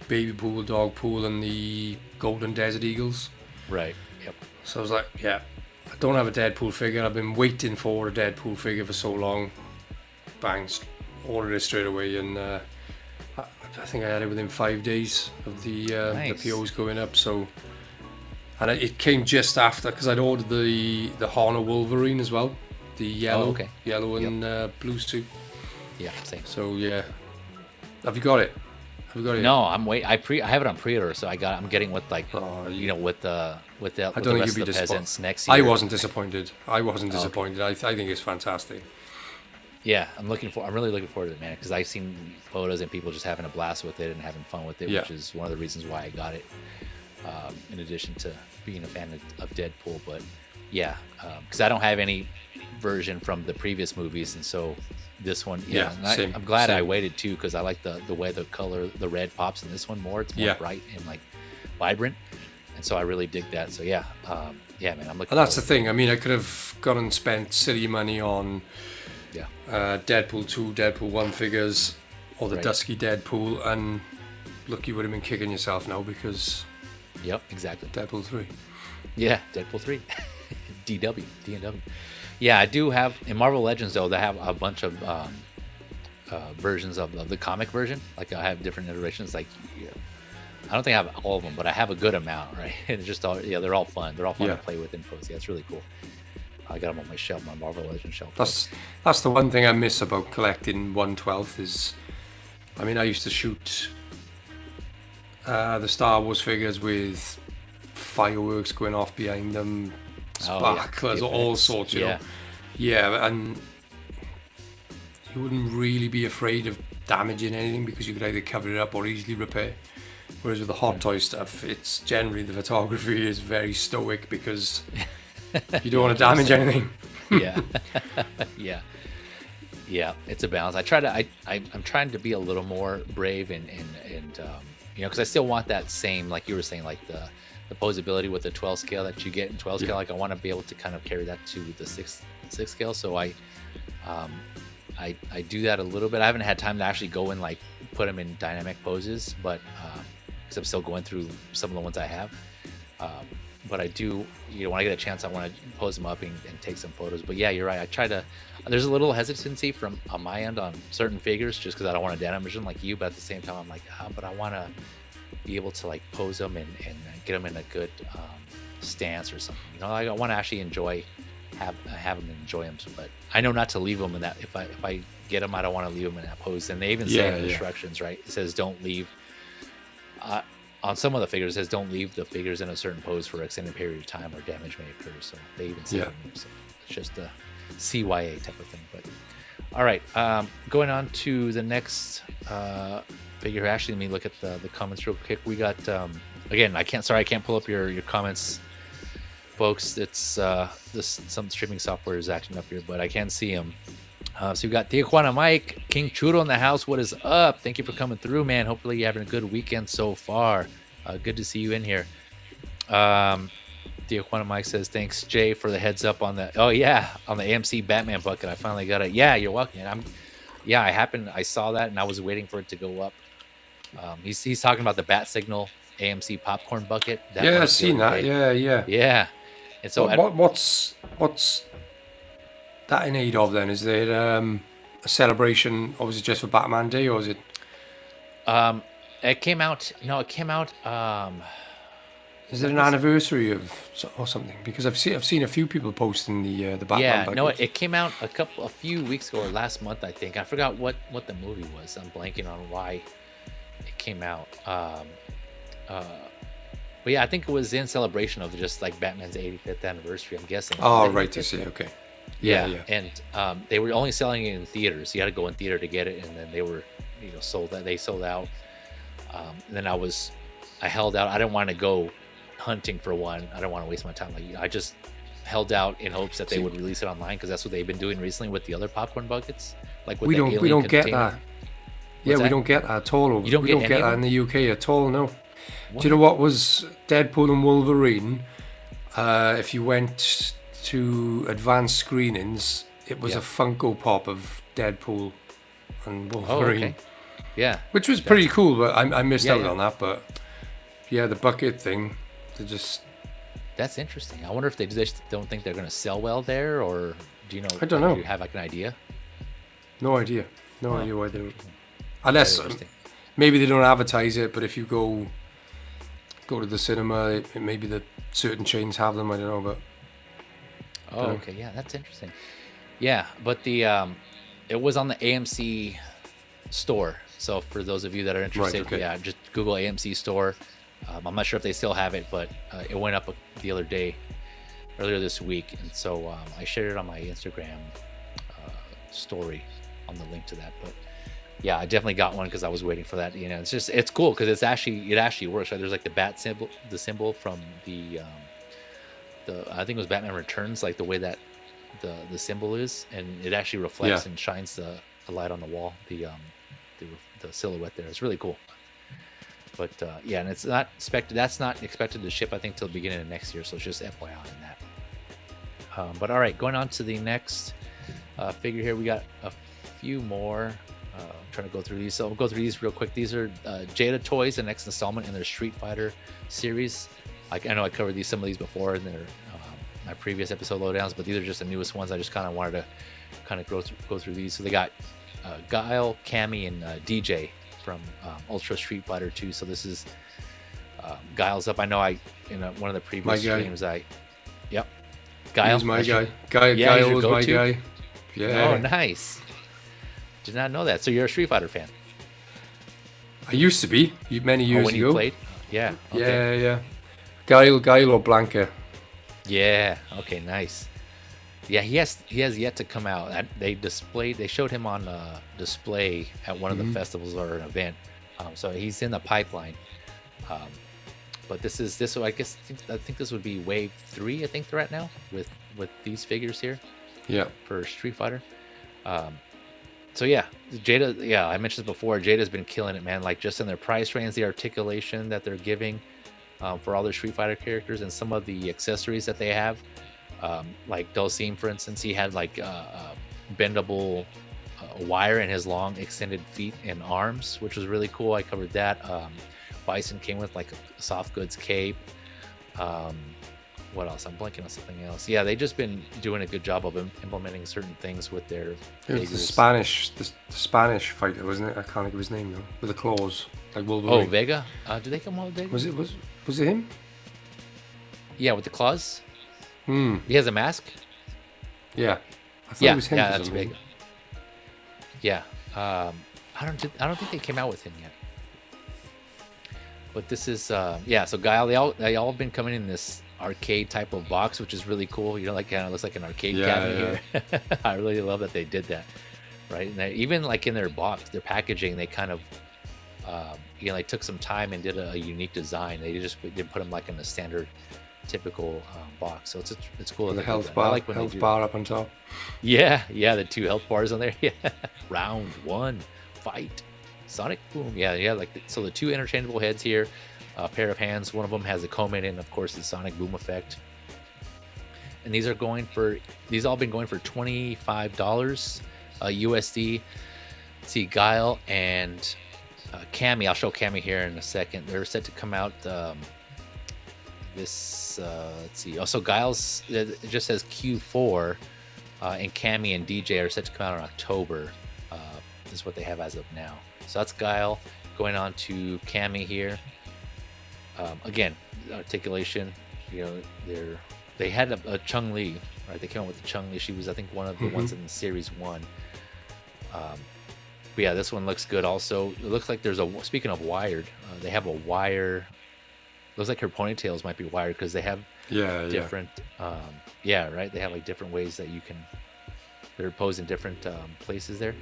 Baby Pool, Dog Pool, and the Golden Desert Eagles. Right. Yep. So I was like, I don't have a Deadpool figure. I've been waiting for a Deadpool figure for so long. Bang, ordered it straight away, and I think I had it within 5 days of the POs going up. So, and it came just after because I'd ordered the Horner Wolverine as well, the yellow, yellow and blue suit. Yeah, same. So have you got it? No, I have it on pre-order, so I'm getting with with the rest of the peasants next year. I wasn't disappointed. I think it's fantastic. Yeah, I'm really looking forward to it, man, because I've seen photos and people just having a blast with it and having fun with it, which is one of the reasons why I got it. In addition to being a fan of Deadpool, but because I don't have any version from the previous movies, and so this one, I'm glad I waited too, because I like the way the color, the red pops in this one more. It's more bright and like vibrant, and so I really dig that. So man, I'm looking. And that's the thing. I mean, I could have gone and spent silly money on Deadpool 2, Deadpool 1 figures, or the Dusky Deadpool, and look, you would have been kicking yourself now because. Yep, exactly. Deadpool 3. Yeah, Deadpool 3. DNW. Yeah, I do have in Marvel Legends though. They have a bunch of versions of the comic version. Like I have different iterations. Like I don't think I have all of them, but I have a good amount, right? It's just all they're all fun. They're all fun to play with in pose. Yeah, it's really cool. I got them on my shelf, my Marvel Legends shelf. That's the one thing I miss about collecting 1/12 is, I mean, I used to shoot the Star Wars figures with fireworks going off behind them, sparklers, all sorts, you know. Yeah, and you wouldn't really be afraid of damaging anything because you could either cover it up or easily repair. Whereas with the hot toy stuff, it's generally the photography is very stoic because you don't want to damage anything. Yeah, it's a balance. I'm trying to be a little more brave and because I still want that same, like you were saying, like the posability with the 12 scale that you get in 12 scale. Like I want to be able to kind of carry that to the 6 scale. So I do that a little bit. I haven't had time to actually go and like put them in dynamic poses, but because I'm still going through some of the ones I have. But I do, when I get a chance, I want to pose them up and take some photos. But yeah, you're right. There's a little hesitancy from on my end on certain figures just because I don't want to damage them like you. But at the same time, I'm like, but I want to be able to like pose them and get them in a good stance or something. I want to actually have them enjoy them. But I know not to leave them in that. If I get them, I don't want to leave them in that pose. And they even say in the instructions, right? It says don't leave. On some of the figures, it says don't leave the figures in a certain pose for an extended period of time or damage may occur. So they even say so it's just a CYA type of thing. But all right, going on to the next figure. Actually, let me look at the comments real quick. We got again. I can't pull up your comments, folks. It's some streaming software is acting up here, but I can see them. So we got Tijuana Mike, King Churro in the house. What is up? Thank you for coming through, man. Hopefully you're having a good weekend so far. Good to see you in here. Tijuana Mike says, thanks, Jay, for the heads up on the AMC Batman bucket. I finally got it. Yeah, you're welcome. And I saw that and I was waiting for it to go up. He's talking about the Bat Signal AMC popcorn bucket. I've seen that. Yeah. And so what's that in aid of then? Is there a celebration, or was it just for Batman Day, or is it? It came out. Is it an anniversary of or something? Because I've seen a few people posting the Batman. It came out a few weeks ago or last month, I think. I forgot what the movie was. I'm blanking on why it came out. But yeah, I think it was in celebration of just like Batman's 85th anniversary. I'm guessing. Oh, right. I see. Okay. Yeah. And they were only selling it in theaters. You had to go in theater to get it, and then they were, sold out. And then I held out. I didn't want to go hunting for one. I don't want to waste my time. I just held out in hopes that they would release it online because that's what they've been doing recently with the other popcorn buckets. Like with we don't get that. We don't get that at all. We don't get that in the UK at all. No. What? Do you know what was Deadpool and Wolverine? If you went to advanced screenings, it was a Funko Pop of Deadpool and Wolverine. Oh, okay. Yeah, which was pretty cool, but I missed out on that. But the bucket thing, that's interesting. I wonder if they just don't think they're going to sell well there, or do you know? I don't know. Do you have like an idea? No idea why they. Unless maybe they don't advertise it, but if you go to the cinema, maybe the certain chains have them. I don't know, but. Okay, yeah, that's interesting. Yeah, but the it was on the AMC store. So for those of you that are interested, just Google AMC store. I'm not sure if they still have it, but it went up the other day, earlier this week, and so I shared it on my Instagram story on the link to that. But yeah, I definitely got one because I was waiting for that. It's cool because it actually works. Right? There's like the bat symbol, from the I think it was Batman Returns, like the way that the symbol is, and it actually reflects and shines the light on the wall. The silhouette there. It's really cool. But and it's not expected. That's not expected to ship, I think, till the beginning of next year. So it's just FYI on that. But all right, going on to the next figure here. We got a few more. I'm trying to go through these. So we'll go through these real quick. These are Jada toys, the next installment in their Street Fighter series. I know I covered some of these before in their my previous episode lowdowns, but these are just the newest ones. I just kind of wanted to go through these. So they got Guile, Cammy, and DJ from Ultra Street Fighter 2. So this is Guile's up. I know in one of the previous streams yep. Guile. He's my guy. Guile was my guy. Yeah. Oh, nice. Did not know that. So you're a Street Fighter fan? I used to be many years ago. When you played? Yeah. Okay. Yeah. Guile or Blanca. Yeah. Okay. Nice. Yeah, he has yet to come out. They showed him on display at one of the festivals or an event. So he's in the pipeline. But this. I think this would be wave 3. I think they're at now with these figures here. Yeah. For Street Fighter. So yeah, Jada. Yeah, I mentioned this before. Jada's been killing it, man. Like just in their price range, the articulation that they're giving for all their Street Fighter characters, and some of the accessories that they have. Like Dulcine, for instance, he had like bendable wire in his long extended feet and arms, which was really cool. I covered that. Bison came with like a soft goods cape. What else? I'm blanking on something else. Yeah, they just been doing a good job of implementing certain things with their. It was the Spanish fighter, wasn't it? I can't think of his name though. With the claws, like Wolverine. Oh, Vega. Did they come out with Vega? Was it him? Yeah, with the claws. Hmm. He has a mask. Yeah. I thought it was him. Yeah, that's Vega. Yeah. I don't think they came out with him yet. But this is so Guile, they all have been coming in this arcade type of box, which is really cool. You know, like kind of looks like an arcade cabinet here. I really love that they did that. Right? And even like in their box, their packaging, they kind of they took some time and did a unique design. They just didn't put them like in the standard typical box. So it's cool. The health bar, like health bar up on top. Yeah, the 2 health bars on there. Yeah. Round 1, fight. Sonic boom. Yeah, like so the 2 interchangeable heads here, a pair of hands. One of them has a Komen and of course the sonic boom effect. And these all been going for $25 USD. Let's see, Guile and Cammy. I'll show Cammy here in a second. They're set to come out let's see. Also, Guile's it just says Q4, and Cammy and DJ are set to come out in October. This is what they have as of now. So that's Guile. Going on to Cammy here. Again, articulation. You know, they had a Chung Li, right? They came out with the Chung Li. She was, I think, one of the ones in Series 1. But yeah, this one looks good. Also, it looks like there's speaking of wired, they have a wire. Looks like her ponytails might be wired because they have different right, they have like different ways that you can, they're posed in different places there,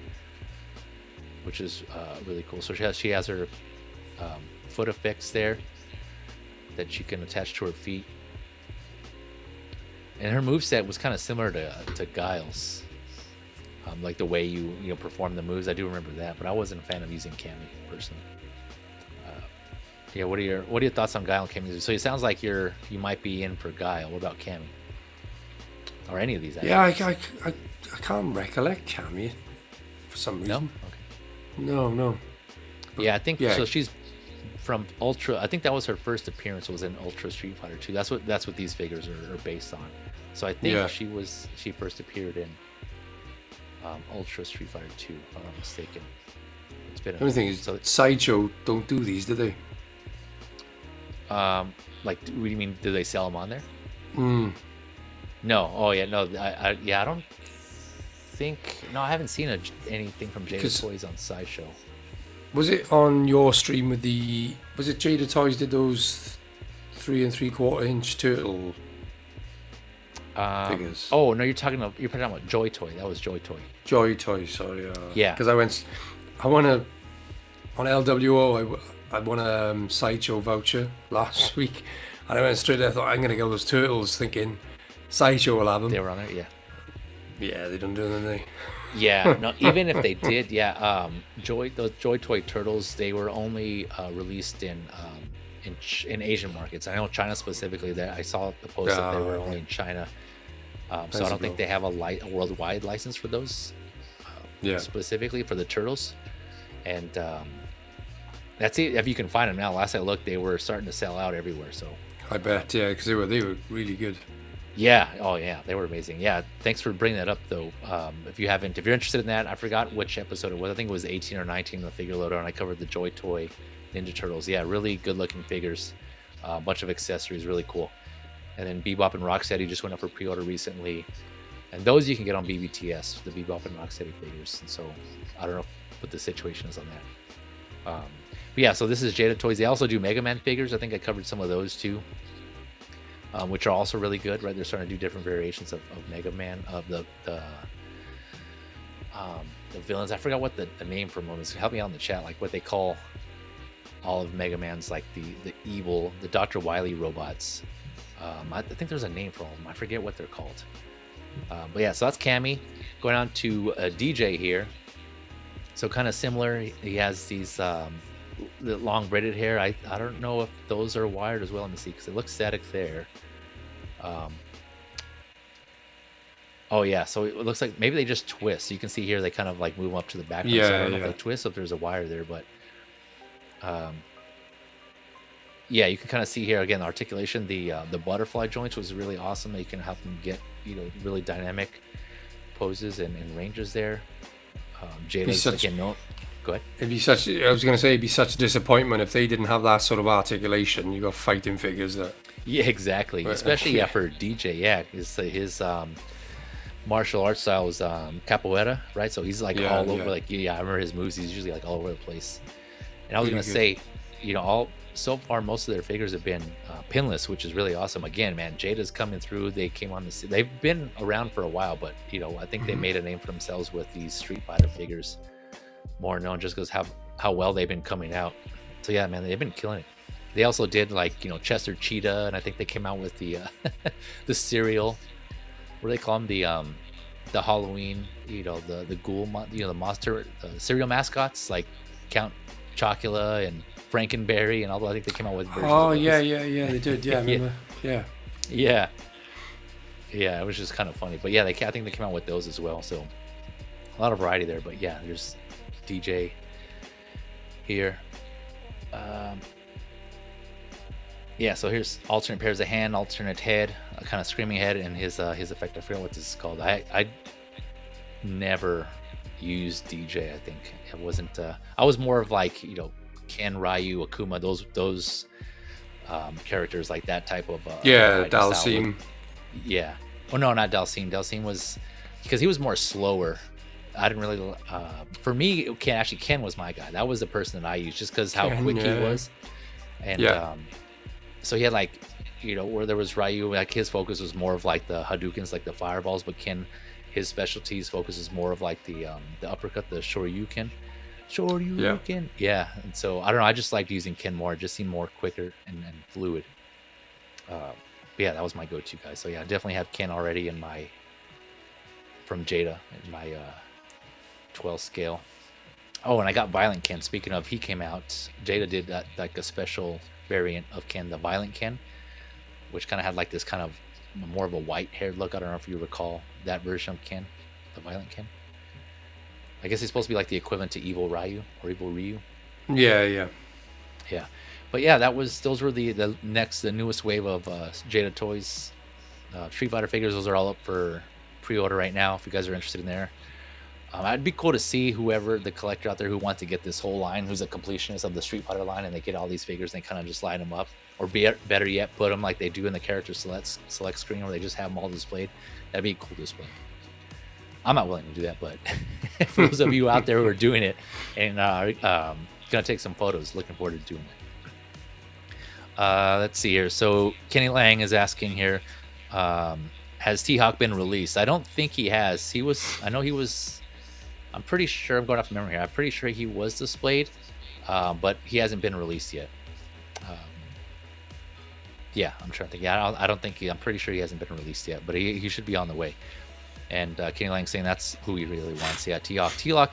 which is really cool. So she has her foot effects there that she can attach to her feet, and her moveset was kind of similar to Guile's, like the way you perform the moves. I do remember that, but I wasn't a fan of using Cammy personally. Yeah, what are your thoughts on Guile and Cammy? So it sounds like you might be in for Guile. What about Cammy? Or any of these? Yeah, I can't recollect Cammy for some reason. No? Okay. No. Yeah, I think so. She's from Ultra. I think that was her first appearance, was in Ultra Street Fighter 2. That's what these figures are based on. So I think she first appeared in Ultra Street Fighter 2, if I'm not mistaken. It's been. The only thing is, Sideshow don't do these, do they? Like, what do you mean? Do they sell them on there? No. Oh yeah, no. I don't think. No, I haven't seen anything from Jada Toys on Sideshow. Was it on your stream with was it Jada Toys did those 3 3/4 inch turtle figures? Oh no, you're talking about Joy Toy. That was Joy Toy. Joy Toy, sorry. Yeah. Because I won on LWO. I won a Sideshow voucher last week, and I went straight there. I thought, I'm going to get those turtles, thinking Sideshow will have them. They were on there, yeah. Yeah, they don't do them, they? Yeah, no. Even if they did, those Joy Toy turtles, they were only released in Asian markets. I know China specifically. That I saw the post that they were only in China. So I don't think they have a worldwide license for those. Specifically for the turtles, and. That's it. If you can find them now. Last I looked, they were starting to sell out everywhere. So I bet, yeah, because they were really good. Yeah. Oh, yeah. They were amazing. Yeah. Thanks for bringing that up, though. If you're interested in that, I forgot which episode it was. I think it was 18 or 19, the figure lowdown. I covered the Joy Toy Ninja Turtles. Yeah, really good looking figures. A bunch of accessories, really cool. And then Bebop and Rocksteady just went up for pre-order recently. And those you can get on BBTS, the Bebop and Rocksteady figures. And so I don't know what the situation is on that. But yeah, so this is Jada Toys. They also do Mega Man figures. I think I covered some of those too. Which are also really good, right? They're starting to do different variations of Mega Man, of the villains. I forgot what the name for them is. Help me out in the chat, like what they call all of Mega Man's, like the evil, the Dr. Wily robots. I think there's a name for them. I forget what they're called. But yeah, so that's Cammy. Going on to DJ here. So kind of similar. He has these the long braided hair. I don't know if those are wired as well. Let me see, because it looks static there. Oh yeah, so it looks like maybe they just twist. So you can see here they kind of like move up to the background. Yeah, so I don't know if they twist, if there's a wire there, but yeah, you can kind of see here again the articulation. The butterfly joints was really awesome. You can help them get, you know, really dynamic poses and ranges there. Jada's again, no. Go ahead. It'd be such. I was going to say it'd be such a disappointment if they didn't have that sort of articulation. You got fighting figures that. Yeah, exactly. Especially for DJ. Yeah, his martial arts style was capoeira, right? So he's like all over. Like I remember his moves. He's usually like all over the place. And I was going to say, you know, so far most of their figures have been pinless, which is really awesome. Again, man, Jada's coming through. They came on the scene. They've been around for a while, but you know, I think they made a name for themselves with these Street Fighter figures. More known just because how well they've been coming out. So yeah, man, they've been killing it. They also did, like, you know, Chester Cheetah, and I think they came out with the the cereal. What do they call them? The Halloween, you know, the ghoul, you know, the monster cereal mascots like Count Chocula and Frankenberry, and although I think they came out with versions of yeah, they did. Yeah, I remember. Yeah. It was just kind of funny, but yeah, I think they came out with those as well. So a lot of variety there. But yeah, there's DJ here. Yeah, so here's alternate pairs of hand, alternate head, a kind of screaming head, and his effect. I forget what this is called. I never used DJ. I think it wasn't. I was more of like, you know, Ken, Ryu, Akuma, those characters, like that type of. Dalsim. Yeah. Oh no, not Dalsim. Dalsim was because he was more slower. I didn't really. For me, Ken was my guy. That was the person that I used just because how quick he was, and so he had, like, you know, where there was Ryu, like his focus was more of like the Hadoukens, like the fireballs, but Ken, his specialties focus is more of like the uppercut, the Shoryuken. Yeah, and so I don't know. I just liked using Ken more. It just seemed more quicker and fluid. But yeah, that was my go-to guy. So yeah, I definitely have Ken already in my from Jada in my 12 scale. Oh, and I got Violent Ken. Speaking of, he came out. Jada did that, like a special variant of Ken, the Violent Ken, which kind of had like this kind of more of a white-haired look. I don't know if you recall that version of Ken, the Violent Ken. I guess he's supposed to be like the equivalent to Evil Ryu or Evil Ryu. Yeah. But yeah, those were the newest wave of Jada Toys Street Fighter figures. Those are all up for pre-order right now if you guys are interested in there. It'd be cool to see whoever the collector out there who wants to get this whole line, who's a completionist of the Street Fighter line, and they get all these figures and they kind of just line them up, or better yet, put them like they do in the character select screen, where they just have them all displayed. That'd be a cool display. I'm not willing to do that, but for those of you out there who are doing it and gonna take some photos, looking forward to doing it. Let's see here. So Kenny Lang is asking here, has T-Hawk been released? I don't think he has. I'm pretty sure, I'm going off memory here, I'm pretty sure he was displayed, but he hasn't been released yet. Yeah, I'm trying to think. Yeah, I don't think I'm pretty sure he hasn't been released yet, but he should be on the way. And Kenny Lang saying that's who he really wants. Yeah, T-Hawk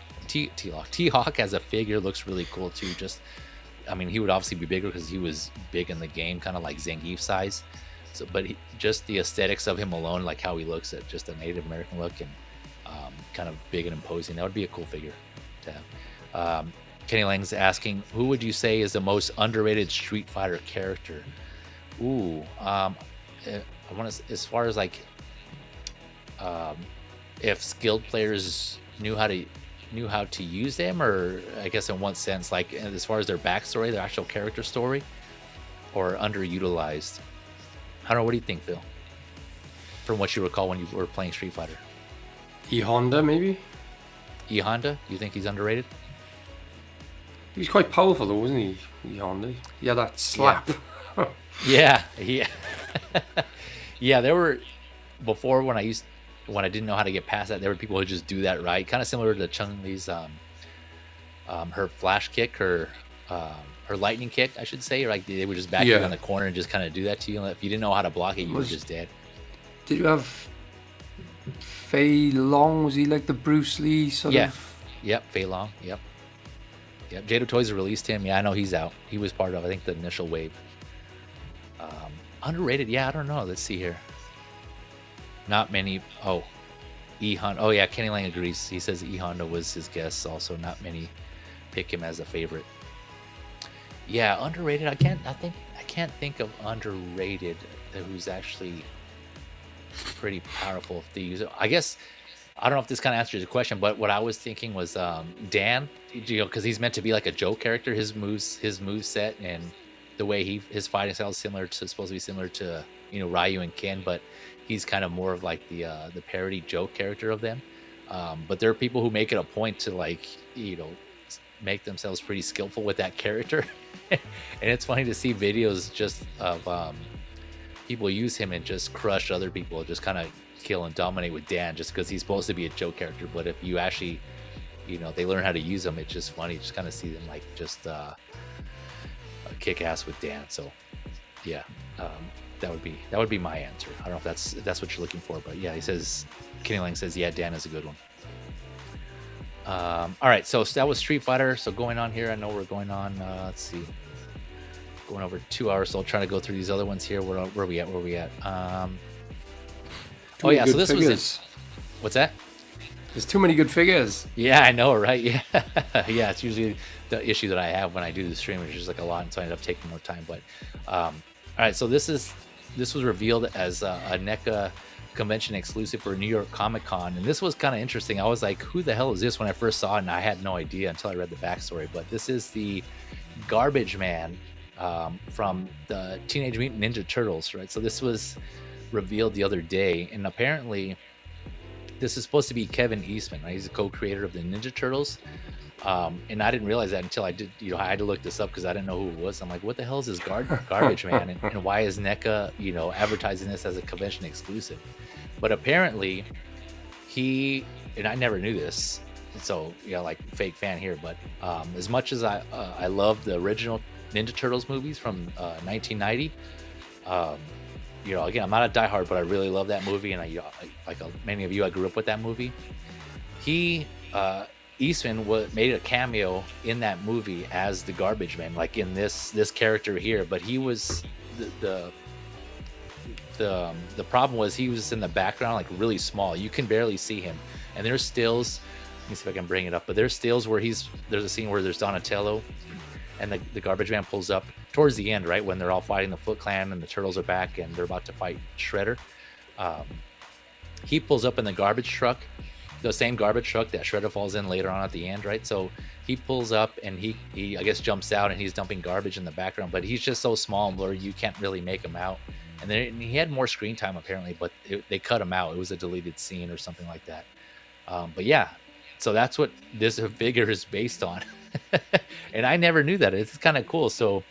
as a figure looks really cool too. Just, I mean, he would obviously be bigger because he was big in the game, kind of like Zangief size. So, but just the aesthetics of him alone, like how he looks at just a Native American look and kind of big and imposing, that would be a cool figure to have. Kenny Lang's asking, who would you say is the most underrated Street Fighter character? Ooh, I want to, as far as like, if skilled players knew how to use them, or I guess in what sense, like as far as their backstory, their actual character story, or underutilized. I don't know. What do you think, Phil? From what you recall when you were playing Street Fighter. E Honda, maybe. E Honda, you think he's underrated? He was quite powerful though, wasn't he? E Honda. He had that slap. Yeah, yeah. Yeah, there were, before when I didn't know how to get past that, there were people who just do that right, kind of similar to Chun-Li's her flash kick, her lightning kick, I should say. Like they would just back you in the corner and just kind of do that to you. And if you didn't know how to block it, you were just dead. Did you have Fei Long? Was he like the Bruce Lee sort of? Yep, Fei Long. Yep. Jada Toys released him. Yeah, I know he's out. He was part of, I think, the initial wave. Underrated? Yeah, I don't know. Let's see here. Not many. Oh, E Honda. Oh yeah, Kenny Lang agrees. He says E Honda was his guess. Also, not many pick him as a favorite. Yeah, underrated. I can't think of underrated who's actually pretty powerful if they use it. I guess I don't know if this kind of answers your question, but what I was thinking was Dan, because he's meant to be like a joke character. His move set and the way his fighting style is supposed to be similar to Ryu and Ken, but he's kind of more of like the parody joke character of them. But there are people who make it a point to like make themselves pretty skillful with that character. And it's funny to see videos just of people use him and just crush other people, just kind of kill and dominate with Dan just because he's supposed to be a joke character. But if you actually they learn how to use him, it's just funny. Just kind of see them like just kick ass with Dan. So yeah, that would be my answer. I don't know if that's what you're looking for, but yeah, Kenny Lang says yeah, Dan is a good one. All right, so that was Street Fighter. So going on here, I know we're going on, let's see, going over 2 hours, so I'll try to go through these other ones here. Where are we at? Oh yeah, so this was it. What's that? There's too many good figures. Yeah, I know, right? Yeah. Yeah, it's usually the issue that I have when I do the stream, which is like a lot, and so I end up taking more time. But all right, so this was revealed as a NECA convention exclusive for New York Comic Con, and this was kind of interesting. I was like, who the hell is this when I first saw it, and I had no idea until I read the backstory. But this is the Garbage Man from the Teenage Mutant Ninja Turtles, right? So this was revealed the other day, and apparently this is supposed to be Kevin Eastman, right? He's the co-creator of the Ninja Turtles. And I didn't realize that until I did, I had to look this up because I didn't know who it was. I'm like, what the hell is this Garbage Man? And why is NECA, advertising this as a convention exclusive? But apparently and I never knew this, so, like fake fan here, but as much as I love the original Ninja Turtles movies from 1990, again, I'm not a diehard, but I really love that movie. And like many of you, I grew up with that movie. Eastman made a cameo in that movie as the Garbage Man, like in this character here. But he was the problem was he was in the background, like really small. You can barely see him. And there's stills. Let me see if I can bring it up. But there's stills where there's a scene where there's Donatello, and the Garbage Man pulls up towards the end, right when they're all fighting the Foot Clan and the Turtles are back and they're about to fight Shredder. He pulls up in the garbage truck. The same garbage truck that Shredder falls in later on at the end, right? So he pulls up and he I guess jumps out and he's dumping garbage in the background, but he's just so small and blurry you can't really make him out. And then he had more screen time apparently, but they cut him out. It was a deleted scene or something like that. But yeah, so that's what this figure is based on. And I never knew that. It's kind of cool. So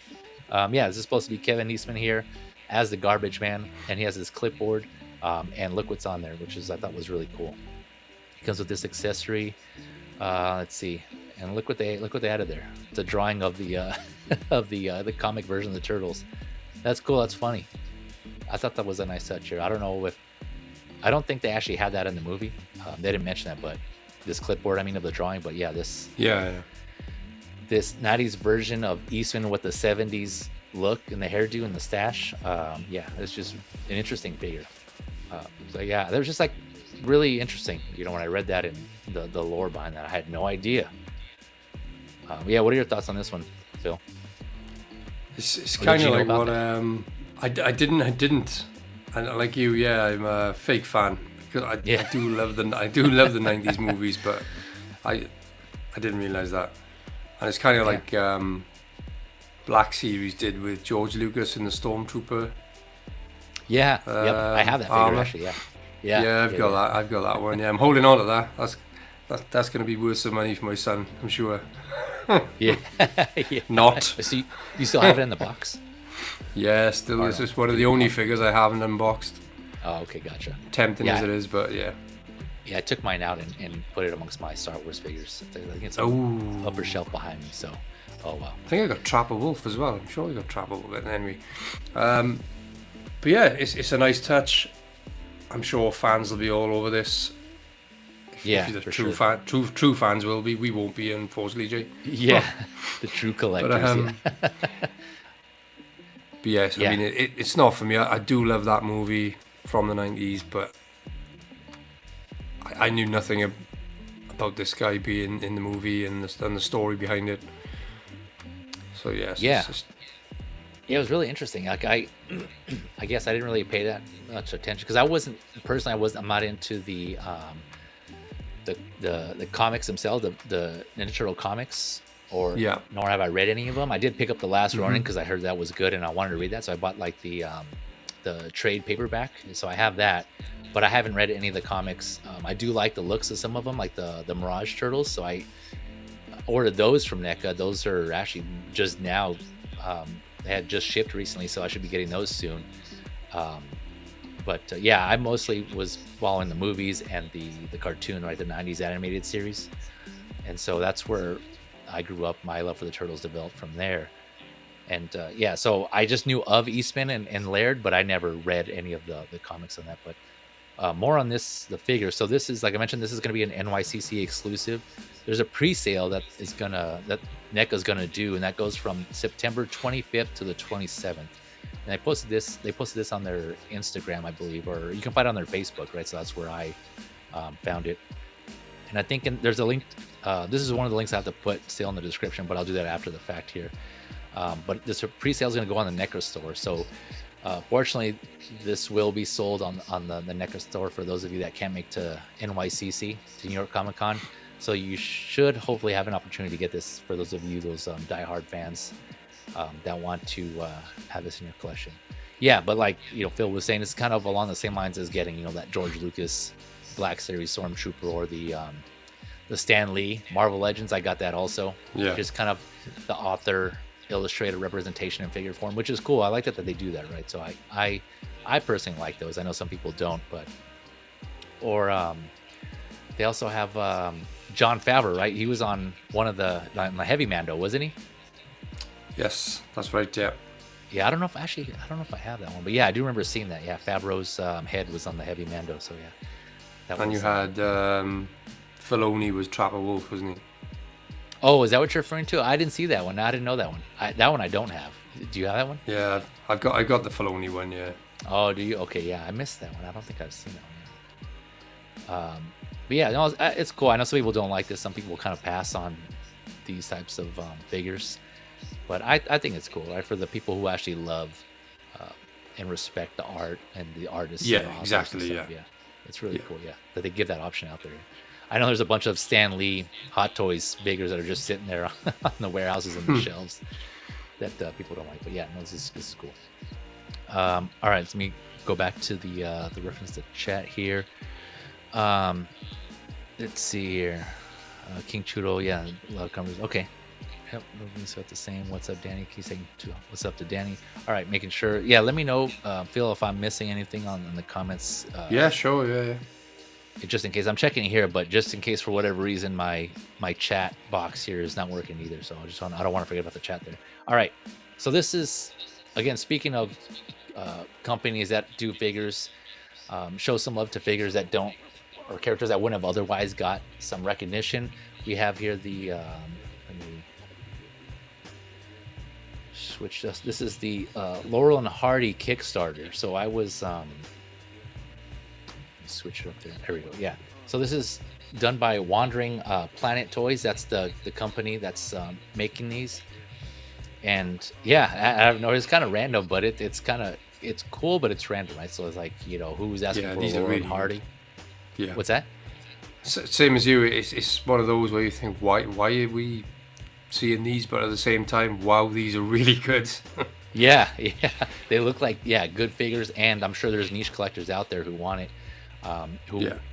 yeah, this is supposed to be Kevin Eastman here as the Garbage Man, and he has his clipboard, and look what's on there, which I thought was really cool. It comes with this accessory. Let's see, and look what they added there. It's a drawing of the the comic version of the Turtles. That's cool. That's funny. I thought that was a nice touch here. I don't think they actually had that in the movie. They didn't mention that, but this clipboard, of the drawing. But yeah, this 90s version of Eastman with the 70s look and the hairdo and the stash. Yeah, it's just an interesting figure. So yeah, there's just like really interesting, when I read that and the lore behind that, I had no idea. Yeah, what are your thoughts on this one, Phil? It's kind of like what I didn't And like you, yeah, I'm a fake fan because Yeah. I do love the 90s movies, but I didn't realize that. And it's kind of like Black Series did with George Lucas in the Stormtrooper. Yeah. Yep. I have that figure armor. actually. Yeah. Yeah. Yeah, I've got that. I've got that one. Yeah, I'm holding on to that. That's going to be worth some money for my son, I'm sure. Yeah. Yeah. Not. So you still have it in the box? Yeah, still. This is one of the only figures I haven't unboxed. Oh, okay, gotcha. Tempting as it is, but yeah. Yeah, I took mine out and put it amongst my Star Wars figures. I think it's upper shelf behind me. So, oh wow. I think I got Trapper Wolf as well. I'm sure I got Trapper Wolf. Anyway, but yeah, it's a nice touch. I'm sure fans will be all over this. Yeah, if for true sure. true fans will be. We won't be, unfortunately, Jay. Yeah, the true collectors. But, but yes, I mean it's not for me. I do love that movie from the 90s, but I knew nothing about this guy being in the movie and the story behind it. So yes, yeah. It's just... Yeah, it was really interesting. Like I guess I didn't really pay that much attention because I wasn't personally. I'm not into the comics themselves, the Unnatural comics, nor have I read any of them. I did pick up the Last Ronin because I heard that was good and I wanted to read that, so I bought like the trade paperback, so I have that. But I haven't read any of the comics. I do like the looks of some of them, like the Mirage Turtles. So I ordered those from NECA. Those are actually just now. They had just shipped recently, so I should be getting those soon. But yeah, I mostly was following the movies and the cartoon, right, the 90s animated series. And so that's where I grew up. My love for the Turtles developed from there. And yeah, so I just knew of Eastman and Laird, but I never read any of the comics on that. But more on the figure. So this is, like I mentioned, this is going to be an NYCC exclusive. There's a pre-sale that NECA's gonna do, and that goes from September 25th to the 27th. And they posted this on their Instagram, I believe, or you can find it on their Facebook, right? So that's where I found it. And I think there's a link. This is one of the links I have to put still in the description, but I'll do that after the fact here. But this pre-sale is going to go on the NECA store. So fortunately, this will be sold on the NECA store for those of you that can't make to NYCC, to New York Comic Con. So you should hopefully have an opportunity to get this for those of you, those diehard fans that want to have this in your collection. Yeah, but like Phil was saying, it's kind of along the same lines as getting that George Lucas Black Series Stormtrooper or the Stan Lee Marvel Legends. I got that also. Yeah. Just kind of the author illustrated representation in figure form, which is cool. I like that they do that, right? So I personally like those. I know some people don't, but they also have Jon Favreau, right? He was on one of the Heavy Mando, wasn't he? Yes, that's right. Yeah. Yeah, I don't know if I have that one, but yeah, I do remember seeing that. Yeah, Favreau's head was on the Heavy Mando, so yeah. And you had Filoni was Trapper Wolf, wasn't he? Oh, is that what you're referring to? I didn't see that one. I didn't know that one. That one I don't have. Do you have that one? Yeah, I got the Filoni one. Yeah. Oh, do you? Okay, yeah, I missed that one. I don't think I've seen that one yet. But yeah, no, it's cool. I know some people don't like this. Some people kind of pass on these types of figures, but I think it's cool, right? For the people who actually love and respect the art and the artists. Yeah, exactly. Yeah, it's really cool. Yeah, that they give that option out there. I know there's a bunch of Stan Lee Hot Toys figures that are just sitting there on the warehouses and the shelves that people don't like. But yeah, no, this is cool. All right, let me go back to the reference to chat here. Let's see here. King Chudo, yeah, a lot of comments. Okay. Yep, everything's about the same. What's up, Danny? Keep saying what's up to Danny. All right, making sure. Yeah, let me know, Phil, if I'm missing anything on the comments. Yeah, sure. Yeah. Just in case, I'm checking here, but just in case for whatever reason my chat box here is not working either. So I don't want to forget about the chat there. All right, so this is, again, speaking of companies that do figures, show some love to figures that don't, or characters that wouldn't have otherwise got some recognition. We have here the let me switch this. This is the Laurel and Hardy Kickstarter. So I was switch it up there. There we go. Yeah. So this is done by Wandering Planet Toys. That's the company that's making these. And yeah, I don't know. It's kind of random, but it's kind of it's cool, but it's random, right? So it's like, who's asking for these are Laurel really and Hardy? good. Yeah. What's that? Same as you. It's one of those where you think, why are we seeing these? But at the same time, wow, these are really good. Yeah, yeah. They look like good figures, and I'm sure there's niche collectors out there who want it,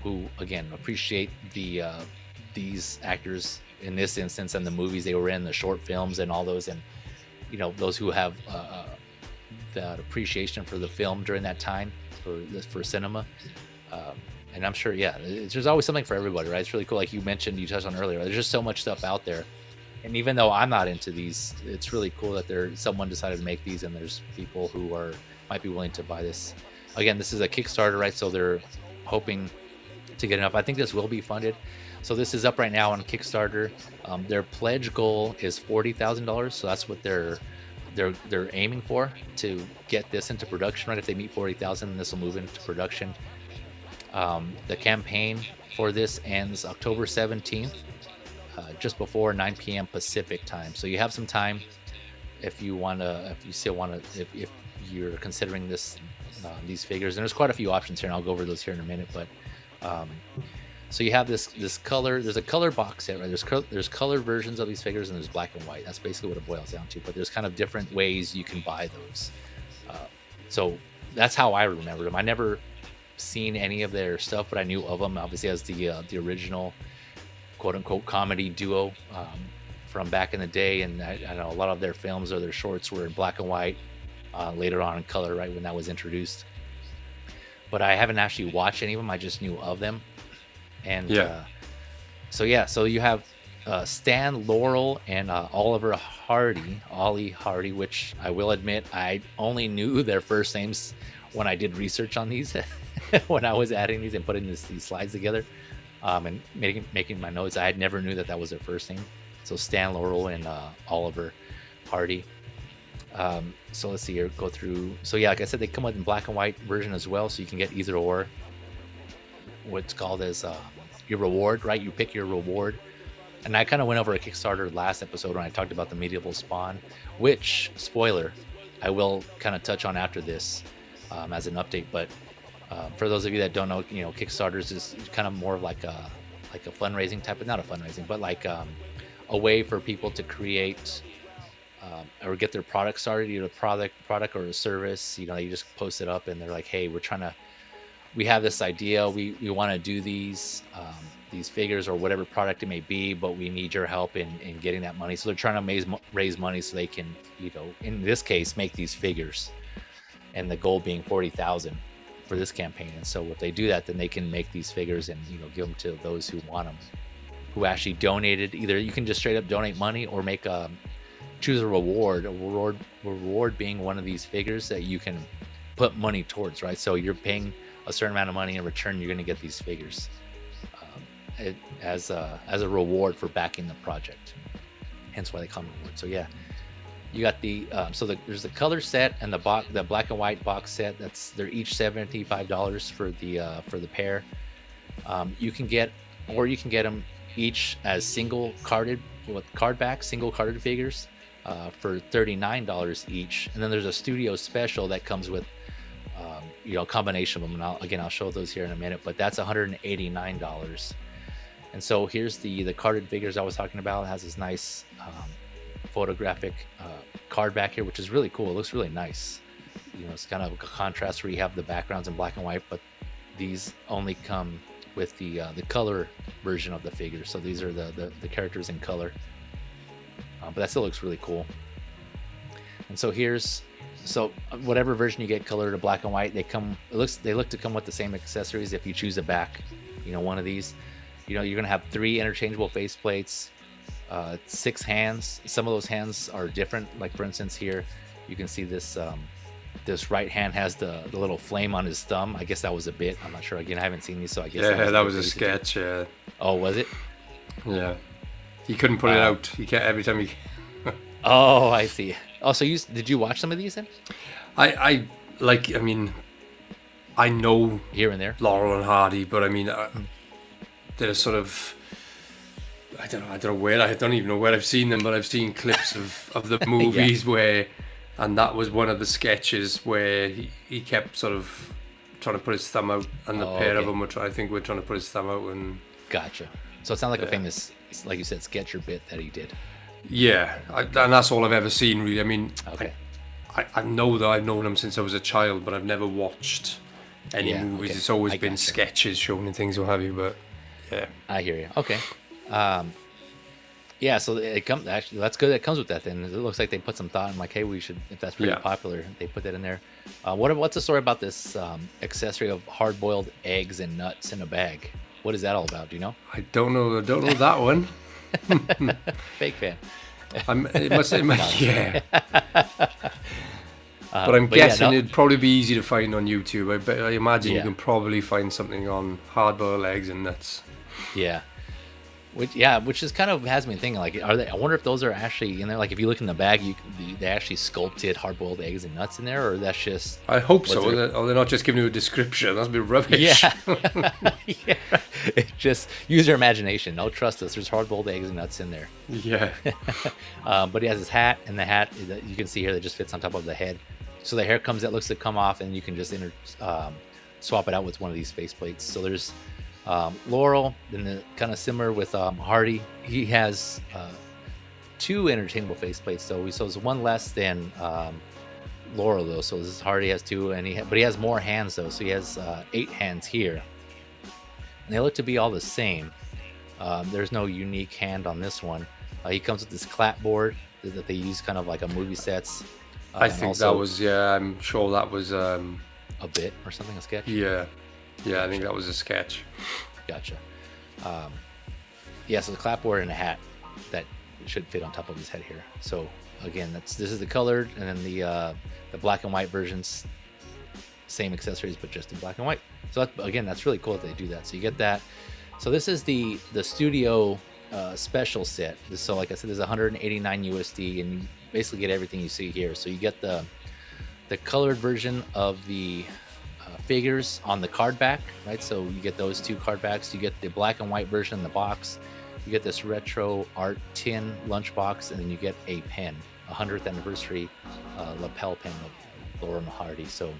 who again appreciate these actors in this instance and the movies they were in, the short films and all those, and those who have that appreciation for the film during that time for cinema. And I'm sure, there's always something for everybody, right? It's really cool. Like you mentioned, you touched on earlier, there's just so much stuff out there. And even though I'm not into these, it's really cool that someone decided to make these, and there's people who might be willing to buy this. Again, this is a Kickstarter, right? So they're hoping to get enough. I think this will be funded. So this is up right now on Kickstarter. Their pledge goal is $40,000. So that's what they're aiming for, to get this into production, right? If they meet 40,000, this will move into production. The campaign for this ends October 17th. Just before 9 p.m. Pacific time. So you have some time if you you're considering these figures. And there's quite a few options here, and I'll go over those here in a minute. But so you have this color. There's a color box set, right? There's color versions of these figures, and there's black and white. That's basically what it boils down to. But there's kind of different ways you can buy those. So that's how I remember them. I never seen any of their stuff, but I knew of them obviously as the original quote-unquote comedy duo from back in the day. And I know a lot of their films or their shorts were in black and white, later on in color, right, when that was introduced. But I haven't actually watched any of them. I just knew of them. And so you have Stan Laurel and Ollie Hardy, which I will admit I only knew their first names when I did research on these when I was adding these and putting these slides together. And making my notes. I never knew that was their first name. So Stan Laurel and Oliver Hardy. So let's see here, go through. So like I said, they come with in black and white version as well, so you can get either or. What's called as your reward, right? You pick your reward. And I kind of went over a Kickstarter last episode when I talked about the medieval spawn, which, spoiler, I will kind of touch on after this as an update. But for those of you that don't know, Kickstarters is kind of more of like a fundraising type of, not a fundraising, but like a way for people to create or get their product started, either a product or a service. You just post it up and they're like, hey, we have this idea, we want to do these figures or whatever product it may be, but we need your help in getting that money. So they're trying to raise money so they can, in this case, make these figures, and the goal being 40,000 for this campaign. And so if they do that, then they can make these figures and give them to those who want them, who actually donated. Either you can just straight up donate money or choose a reward being one of these figures that you can put money towards, right? So you're paying a certain amount of money, in return you're going to get these figures as a reward for backing the project, hence why they call them rewards. So you got there's the color set and the black and white box set. They're each $75 for the pair. You can get them each as single carded single carded figures for $39 each. And then there's a studio special that comes with a combination of them. And I'll show those here in a minute, but that's $189. And so here's the carded figures I was talking about. It has this nice photographic card back here, which is really cool. It looks really nice. It's kind of a contrast where you have the backgrounds in black and white, but these only come with the color version of the figure. So these are the characters in color, but that still looks really cool. And so whatever version you get, color to black and white, they look to come with the same accessories. If you choose a back, one of these, you're gonna have 3 interchangeable faceplates, 6 hands. Some of those hands are different. Like for instance, here you can see this right hand has the little flame on his thumb. I guess that was a bit. I'm not sure. Again, I haven't seen these, so I guess that was a sketch. Yeah. Oh, was it? Yeah. He couldn't put it out. He can't every time he. Oh, I see. Oh, so did you watch some of these then? I know here and there Laurel and Hardy, but they're sort of, I don't know where, I don't even know where I've seen them, but I've seen clips of the movies where and that was one of the sketches where he kept sort of trying to put his thumb out, and the pair of them were trying to put his thumb out. And gotcha. So it sounds like a famous, like you said, sketch or bit that he did. Yeah, and that's all I've ever seen, really. I mean, okay. I know that I've known him since I was a child, but I've never watched any movies. Okay. It's always been sketches shown and things, what have you. But yeah, I hear you. Okay. Yeah, so it comes. Actually, that's good. It comes with that. Then it looks like they put some thought in, like, hey, we should, if that's really popular, they put that in there. What's the story about this accessory of hard-boiled eggs and nuts in a bag? What is that all about? Do you know? I don't know that one. Fake fan. It must yeah. But I'm guessing it'd probably be easy to find on YouTube. I imagine you can probably find something on hard-boiled eggs and nuts. Yeah. Which is kind of has me thinking, like, are they? I wonder if those are actually in there. Like, if you look in the bag, they actually sculpted hard-boiled eggs and nuts in there, or that's just. I hope so. Or they're not just giving you a description. That'd be rubbish. Yeah. Yeah. Just use your imagination. Don't trust us. There's hard-boiled eggs and nuts in there. Yeah. But he has his hat, and the hat you can see here that just fits on top of the head. So the hair looks to come off, and you can just swap it out with one of these faceplates. So there's. Laurel, then kind of similar with Hardy. He has 2 interchangeable faceplates, so it's one less than Laurel though. So this is Hardy has 2, but he has more hands though. So he has 8 hands here, and they look to be all the same. There's no unique hand on this one. He comes with this clapboard that they use kind of like a movie sets. I think that was I'm sure that was a bit or something, a sketch. Yeah. Yeah, I think that was a sketch. Gotcha. So the clapboard and a hat that should fit on top of his head here. So again, this is the colored, and then the black and white versions, same accessories but just in black and white. So that's really cool that they do that. So you get that. So this is the studio special set. So like I said, there's 189 USD, and you basically get everything you see here. So you get the colored version of the figures on the card back, right? So you get those 2 card backs. You get the black and white version in the box. You get this retro art tin lunchbox, and then you get a pen, 100th anniversary lapel pen of Laurel and Hardy. So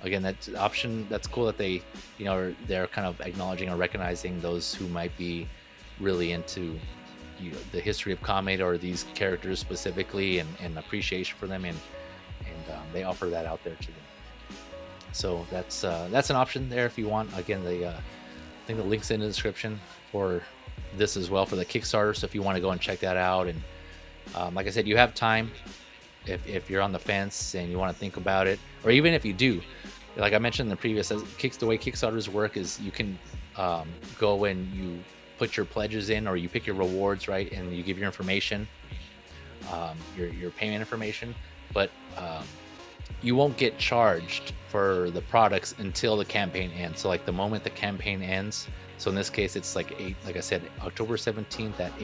again, that option, that's cool that they, they're kind of acknowledging or recognizing those who might be really into the history of comic or these characters specifically, and appreciation for them, and they offer that out there to them. So that's an option there if you want. Again, I think the link's in the description for this as well for the Kickstarter. So if you want to go and check that out, and like I said, you have time if you're on the fence and you want to think about it, or even if you do, like I mentioned in the previous, the way Kickstarters work is you can go and you put your pledges in, or you pick your rewards, right, and you give your information, your payment information, but you won't get charged for the products until the campaign ends. So like the moment the campaign ends, so in this case it's like I said, October 17th at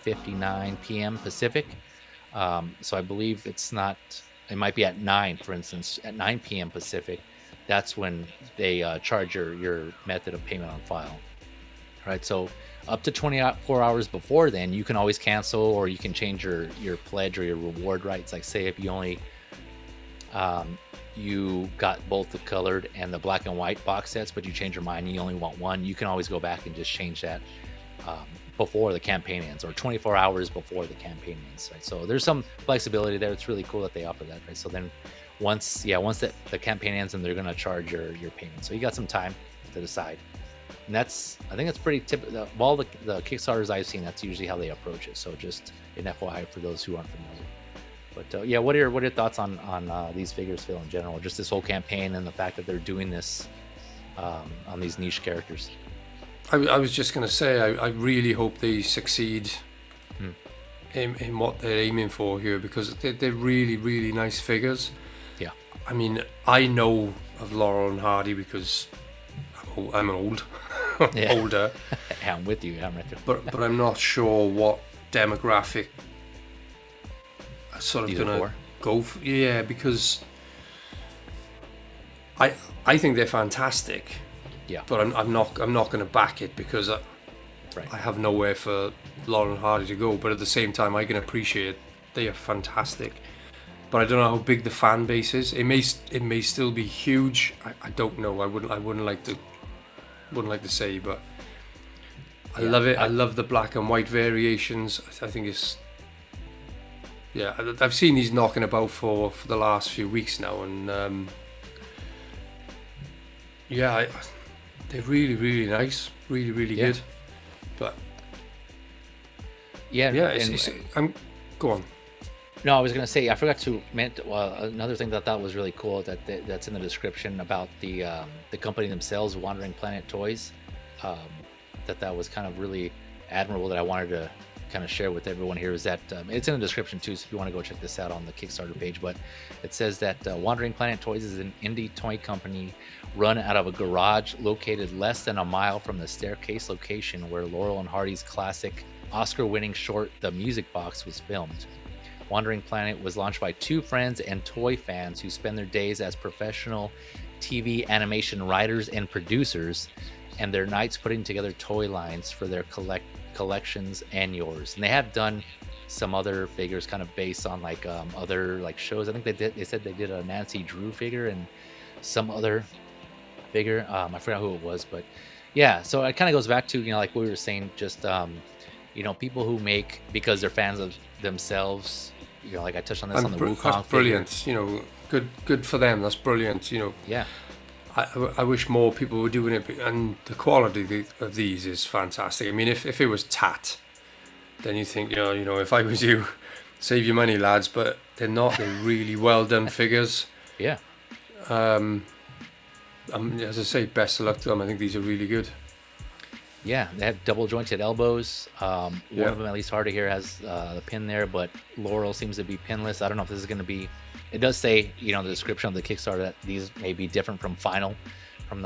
8:59 p.m. Pacific. So I believe it might be at 9, for instance, at 9 p.m. Pacific. That's when they charge your method of payment on file. Right, so up to 24 hours before then, you can always cancel, or you can change your pledge or your reward, right? It's like, say if you only you got both the colored and the black and white box sets, but you change your mind, you only want one, you can always go back and just change that before the campaign ends, or 24 hours before the campaign ends, right? So there's some flexibility there. It's really cool that they offer that, right? So then once the campaign ends, and they're going to charge your payment, so you got some time to decide. And I think that's pretty typical of all the Kickstarters I've seen. That's usually how they approach it. So just an FYI for those who aren't familiar. But what are your thoughts on these figures, Phil, in general? Just this whole campaign and the fact that they're doing this on these niche characters. I was just going to say, I really hope they succeed in what they're aiming for here, because they're really, really nice figures. Yeah. I mean, I know of Laurel and Hardy because I'm old, older. Yeah, I'm with you. I'm right there. But I'm not sure what demographic sort of gonna go for, because I think they're fantastic. Yeah. But I'm not gonna back it, because I have nowhere for Laurel and Hardy to go. But at the same time, I can appreciate they are fantastic. but I don't know how big the fan base is. It may still be huge. I don't know. I wouldn't like to say, but I love it. I love the black and white variations. I think it's I've seen these knocking about for the last few weeks now, and they're really, really nice, really, really good. But go on. No, I was gonna say I forgot to another thing that I thought was really cool that's in the description about the company themselves, Wandering Planet Toys. That was kind of really admirable that I wanted to kind of share with everyone here is that it's in the description too, so if you want to go check this out on the Kickstarter page. But it says that Wandering Planet Toys is an indie toy company run out of a garage located less than a mile from the staircase location where Laurel and Hardy's classic Oscar-winning short The Music Box was filmed. Wandering Planet was launched by two friends and toy fans who spend their days as professional TV animation writers and producers, and their nights putting together toy lines for their collections and yours. And they have done some other figures kind of based on like other like shows. I think they said they did a Nancy Drew figure and some other figure. I forgot who it was, but yeah. So it kind of goes back to, like we were saying, just people who make because they're fans of themselves. Like I touched on this on the Wukong. That's brilliant. Good for them. That's brilliant. Yeah. I wish more people were doing it, and the quality of these is fantastic. I mean, if it was tat, then you think, if I was you, save your money, lads. But they're not. They're really well done figures. Yeah. As I say, best of luck to them. I think these are really good. Yeah, they have double jointed elbows. One of them, at least Hardy here, has the pin there, but Laurel seems to be pinless. I don't know if this is going to be. It does say, in the description of the Kickstarter that these may be different from the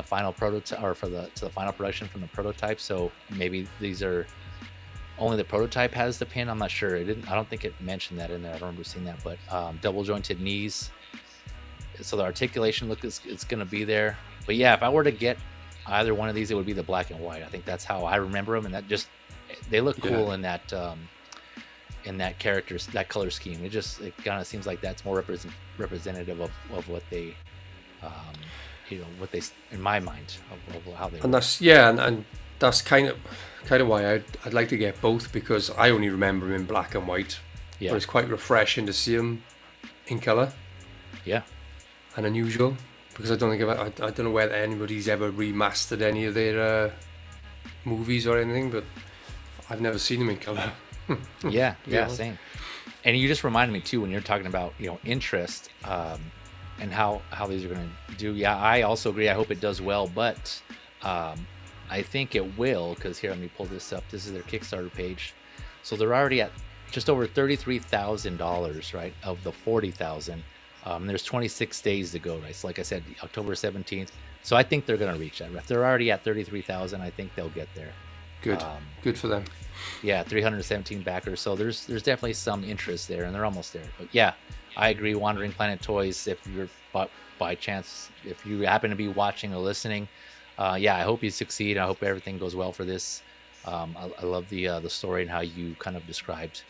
final prototype, or to the final production from the prototype. So maybe these are only the prototype has the pin. I'm not sure. I don't think it mentioned that in there. I don't remember seeing that. But double jointed knees. So the articulation look is going to be there. But yeah, if I were to get either one of these, it would be the black and white. I think that's how I remember them, and they look cool in that that color scheme. It kind of seems like that's more representative of what they what they, in my mind, of how they. And that's and that's kind of why I'd like to get both, because I only remember them in black and white. Yeah. But it's quite refreshing to see them in color. Yeah. And unusual, because I don't know whether anybody's ever remastered any of their movies or anything, but I've never seen them in color. yeah, same. And you just reminded me too, when you're talking about interest and how these are going to do. Yeah, I also agree. I hope it does well, but I think it will, because here, let me pull this up. This is their Kickstarter page. So they're already at just over $33,000, right, of the 40,000. There's 26 days to go, right? So like I said, October 17th. So I think they're going to reach that. If they're already at 33,000, I think they'll get there. Good. Good for them. Yeah, 317 backers. So there's definitely some interest there, and they're almost there. But yeah, I agree. Wandering Planet Toys, if you're by chance, if you happen to be watching or listening, I hope you succeed. I hope everything goes well for this. I love the story and how you kind of described,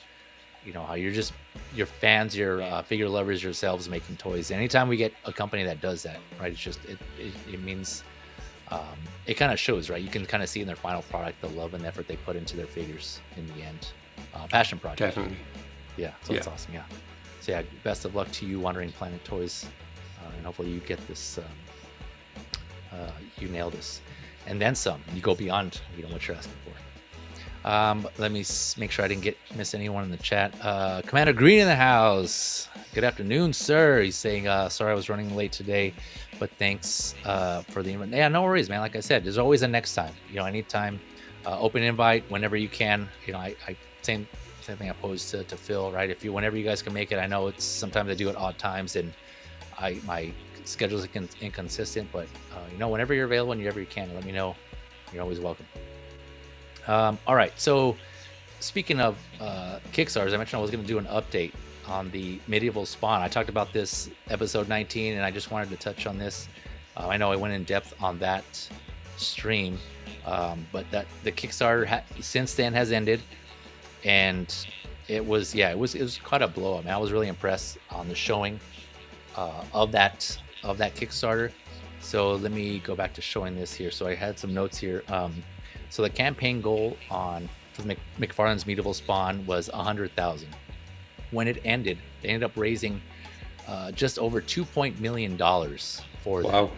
how you're fans, you're figure lovers yourselves making toys. Anytime we get a company that does that, right, it's just it means it kind of shows, right? You can kind of see in their final product the love and effort they put into their figures in the end. Passion project. Definitely. Yeah, so it's awesome. Yeah. So yeah, best of luck to you, Wandering Planet Toys, and hopefully you get this. You nail this, and then some. You go beyond, what you're asking for. Let me make sure I didn't miss anyone in the chat. Commander Green in the house. Good afternoon, sir. He's saying, sorry I was running late today, but thanks for the invite. Yeah, no worries, man. Like I said, there's always a next time. Anytime, open invite whenever you can. I same thing I posed to Phil, right? Whenever you guys can make it. I know sometimes I do at odd times, and my schedule is inconsistent, but whenever you're available and whenever you can, let me know. You're always welcome. All right, so speaking of Kickstarters, I mentioned I was going to do an update on the Medieval Spawn. I talked about this episode 19, and I just wanted to touch on this. I know I went in depth on that stream, but that the Kickstarter since then has ended, and it was quite a blow up, man. I was really impressed on the showing of that Kickstarter. So let me go back to showing this here. So I had some notes here. So the campaign goal for McFarlane's Medieval Spawn was 100,000. When it ended, they ended up raising just over $2 million for wow.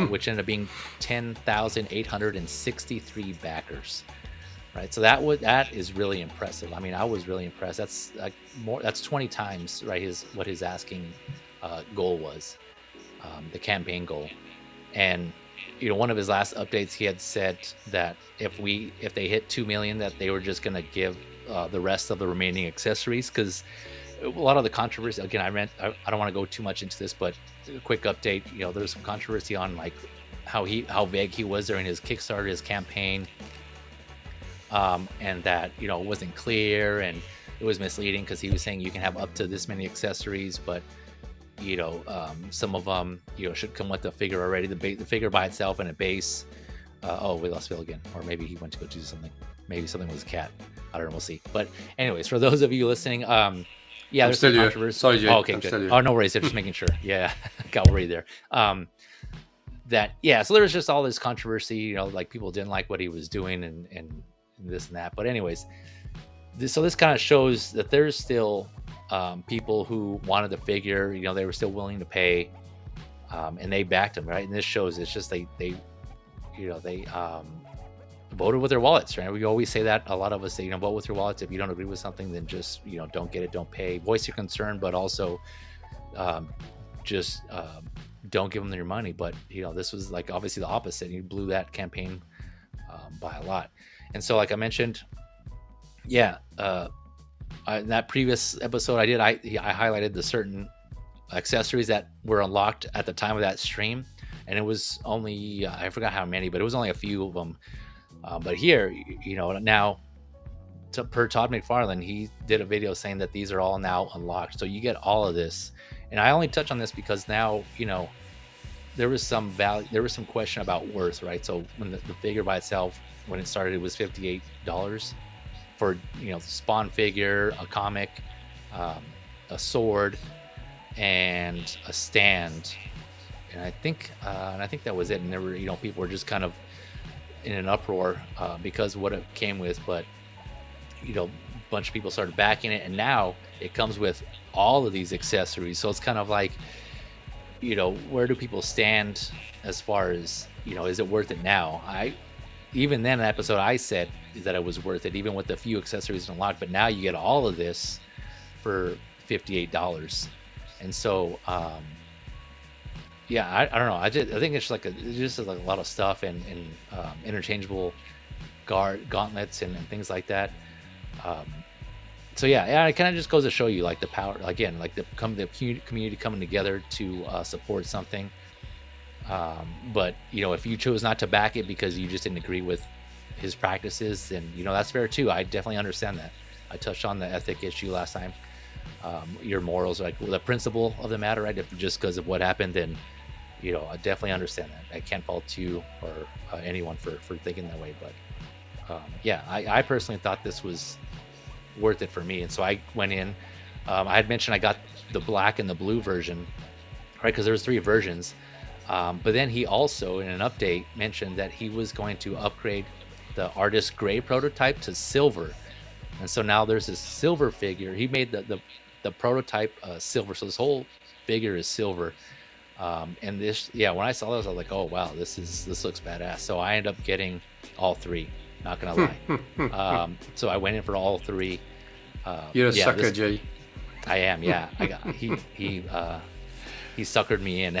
which ended up being 10,863 backers. Right, so that is really impressive. I mean, I was really impressed. That's like that's 20 times, right? What his asking goal was, the campaign goal. And one of his last updates, he had said that if they hit 2 million, that they were just gonna give the rest of the remaining accessories, because a lot of the controversy. Again, I don't want to go too much into this, but a quick update. There's some controversy on like how vague he was during his Kickstarter, his campaign. And that it wasn't clear and it was misleading, because he was saying you can have up to this many accessories, but some of them should come with the figure already, the figure by itself and a base. We lost Phil again, or maybe he went to go do something. Maybe something was a cat. I don't know. We'll see. But anyways, for those of you listening, there's some controversy. Sorry, Jay. Okay, good. Oh, no worries. I'm just making sure. Yeah, got worried there. So there was just all this controversy. Like people didn't like what he was doing and this and that. But anyways, this kind of shows that there's still people who wanted the figure. They were still willing to pay, and they backed him, right? And this shows it's just they voted with their wallets, right? We always say that. A lot of us say, vote with your wallets. If you don't agree with something, then just don't get it, don't pay. Voice your concern, but also just don't give them your money. But this was like obviously the opposite. You blew that campaign by a lot. And so, like I mentioned, in that previous episode I highlighted the certain accessories that were unlocked at the time of that stream, and it was only I forgot how many, but it was only a few of them. But here, now, per Todd McFarlane, he did a video saying that these are all now unlocked, so you get all of this. And I only touch on this because now, there was some value, there was some question about worth, right? So when the figure by itself, when it started, it was $58 for Spawn figure, a comic, a sword, and a stand. And I think that was it. And there were people were just kind of in an uproar because of what it came with. But a bunch of people started backing it, and now it comes with all of these accessories. So it's kind of like, where do people stand as far as is it worth it now? Even then, in that episode, I said that it was worth it, even with the few accessories unlocked. But now you get all of this for $58, and so I don't know. I think it's just like a lot of stuff and interchangeable gauntlets and things like that. So it kind of just goes to show you like the power, again, like the community coming together to support something. But if you chose not to back it because you just didn't agree with his practices, then that's fair too. I definitely understand that. I touched on the ethic issue last time. Your morals, like the principle of the matter, right? If just because of what happened, then I definitely understand that. I can't fault you or anyone for thinking that way. But I personally thought this was worth it for me, and so I went in. I had mentioned I got the black and the blue version, right? Because there was 3 versions. But then he also, in an update, mentioned that he was going to upgrade the artist gray prototype to silver, and so now there's this silver figure. He made the prototype silver, so this whole figure is silver. And this, when I saw this, I was like, oh wow, this looks badass. So I ended up getting all 3. Not gonna lie. So I went in for all 3. You're a sucker, Jay. I am. Yeah, I got he suckered me in.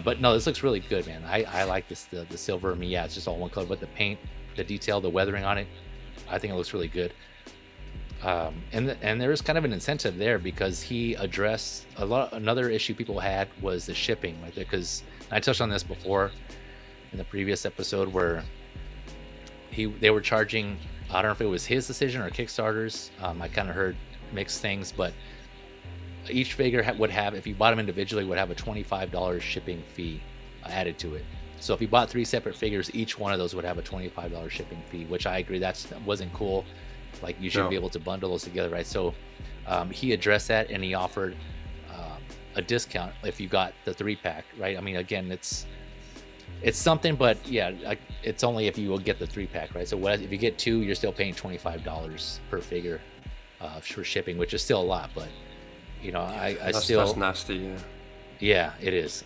But no, this looks really good, man. I like this, the silver. It's just all one color, but the paint, the detail, the weathering on it, I think it looks really good. And there's kind of an incentive there because he addressed another issue people had was the shipping, right? Because I touched on this before in the previous episode where they were charging, I don't know if it was his decision or Kickstarter's. I kind of heard mixed things, but each figure would have, if you bought them individually, would have a $25 shipping fee added to it. So if you bought 3 separate figures, each one of those would have a $25 shipping fee, which I agree that wasn't cool. Like you should be able to bundle those together, right? So he addressed that, and he offered a discount if you got the 3-pack, right? I mean, again, it's something, but yeah, it's only if you will get the 3-pack, right? So if you get 2, you're still paying $25 per figure for shipping, which is still a lot, but you know, that's nasty. Yeah, it is.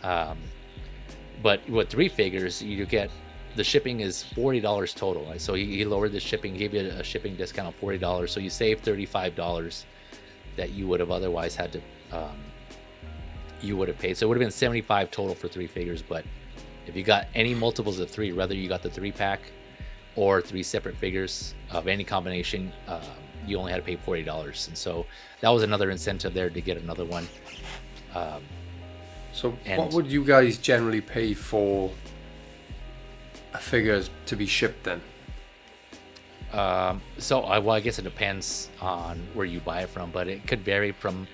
But with 3 figures, you get the shipping is $40 total, right? So he lowered the shipping, gave you a shipping discount of $40, so you save $35 that you would have otherwise had to you would have paid. So it would have been $75 total for 3 figures. But if you got any multiples of 3, whether you got the 3-pack or 3 separate figures of any combination, you only had to pay $40. And so that was another incentive there to get another one. So what would you guys generally pay for a figure to be shipped then? I guess it depends on where you buy it from, but it could vary from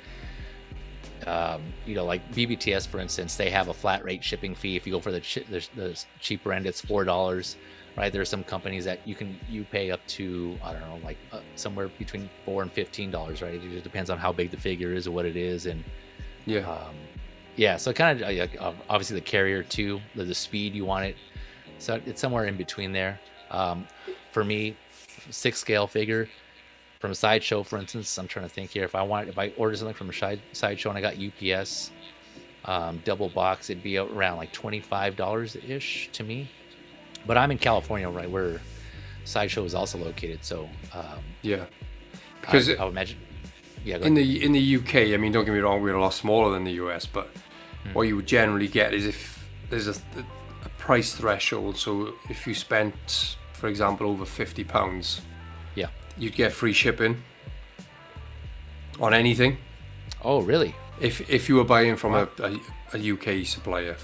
like BBTS, for instance, they have a flat rate shipping fee. If you go for the cheaper end, it's $4, right? There are some companies that you pay up to, I don't know, like somewhere between $4 and $15, right? It just depends on how big the figure is or what it is. And so kind of obviously the carrier too, the speed you want it. So it's somewhere in between there. For me, 6 scale figure from a Sideshow, for instance, I'm trying to think here. If I ordered something from a Sideshow and I got UPS double box, it'd be around like $25-ish to me. But I'm in California, right, where Sideshow is also located. So because I would imagine. Yeah. In the UK, I mean, don't get me wrong, we're a lot smaller than the US, but what you would generally get is if there's a price threshold. So if you spent, for example, over £50, you'd get free shipping on anything. Oh, really? If you were buying from a UK supplier,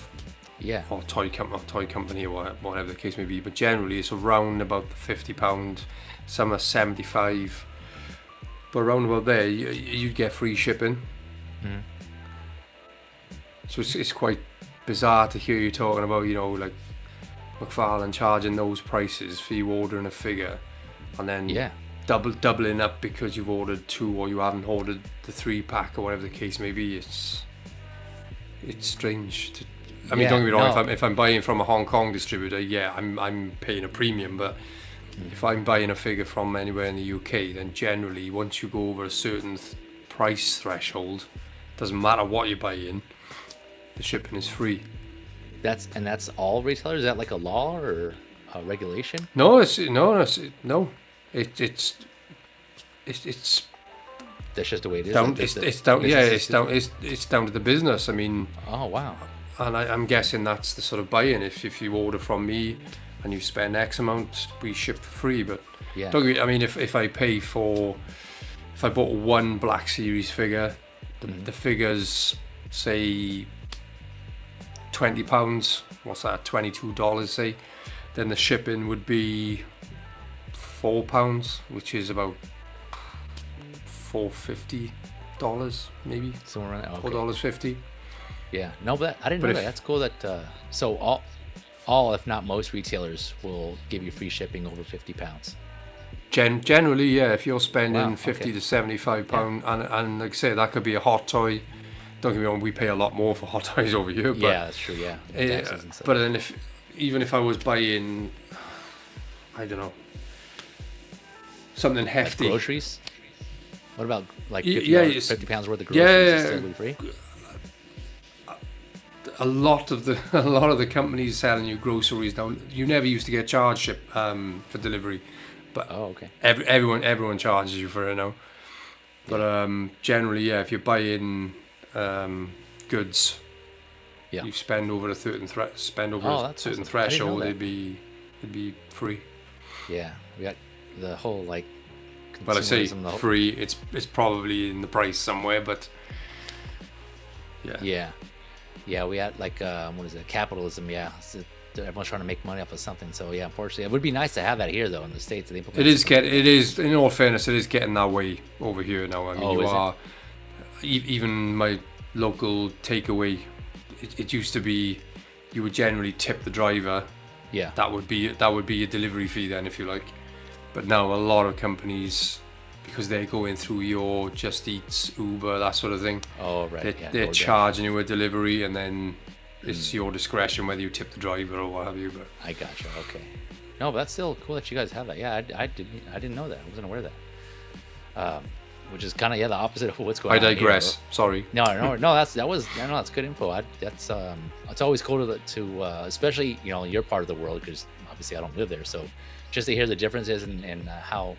or toy company, or whatever the case may be. But generally, it's around about the £50. Some are 75, but around about there, you'd get free shipping. So it's quite bizarre to hear you talking about, like McFarlane charging those prices for you ordering a figure, and then doubling up because you've ordered 2 or you haven't ordered the 3-pack or whatever the case may be. It's strange. I mean, don't get me wrong. If I'm buying from a Hong Kong distributor, I'm paying a premium. But if I'm buying a figure from anywhere in the UK, then generally once you go over a certain price threshold, doesn't matter what you're buying, the shipping is free. That's all retailers? Is that like a law or a regulation? No, it's that's just the way it is. It's down to the business. I mean. Oh wow. And I'm guessing that's the sort of buy-in. If you order from me and you spend X amount, we ship for free. But I mean, if I bought one Black Series figure, the figures say £20. What's that? $22, say. Then the shipping would be £4, which is about $4.50, maybe. Somewhere around that. Okay. $4.50. Yeah, no, but I didn't know that. That's cool. That so all, if not most retailers will give you free shipping over £50. Generally, yeah. If you're spending £50 to £75, and like I say, that could be a hot toy. Don't get me wrong, we pay a lot more for hot toys over here. But, that's true. Yeah. But then even if I was buying, I don't know, something hefty, like groceries. What about like £50 worth of groceries? Is still free? A lot of the companies selling you groceries now. You never used to get charged for delivery, but everyone charges you for it now. But generally, if you're buying goods, you spend over a certain threshold, it'd be free. Yeah, we got the whole like. Well, I say free. It's probably in the price somewhere, but yeah, we had like what is it? Capitalism. Yeah, everyone's trying to make money off of something. So yeah, unfortunately, it would be nice to have that here though in the States. It is. In all fairness, it is getting that way over here now. I mean, even my local takeaway. It used to be you would generally tip the driver. Yeah. That would be your delivery fee then, if you like. But now a lot of companies, because they're going through your Just Eats, Uber, that sort of thing. Oh, right. They're charging you a delivery, and then it's your discretion whether you tip the driver or what have you. But I gotcha. Okay. No, but that's still cool that you guys have that. Yeah, I didn't know that. I wasn't aware of that. Which is kind of the opposite of what's going on. I digress. Here. Sorry. No. That's good info. It's always cool to especially your part of the world, because obviously I don't live there. So just to hear the differences and how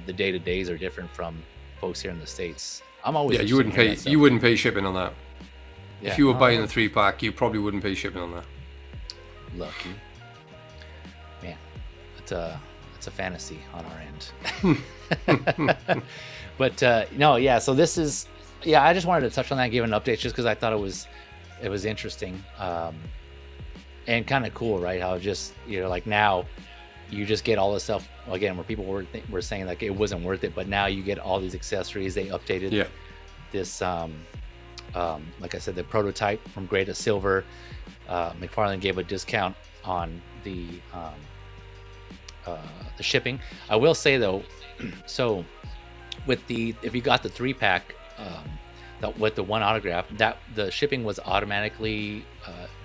the day-to-days are different from folks here in the States. I'm always you wouldn't pay shipping on that. Yeah, if you were buying the 3-pack, you probably wouldn't pay shipping on that. Lucky man. It's a fantasy on our end. But so this is I just wanted to touch on that, give an update just because I thought it was interesting and kind of cool, right? How just like now you just get all this stuff again where people were saying like it wasn't worth it, but now you get all these accessories. They updated this like I said, the prototype from gray to silver. McFarlane gave a discount on the shipping. I will say though, so if you got the 3-pack with the one autograph, that the shipping was automatically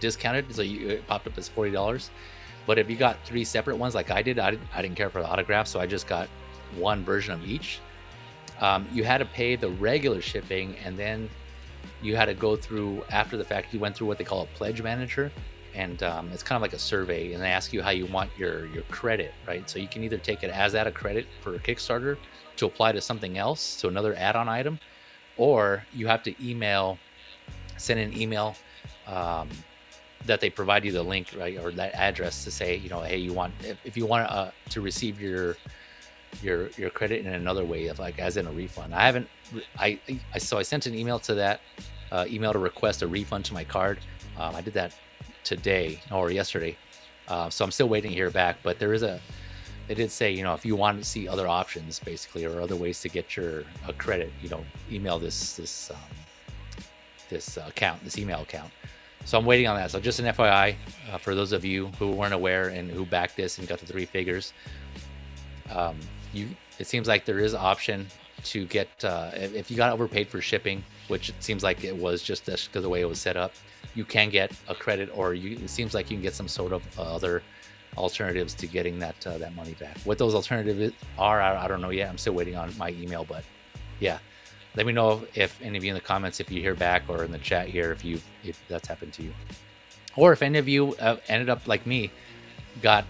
discounted, so it popped up as $40. But if you got 3 separate ones like I did, I didn't care for the autograph, so I just got one version of each. You had to pay the regular shipping, and then you had to go through, after the fact, you went through what they call a pledge manager, and it's kind of like a survey, and they ask you how you want your credit, right? So you can either take it as that a credit for a Kickstarter to apply to something else, to another add-on item, or you have to send an email that they provide you the link, right, or that address to say, hey, if you want to receive your credit in another way, of like as in a refund. I sent an email to that email to request a refund to my card. I did that today or yesterday, so I'm still waiting to hear back. But they did say, if you want to see other options, basically, or other ways to get a credit, email this account, this email account. So I'm waiting on that. So just an FYI for those of you who weren't aware and who backed this and got the 3 figures. It seems like there is an option to get if you got overpaid for shipping, which it seems like it was just because of the way it was set up, you can get a credit, or it seems like you can get some sort of other alternatives to getting that money back. What those alternatives are, I don't know yet. I'm still waiting on my email, but yeah, let me know if any of you in the comments, if you hear back, or in the chat here, if that's happened to you, or if any of you ended up like me, got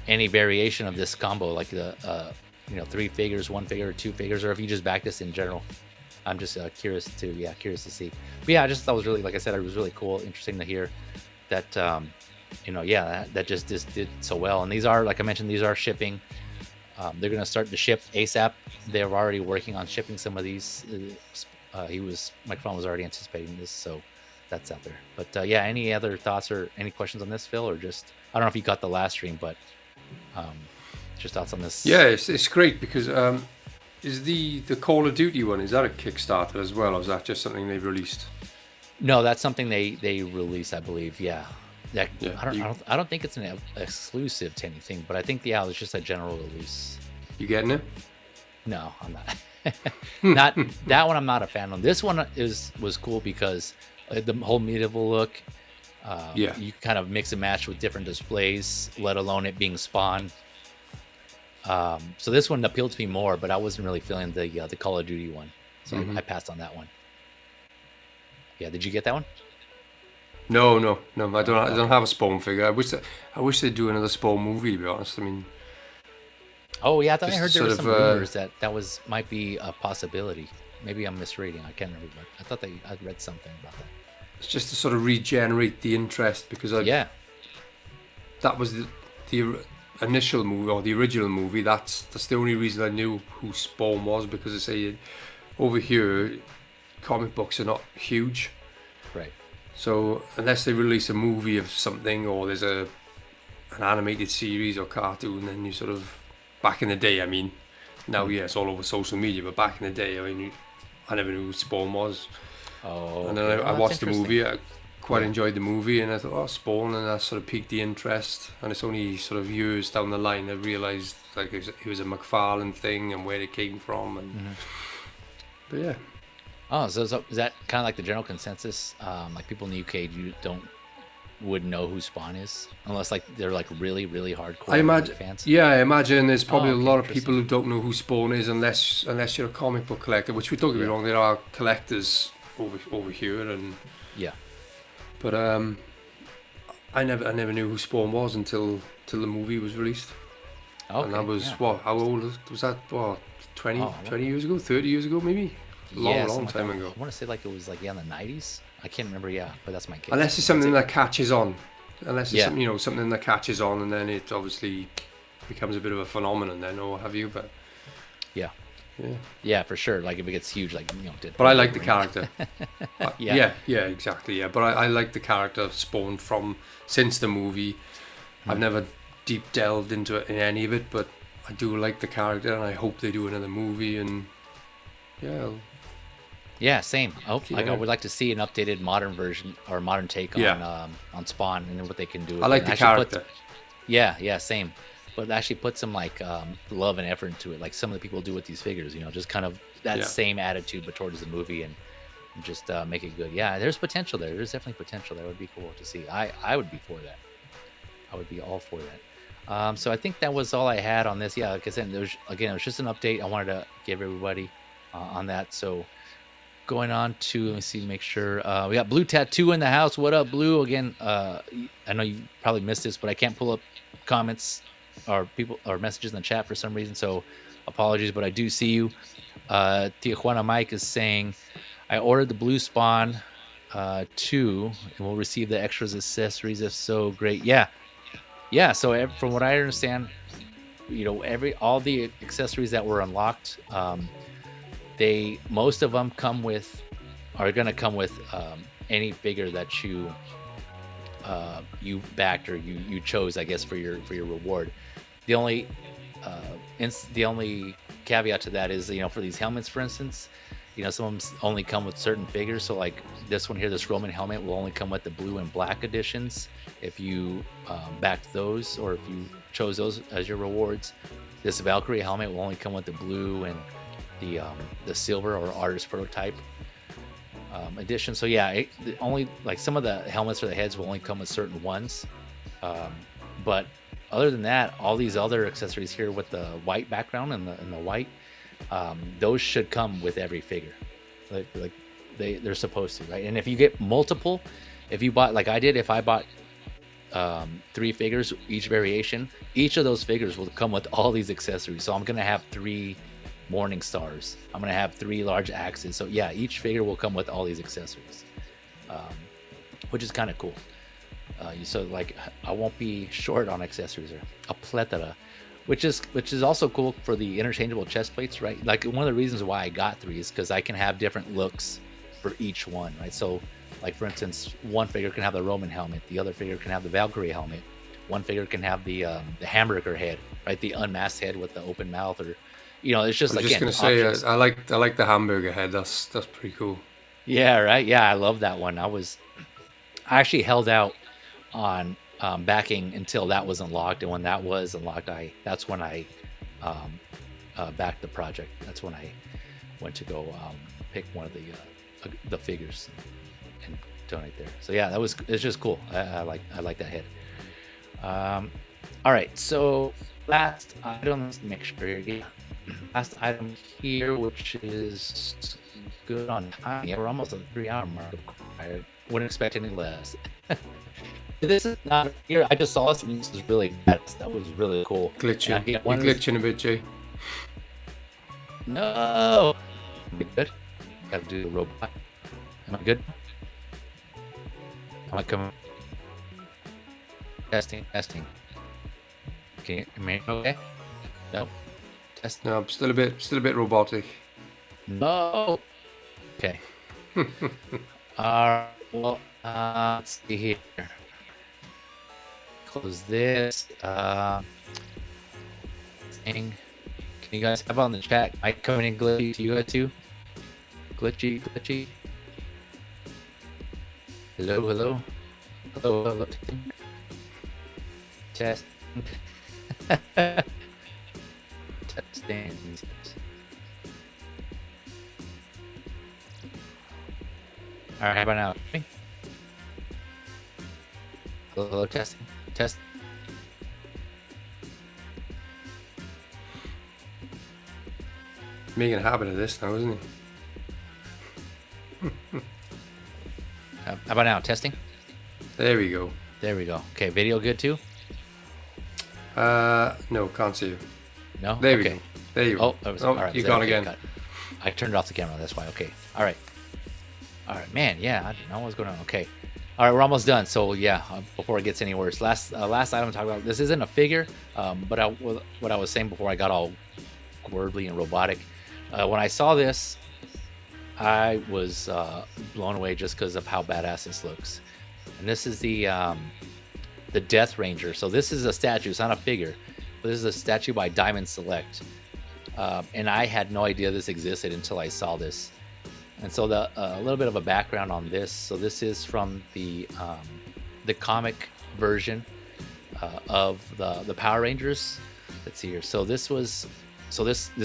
any variation of this combo, like the 3 figures, 1 figure, or 2 figures, or if you just backed this in general. I'm just curious to see. But yeah, I just thought it was really, like I said, it was really cool, interesting to hear that that just did so well. And these are, like I mentioned, these are shipping. They're going to start to ship ASAP. They're already working on shipping some of these. McFarlane was already anticipating this, so that's out there. But any other thoughts or any questions on this, Phil? Or just, I don't know if you got the last stream, but just thoughts on this. Yeah, it's great because is the Call of Duty one, is that a Kickstarter as well, or is that just something they've released? No, that's something they release, I believe. Yeah. I don't think it's an exclusive to anything, but I think it's just a general release. You getting it? No, I'm not. Not that one. I'm not a fan of. This one was cool because the whole medieval look. You kind of mix and match with different displays, let alone it being Spawn. So this one appealed to me more, but I wasn't really feeling the Call of Duty one, so I passed on that one. Yeah, did you get that one? No, I don't have a Spawn figure. I wish they'd do another Spawn movie, to be honest. I mean, oh yeah, I thought I heard there were some rumors that might be a possibility. Maybe I'm misreading. I can't remember. I thought I read something about that. It's just to sort of regenerate the interest, because that was the initial movie, or the original movie. That's the only reason I knew who Spawn was, because I say over here, comic books are not huge. Right. So unless they release a movie of something, or there's an animated series or cartoon, then you sort of, back in the day, I mean, now it's all over social media, but back in the day, I mean, I never knew who Spawn was. Oh. And then I watched the movie quite enjoyed the movie, and I thought, oh, Spawn, and that sort of piqued the interest. And it's only sort of years down the line I realised like it was a McFarlane thing and where it came from. And but yeah. Oh, so is that kind of like the general consensus? Like people in the UK would know who Spawn is unless like they're like really really hardcore I imagine fans. Yeah, I imagine there's probably a lot of people who don't know who Spawn is unless you're a comic book collector, which we don't get me wrong, there are collectors over here, and yeah, but I never knew who Spawn was until the movie was released. Okay, and that was what, how old was that? What, 20 years ago, 30 years ago maybe? Long time ago. I want to say like it was like in the 90s. I can't remember, but that's my case. Unless it's something that catches on. Unless it's something, something that catches on, and then it obviously becomes a bit of a phenomenon then, or what have you, but... Yeah, for sure. Like if it gets huge, like, But I like the character. Yeah, exactly, yeah. But I like the character Spawn since the movie. I've never deep delved into it in any of it, but I do like the character, and I hope they do another movie, and yeah, same. I would like to see an updated modern version or modern take on Spawn and what they can do with I like the character. Same. But actually put some like love and effort into it, like some of the people do with these figures. Just kind of that same attitude, but towards the movie, and just make it good. Yeah, there's potential there. There's definitely potential. That would be cool to see. I would be for that. I would be all for that. So I think that was all I had on this. Yeah, like I said, it was just an update. I wanted to give everybody on that. So going on to, let me see, make sure we got Blue Tattoo in the house. What up, Blue? Again, I know you probably missed this, but I can't pull up comments or people or messages in the chat for some reason, so apologies, but I do see you. Tijuana Mike is saying, I ordered the Blue Spawn 2 and will receive the extras accessories if so. Great. Yeah, so from what I understand, all the accessories that were unlocked, most of them are going to come with any figure that you backed or you chose, I guess, for your reward. The only caveat to that is, for these helmets, for instance, some of them only come with certain figures. So like this one here, this Roman helmet will only come with the blue and black editions if you backed those, or if you chose those as your rewards. This Valkyrie helmet will only come with the blue and the silver or artist prototype edition. So yeah, only like some of the helmets or the heads will only come with certain ones, but other than that, all these other accessories here with the white background and the white, those should come with every figure, like they're supposed to, right? And if you get multiple, if you bought, like I did, if I bought 3 figures, each variation, each of those figures will come with all these accessories. So I'm gonna have 3 Morning Stars, I'm gonna have 3 large axes. So yeah, each figure will come with all these accessories, which is kind of cool. So like I won't be short on accessories, or a plethora, which is also cool for the interchangeable chest plates, right? Like one of the reasons why I got 3 is because I can have different looks for each one, right? So like for instance, one figure can have the Roman helmet, the other figure can have the Valkyrie helmet, one figure can have the hamburger head, right? The unmasked head with the open mouth, or it's just like. I was just gonna say, I like the hamburger head. That's pretty cool. Yeah, right. Yeah, I love that one. I actually held out on backing until that was unlocked, and when that was unlocked, that's when I backed the project. That's when I went to go pick one of the figures and donate there. So yeah, it's just cool. I like that head. All right, so last item, let's make sure here. Last item here, which is good on time. Yeah, we're almost at the 3-hour mark. I wouldn't expect any less. This is not here. I just saw this, and this is really bad. That was really cool. Glitching. You're glitching a bit, Jay. No. Am I good? Gotta do the robot. Am I good? Am I coming? Testing. Can you hear me okay? No. Test. No, I'm still a bit robotic. No. Okay. Well, let's see here. Close this. Thing. Can you guys have on the chat? Mike coming in glitchy to you guys too? Glitchy. Hello, hello, hello, hello. Test. Testing. All right, how about now? Hello, hello, testing. Test. Making a habit of this now, isn't he? How about now? Testing. There we go. There we go. Okay, video good too? No, can't see you. No? There okay. we go. There you go. Oh, all right. You're gone again. Cut. I turned off the camera, that's why. Okay. All right, man. Yeah, I didn't know what was going on. Okay. All right, we're almost done. So yeah, before it gets any worse, last item to talk about. This isn't a figure, but what I was saying before I got all wordly and robotic. When I saw this, I was blown away just because of how badass this looks. And this is the Death Ranger. So this is a statue. It's not a figure, but this is a statue by Diamond Select. And I had no idea this existed until I saw this. And so a little bit of a background on this. So this is from the comic version of the Power Rangers. Let's see here. So this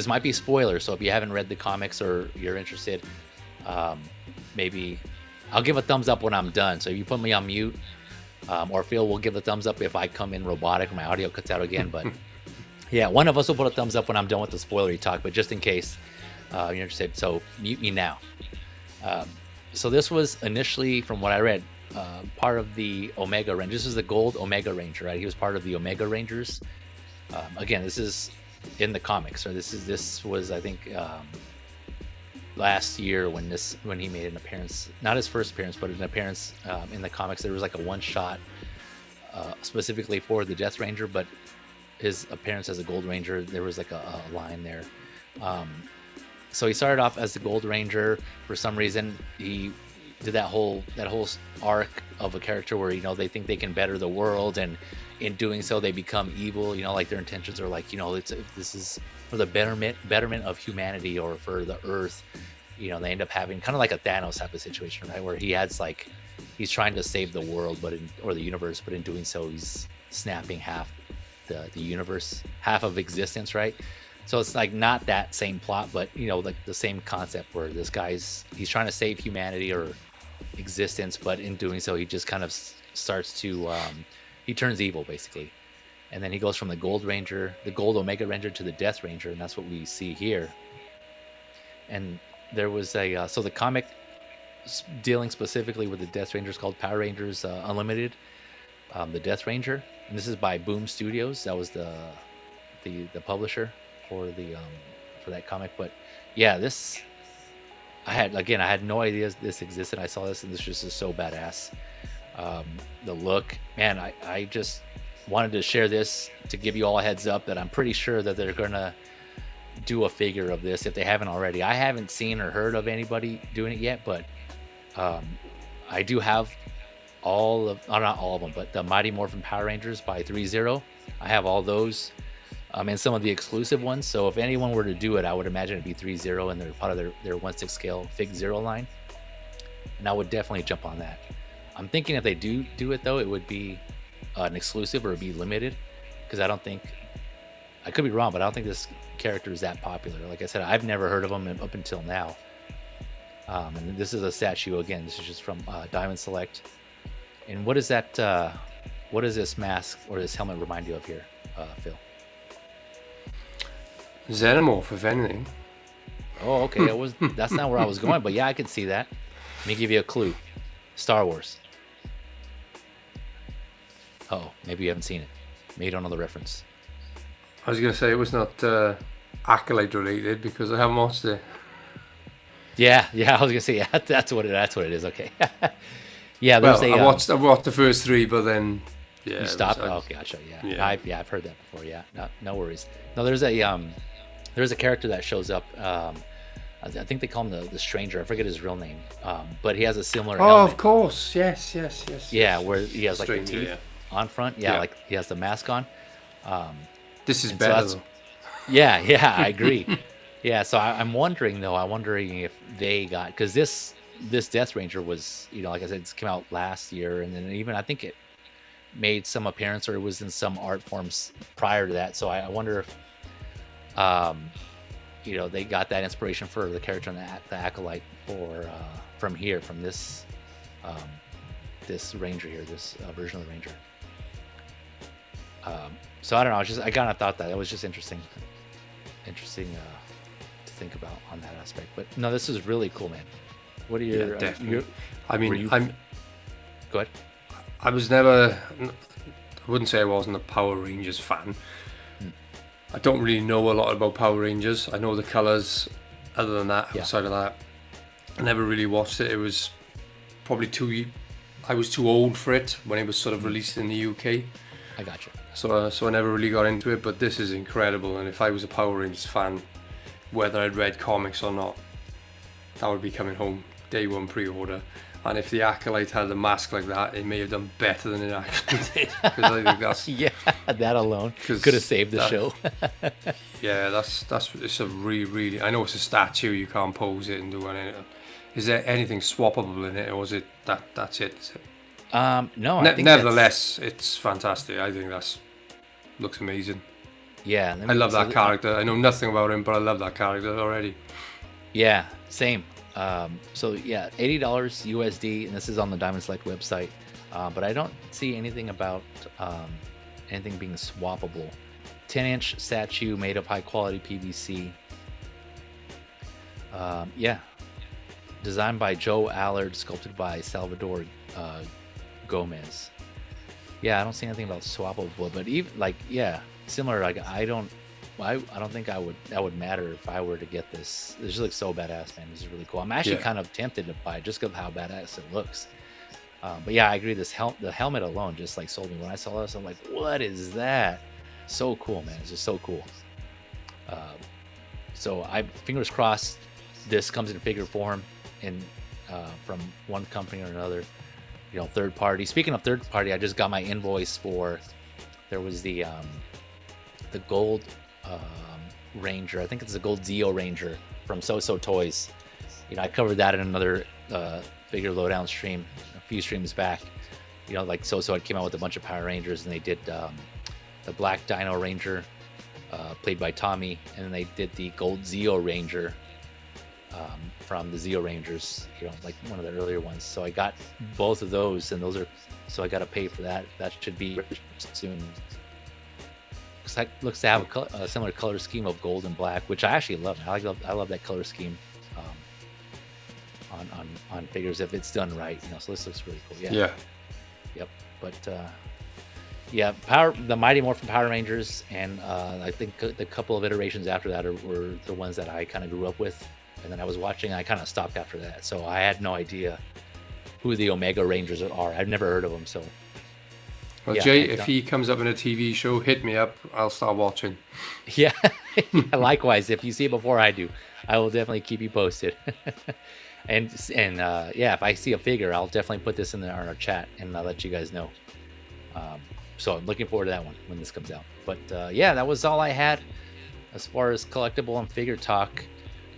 might be spoiler. So if you haven't read the comics or you're interested, maybe I'll give a thumbs up when I'm done. So if you put me on mute, or Phil will give a thumbs up if I come in robotic, my audio cuts out again. But yeah, one of us will put a thumbs up when I'm done with the spoilery talk. But just in case you're interested, so mute me now. So this was initially, from what I read, part of the Omega Rangers. This is the Gold Omega Ranger, right? He was part of the Omega Rangers. Again, this is in the comics, or this was I think last year when he made an appearance, not his first appearance, but an appearance in the comics. There was like a one shot specifically for the Death Ranger, but his appearance as a Gold Ranger, there was like a line there. So he started off as the Gold Ranger. For some reason, he did that whole arc of a character where they think they can better the world, and in doing so they become evil. Like their intentions are like this is for the betterment of humanity or for the Earth. They end up having kind of like a Thanos type of situation, right? Where he's trying to save the world, or the universe, but in doing so he's snapping half the universe, half of existence, right? So it's like not that same plot, but like the same concept where this he's trying to save humanity or existence, but in doing so he just kind of starts to he turns evil basically. And then he goes from the Gold Omega Ranger, to the Death Ranger, and that's what we see here. And there was so the comic dealing specifically with the Death Ranger is called Power Rangers Unlimited, the Death Ranger, and this is by Boom Studios. That was the publisher for that comic. But yeah, this I had no idea this existed. I saw this and this just is so badass. The look, man, I just wanted to share this to give you all a heads up that I'm pretty sure that they're gonna do a figure of this if they haven't already. I haven't seen or heard of anybody doing it yet, but I do have not all of them, but the Mighty Morphin Power Rangers by 3-0. I have all those. And some of the exclusive ones. So if anyone were to do it, I would imagine it'd be 3-0, and they're part of their 1/6 scale Fig Zero line. And I would definitely jump on that. I'm thinking if they do it though, it would be an exclusive or it'd be limited, because I could be wrong, but I don't think this character is that popular. Like I said, I've never heard of him up until now. And this is a statue again. This is just from Diamond Select. And what is that? What does this mask or this helmet remind you of here, Phil? Xenomorph, if anything. Oh, okay. That's not where I was going, but yeah, I can see that. Let me give you a clue. Star Wars. Oh, maybe you haven't seen it. Maybe you don't know the reference. I was going to say it was not Acolyte related because I haven't watched it. Yeah, I was going to say that's what it is. Okay. Yeah, there's I watched the first three, but then yeah. You stopped? Okay, gotcha. Yeah. I've heard that before. Yeah. No worries. No, there's a character that shows up. I think they call him the Stranger. I forget his real name. But he has a similar helmet. Of course. Yes. Yeah, where he has like Stranger, the teeth on front. Yeah, like he has the mask on. This is better. So yeah, I agree. Yeah, so I'm wondering if they got, because this this Death Ranger was, like I said, it's came out last year, and then even I think it made some appearance, or it was in some art forms prior to that. So I wonder if they got that inspiration for the character on the Acolyte from this this Ranger here, this version of the Ranger. So I don't know. I kind of thought that it was just interesting to think about on that aspect. But no, this is really cool, man. What are your? Yeah, definitely. Go ahead. I was never. I wouldn't say I wasn't a Power Rangers fan. I don't really know a lot about Power Rangers. I know the colours. Other than that, outside of that, I never really watched it. It was probably I was too old for it when it was sort of released in the UK. I got you. So I never really got into it. But this is incredible. And if I was a Power Rangers fan, whether I'd read comics or not, that would be coming home day one pre-order. And if the Acolyte had a mask like that, it may have done better than it actually did. Because I think that's that alone could have saved the show. Yeah, that's it's a really. I know it's a statue. You can't pose it and do anything. Is there anything swappable in it, or is it that's it? Is it? No. I think nevertheless, it's fantastic. I think looks amazing. Yeah, I love that character. I know nothing about him, but I love that character already. Yeah, same. So yeah, $80 USD, and this is on the Diamond Select website. But I don't see anything about anything being swappable. 10-inch statue made of high quality PVC. Designed by Joe Allard, sculpted by Salvador Gomez. Yeah, I don't see anything about swappable, but even similar. I don't think that would matter if I were to get this. This just looks so badass, man. This is really cool. I'm actually kind of tempted to buy it just because of how badass it looks. But yeah, I agree. The helmet alone just like sold me. When I saw this, I'm like, what is that? So cool, man. It's just so cool. So I fingers crossed this comes in figure form and from one company or another. Third party. Speaking of third party, I just got my invoice for. There was the gold Ranger. I think it's a gold Zeo Ranger from So Toys. I covered that in another figure Lowdown stream a few streams back. Like So had came out with a bunch of Power Rangers, and they did the Black Dino Ranger, played by Tommy, and then they did the gold Zeo Ranger from the Zeo Rangers, like one of the earlier ones. So I got both of those, and so I got to pay for that. That should be soon. Looks to have a similar color scheme of gold and black, which I actually love. I love that color scheme on figures if it's done right. So this looks really cool. Yeah. Yep. But the Mighty Morphin Power Rangers, and I think the couple of iterations after that were the ones that I kind of grew up with, and then I was watching. I kind of stopped after that, so I had no idea who the Omega Rangers are. I've never heard of them, so. Well, Jay, if he comes up in a TV show, hit me up. I'll start watching. Yeah, likewise. If you see it before I do, I will definitely keep you posted. and if I see a figure, I'll definitely put this in our chat, and I'll let you guys know. So I'm looking forward to that one when this comes out. But that was all I had as far as collectible and figure talk.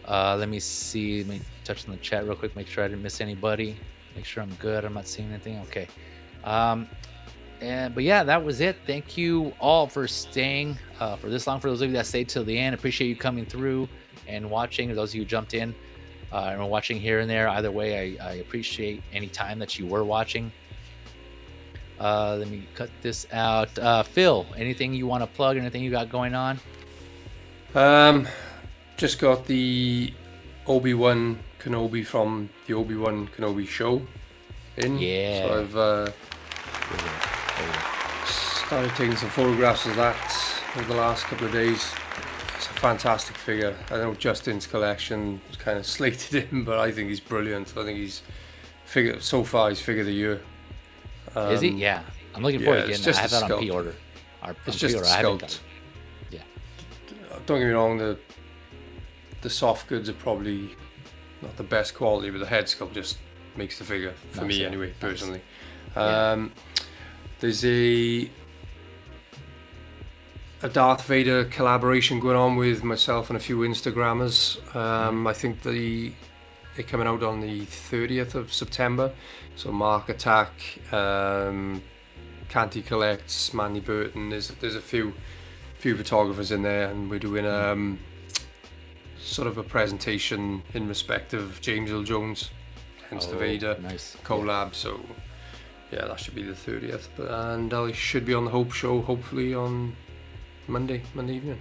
Let me see. Let me touch on the chat real quick. Make sure I didn't miss anybody. Make sure I'm good. I'm not seeing anything. Okay. But that was it. Thank you all for staying for this long. For those of you that stayed till the end, appreciate you coming through and watching. For those of you who jumped in and were watching here and there, either way, I appreciate any time that you were watching. Let me cut this out. Phil, anything you want to plug? Anything you got going on? Just got the Obi-Wan Kenobi from the Obi-Wan Kenobi show in. Yeah. So I've started taking some photographs of that over the last couple of days. It's a fantastic figure. I know Justin's collection is kind of slated him, but I think he's brilliant. I think he's figure of the year. Is he? Yeah. I'm looking forward to getting that. I have that on pre-order. It's just a sculpt. Yeah. Don't get me wrong, the soft goods are probably not the best quality, but the head sculpt just makes the figure, for me anyway, personally. There's a Darth Vader collaboration going on with myself and a few Instagrammers. I think they're coming out on the 30th of September. So Mark Attack, Canty Collects, Manny Burton. There's a few photographers in there, and we're doing sort of a presentation in respect of James Earl Jones, hence the Vader collab. So yeah, that should be the 30th. And I should be on the Hope Show hopefully on Monday evening.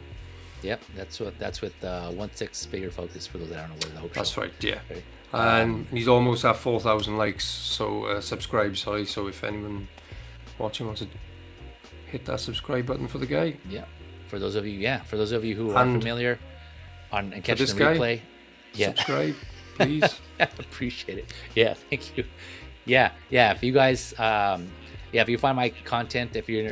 Yep, that's with 1/6 Figure Focus, for those that don't know what the Hope Show. That's right, yeah. Right. And he's almost at 4,000 likes, so subscribe, sorry. So if anyone watching wants to hit that subscribe button for the guy. Yeah. For those of you who are familiar and catching the replay, subscribe, please. Appreciate it. Yeah, thank you. Yeah. If you guys, if you find my content, if you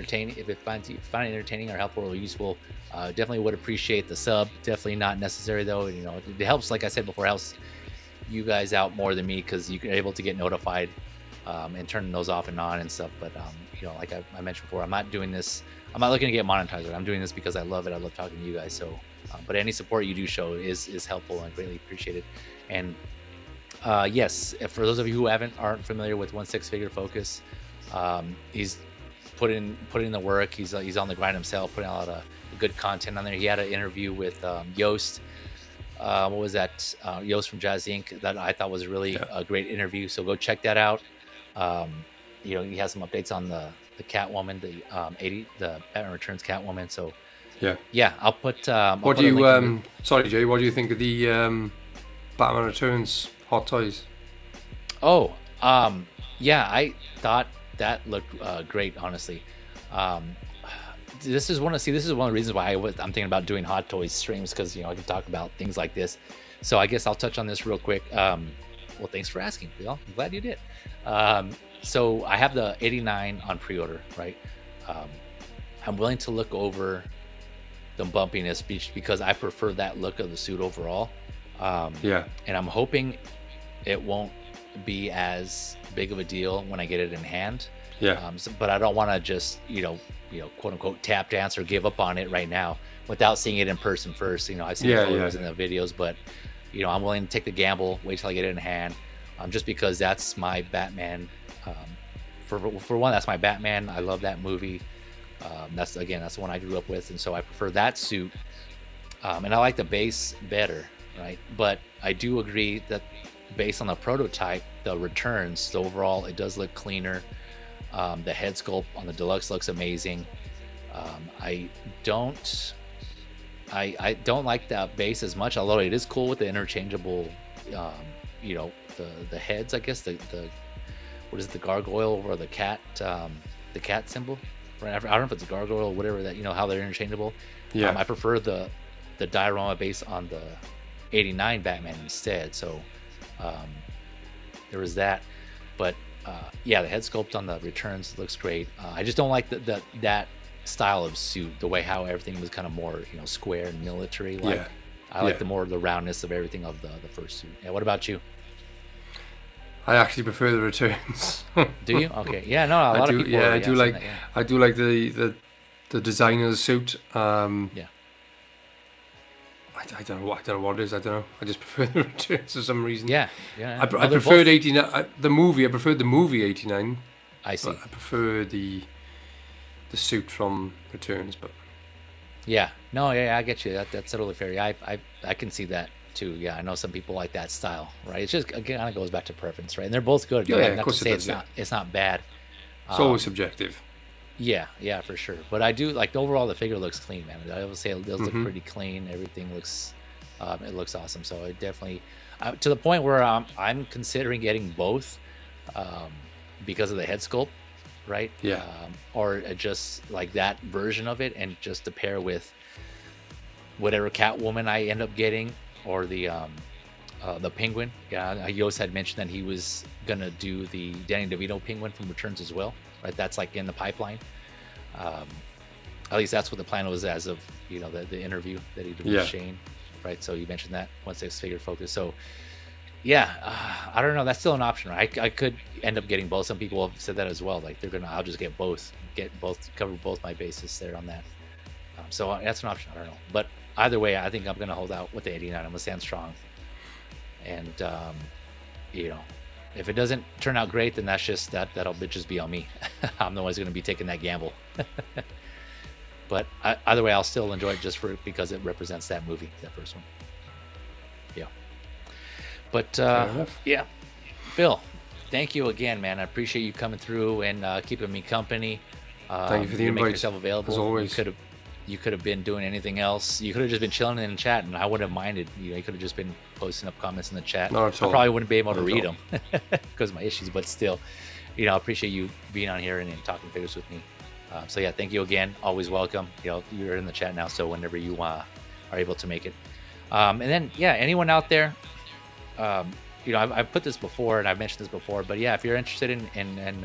find it entertaining or helpful or useful, definitely would appreciate the sub. Definitely not necessary though. You know, it helps. Like I said before, helps you guys out more than me because you're able to get notified and turning those off and on and stuff. But you know, like I mentioned before, I'm not doing this. I'm not looking to get monetized. I'm doing this because I love it. I love talking to you guys. So, but any support you do show is helpful and greatly appreciated. And yes, for those of you who aren't familiar with 1/6 Figure Focus, he's put in the work. He's on the grind himself, putting out a lot of good content on there. He had an interview with Yost. What was that? Yost from Jazz Inc. That I thought was really a great interview. So go check that out. You know, he has some updates on the Catwoman, the Batman Returns Catwoman. So I'll put. What do you sorry, Jay? What do you think of the Batman Returns Hot Toys? Oh, I thought that looked great. Honestly, this is one of the reasons why I'm thinking about doing Hot Toys streams, because you know I can talk about things like this. So I guess I'll touch on this real quick. Well, thanks for asking, Bill. I'm glad you did. So I have the 89 on pre-order, right? I'm willing to look over the bumpiness because I prefer that look of the suit overall. And I'm hoping it won't be as big of a deal when I get it in hand. But I don't want to just quote unquote tap dance or give up on it right now without seeing it in person first. You know, I've seen the photos and the videos, but you know, I'm willing to take the gamble, wait till I get it in hand, just because that's my Batman. For one, that's my Batman. I love that movie. That's the one I grew up with, and so I prefer that suit. And I like the base better, right? But I do agree that based on the prototype, the returns, the overall, it does look cleaner. The head sculpt on the deluxe looks amazing. I don't like that base as much, although it is cool with the interchangeable, the heads. I guess the what is it, the gargoyle or the cat symbol? Right? I don't know if it's a gargoyle or whatever that, how they're interchangeable. I prefer the diorama base on the 89 Batman instead. So there was that, but the head sculpt on the returns looks great. I just don't like that style of suit, the way how everything was kind of more square and military like. I like the roundness of everything of the first suit. What about you? I actually prefer the returns. Do you? Okay. Yeah, no, a lot of people. Yeah, I do like. I do like the designer's suit. I don't know what it is. I don't know. I just prefer the returns for some reason. Yeah. I preferred 89. The movie. I preferred the movie 89. I see. I prefer the suit from Returns, but. Yeah. No. Yeah. I get you. That's totally fair. I can see that too. Yeah. I know some people like that style. Right. It's just again, kind of goes back to preference, right? And they're both good. Yeah. Of course it does. It's not bad. It's always subjective. Yeah, for sure. But I do like overall the figure looks clean, man. I will say it does look pretty clean. Everything looks, it looks awesome. So I definitely, to the point where I'm considering getting both, because of the head sculpt, right? Yeah. Or just like that version of it, and just to pair with whatever Catwoman I end up getting, or the Penguin. Yeah, Yost had mentioned that he was gonna do the Danny DeVito Penguin from Returns as well. Right, that's like in the pipeline. At least that's what the plan was as of the interview that he did with Shane. Right, so you mentioned that 1/6 Figure Focus. So I don't know. That's still an option. Right? I could end up getting both. Some people have said that as well. Like I'll just get both, cover both my bases there on that. So that's an option. I don't know, but either way, I think I'm gonna hold out with the 89. I'm gonna stand strong. And you know, if it doesn't turn out great, then that's just that'll just be on me. I'm the one who's going to be taking that gamble. But either way, I'll still enjoy it just because it represents that movie, that first one. Yeah. But yeah, Phil, thank you again, man. I appreciate you coming through and keeping me company. Thank you for the invite. Making yourself available. As always. You could have been doing anything else. You could have just been chilling in the chat, and I wouldn't have minded. You could have just been posting up comments in the chat. Not at all. I probably wouldn't be able to read them because of my issues, but still, I appreciate you being on here and talking figures with me. So yeah, thank you again. Always welcome. You're in the chat now, so whenever you are able to make it. And then yeah, anyone out there, I've put this before and I've mentioned this before, but yeah, if you're interested in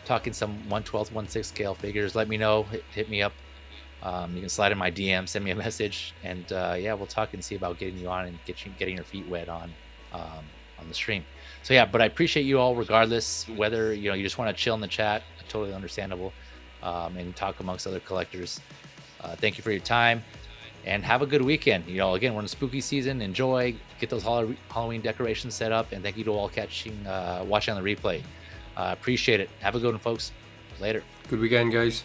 talking some 1/12, 1/6 scale figures, let me know. Hit me up. You can slide in my DM, send me a message, and yeah, we'll talk and see about getting you on and getting your feet wet on the stream. So yeah, but I appreciate you all regardless, whether you just want to chill in the chat, totally understandable, and talk amongst other collectors. Thank you for your time, and have a good weekend. Again, we're in the spooky season. Enjoy, get those Halloween decorations set up, and thank you to all watching on the replay. Appreciate it. Have a good one, folks. Later. Good weekend, guys.